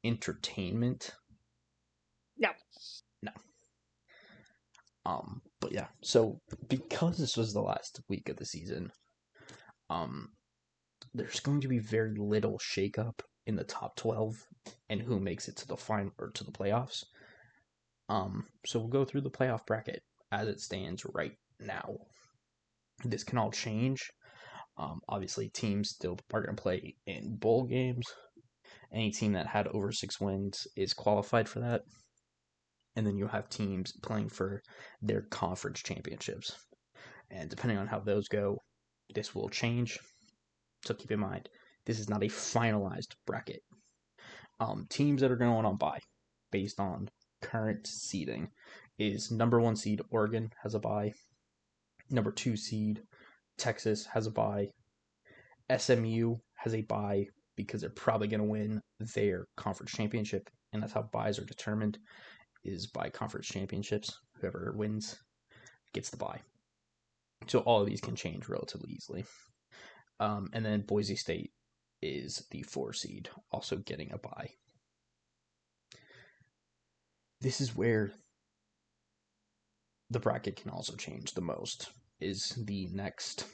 entertainment, Yeah. no. But yeah, so because this was the last week of the season, there's going to be very little shakeup in the top 12 and who makes it to the final or to the playoffs. So we'll go through the playoff bracket as it stands right now. This can all change. Obviously, teams still are going to play in bowl games. Any team that had over 6 wins is qualified for that. And then you have teams playing for their conference championships. And depending on how those go, this will change. So keep in mind, this is not a finalized bracket. Teams that are going on bye, based on current seeding, is number 1 seed Oregon has a bye. Number 2 seed Texas has a bye. SMU has a bye because they're probably going to win their conference championship, and that's how byes are determined, is by conference championships. Whoever wins gets the bye. So all of these can change relatively easily. And then Boise State is the 4 seed, also getting a bye. this is where the bracket can also change the most, is the next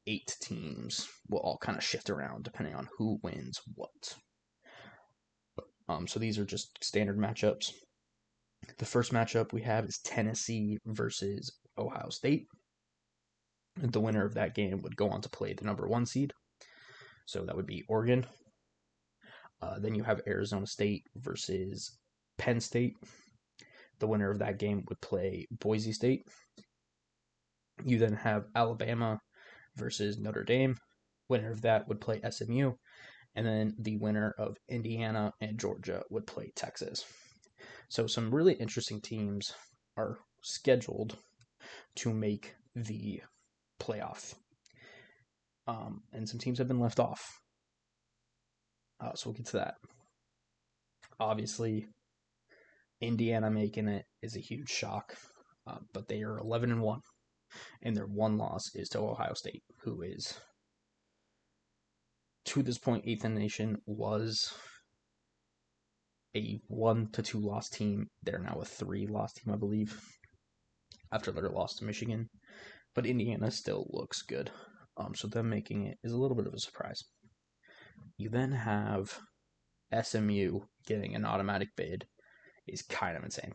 8 teams will all kind of shift around depending on who wins what. So these are just standard matchups. The first matchup we have is Tennessee versus Ohio State. The winner of that game would go on to play the number 1 seed. So that would be Oregon. Then you have Arizona State versus Penn State. The winner of that game would play Boise State. You then have Alabama versus Notre Dame. Winner of that would play SMU. And then the winner of Indiana and Georgia would play Texas. So some really interesting teams are scheduled to make the playoff. And some teams have been left off. So we'll get to that. Obviously, Indiana making it is a huge shock, but they are 11-1, and their one loss is to Ohio State, who is, to this point, 8th in the nation, was a 1-2 loss team. They're now a 3 loss team, I believe, after their loss to Michigan. But Indiana still looks good. So them making it is a little bit of a surprise. You then have SMU getting an automatic bid is kind of insane.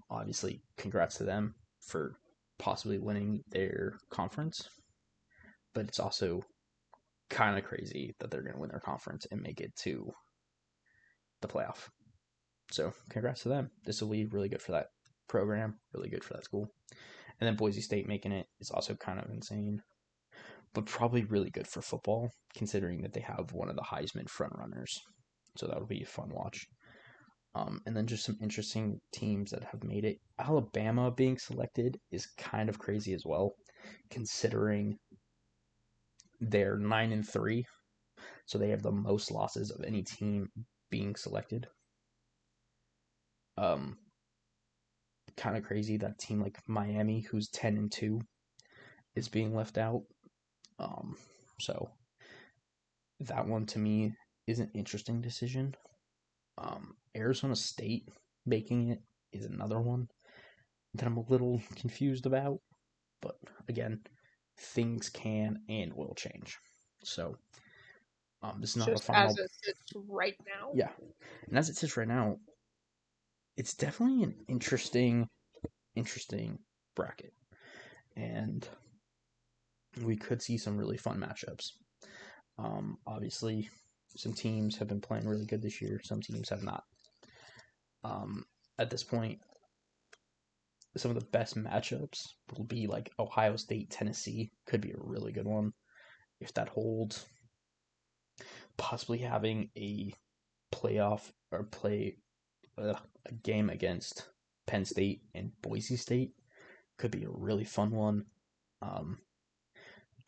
Obviously, congrats to them for possibly winning their conference, but it's also kind of crazy that they're going to win their conference and make it to the playoff. So congrats to them. This will be really good for that program, really good for that school. And then Boise State making it is also kind of insane, but probably really good for football, considering that they have one of the Heisman frontrunners. So that'll be a fun watch. And then just some interesting teams that have made it. Alabama being selected is kind of crazy as well, considering they're 9-3, so they have the most losses of any team being selected. Kind of crazy that team like Miami, who's 10-2, is being left out. So that one to me is an interesting decision. Arizona State making it is another one that I'm a little confused about. But again, things can and will change. So this is not Just a final. as it sits right now. Yeah, and as it sits right now, it's definitely an interesting bracket, and we could see some really fun matchups. Obviously, some teams have been playing really good this year. Some teams have not. At this point, some of the best matchups will be like Ohio State, Tennessee. Could be a really good one if that holds. Possibly having a playoff or a game against Penn State and Boise State could be a really fun one.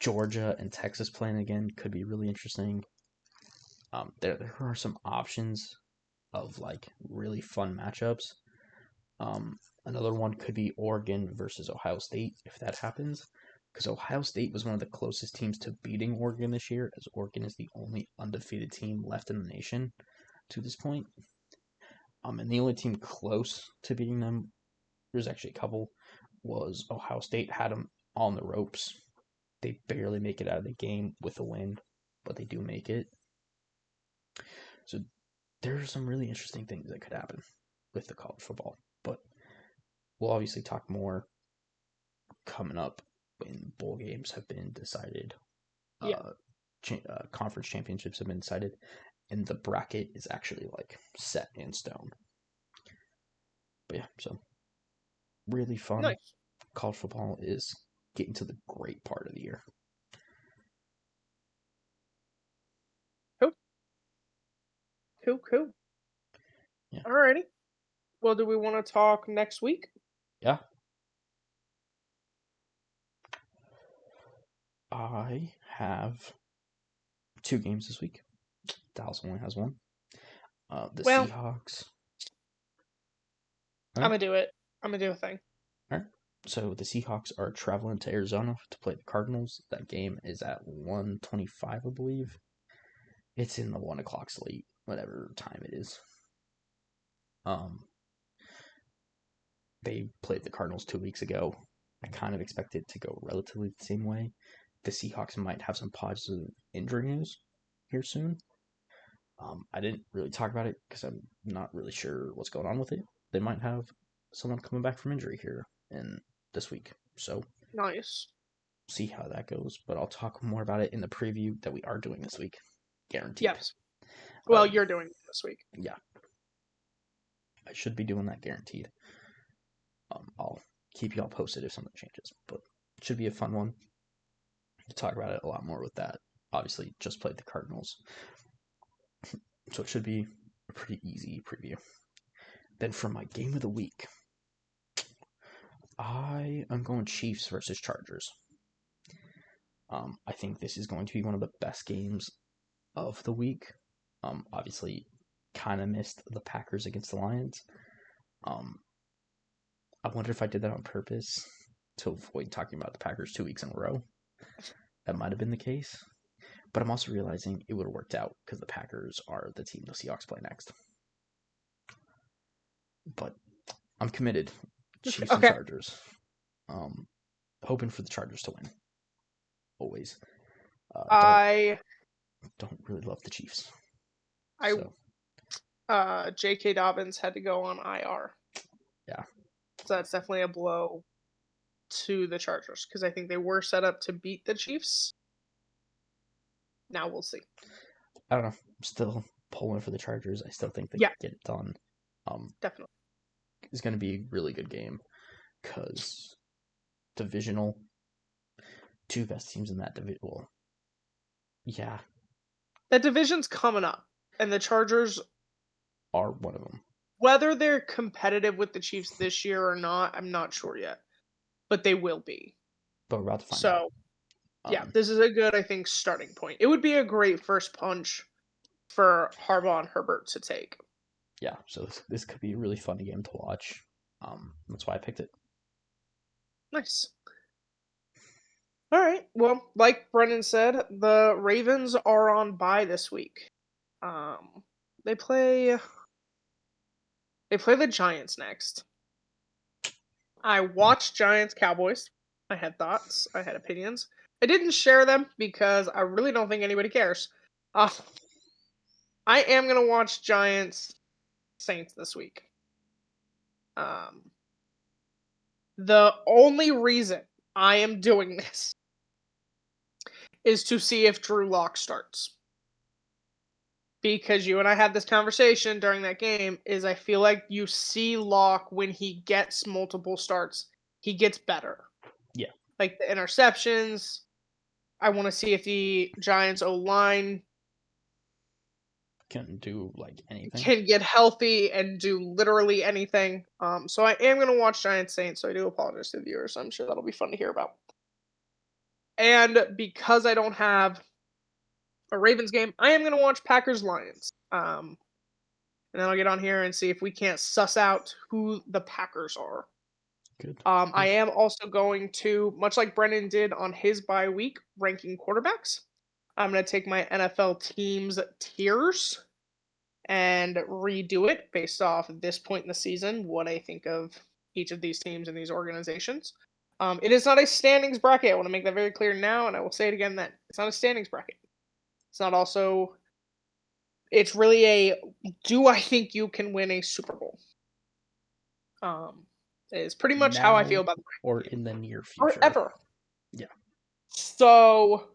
Georgia and Texas playing again could be really interesting. There are some options of like really fun matchups. Another one could be Oregon versus Ohio State if that happens, because Ohio State was one of the closest teams to beating Oregon this year, as Oregon is the only undefeated team left in the nation to this point. And the only team close to beating them, there's actually a couple, was Ohio State. Had them on the ropes. They barely make it out of the game with a win, but they do make it. So there are some really interesting things that could happen with the college football, but we'll obviously talk more coming up when bowl games have been decided. Yeah. Conference championships have been decided, and the bracket is actually like set in stone. But yeah, so really fun. Nice. College football is getting to the great part of the year. Cool. Yeah. Alrighty. Well, do we want to talk next week? Yeah. I have 2 games this week. Dallas only has 1. The Well, Seahawks. I'm gonna do it. I'm gonna do a thing. All right. So the Seahawks are traveling to Arizona to play the Cardinals. That game is at 1:25, I believe. It's in the 1 o'clock slate, whatever time it is. They played the Cardinals 2 weeks ago. I kind of expect it to go relatively the same way. The Seahawks might have some positive injury news here soon. I didn't really talk about it because I'm not really sure what's going on with it. They might have someone coming back from injury here in this week. So Nice. see how that goes. But I'll talk more about it in the preview that we are doing this week. Guaranteed. Yes. Well, Um, you're doing it this week. Yeah. I should be doing that guaranteed. I'll keep y'all posted if something changes. But it should be a fun one to talk about it a lot more with that. Obviously, just played the Cardinals. So it should be a pretty easy preview. Then for my game of the week, I am going Chiefs versus Chargers. I think this is going to be one of the best games of the week. Obviously, kind of missed the Packers against the Lions. I wonder if I did that on purpose to avoid talking about the Packers 2 weeks in a row. That might have been the case. But I'm also realizing it would have worked out because the Packers are the team the Seahawks play next. But I'm committed. Chiefs and Okay. Chargers. Hoping for the Chargers to win. Always. I Don't really love the Chiefs. I- So J.K. Dobbins had to go on IR. Yeah. So that's definitely a blow to the Chargers because I think they were set up to beat the Chiefs. Now we'll see. I don't know. I'm still pulling for the Chargers. I still think they Yeah. can get it done. Definitely. It's going to be a really good game because divisional, two best teams in that division. Well, yeah, That division's coming up, and the Chargers, are one of them. whether they're competitive with the Chiefs this year or not, I'm not sure yet, but they will be. But we're about to find out. So, yeah, this is a good, I think, starting point. It would be a great first punch for Harbaugh and Herbert to take. Yeah, so this could be a really fun game to watch. That's why I picked it. Nice. All right. Well, like Brennan said, the Ravens are on bye this week. They play the Giants next. I watched Giants Cowboys. I had thoughts. I had opinions. I didn't share them because I really don't think anybody cares. I am gonna watch Giants Saints this week. The only reason I am doing this is to see if Drew Lock starts. Because you and I had this conversation during that game, is I feel like you see Lock when he gets multiple starts, he gets better. Yeah. Like the interceptions. I want to see if the Giants O-line Can do like anything. can get healthy and do literally anything. So I am going to watch Giants Saints, so I do apologize to the viewers. I'm sure that'll be fun to hear about. And because I don't have a Ravens game, I am going to watch Packers Lions. And then I'll get on here and see if we can't suss out who the Packers are. Good. I am also going to, much like Brennan did on his bye week, ranking quarterbacks. I'm going to take my NFL teams tiers and redo it based off of this point in the season, what I think of each of these teams and these organizations. It is not a standings bracket. I want to make that very clear now, and I will say it again then. It's not a standings bracket. It's not also... It's really a, do I think you can win a Super Bowl? Is pretty much how I feel about the or in the near future. or ever. Yeah. So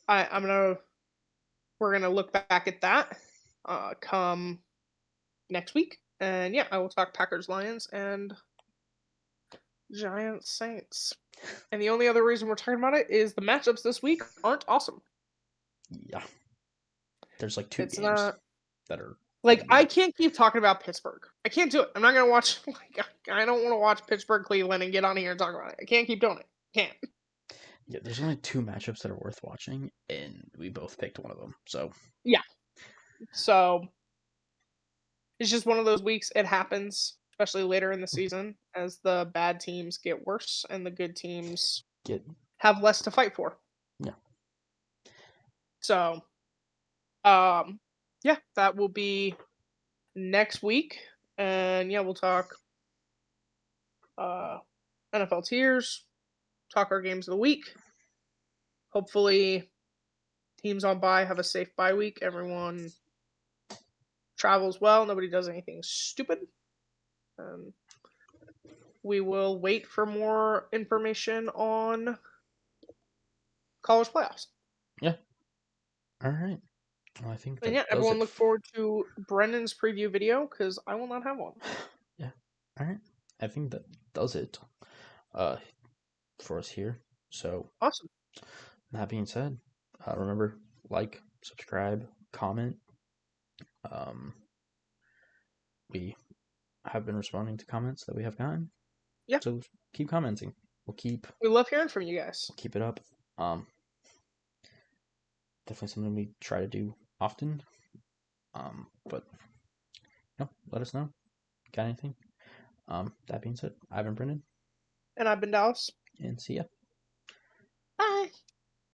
we're gonna look back at that come next week, and yeah, I will talk Packers Lions and Giants Saints. And the only other reason we're talking about it is the matchups this week aren't awesome. Yeah. There's like two It's games not that are like I can't keep talking about Pittsburgh. I can't do it. I'm not gonna watch. Like I don't want to watch Pittsburgh Cleveland and get on here and talk about it. I can't keep doing it. Can't. Yeah, there's only two matchups that are worth watching, and we both picked one of them. So yeah. So it's just one of those weeks. It happens, especially later in the season, as the bad teams get worse and the good teams have less to fight for. Yeah. So, yeah, that will be next week. And yeah, we'll talk NFL tiers, talk our games of the week. Hopefully, teams on bye have a safe bye week. Everyone travels well. Nobody does anything stupid. We will wait for more information on college playoffs. Yeah. All right. Well, I think And that yeah, does everyone it. look forward to Brendan's preview video because I will not have one. Yeah. All right. I think that does it uh, for us here. So, Awesome. that being said, remember, like, subscribe, comment. We have been responding to comments that we have gotten. Yeah. So keep commenting. We'll keep We love hearing from you guys. it up. Definitely something we try to do often. But let us know. Got anything? That being said, I've been Brendan. And I've been Dallas. And see ya.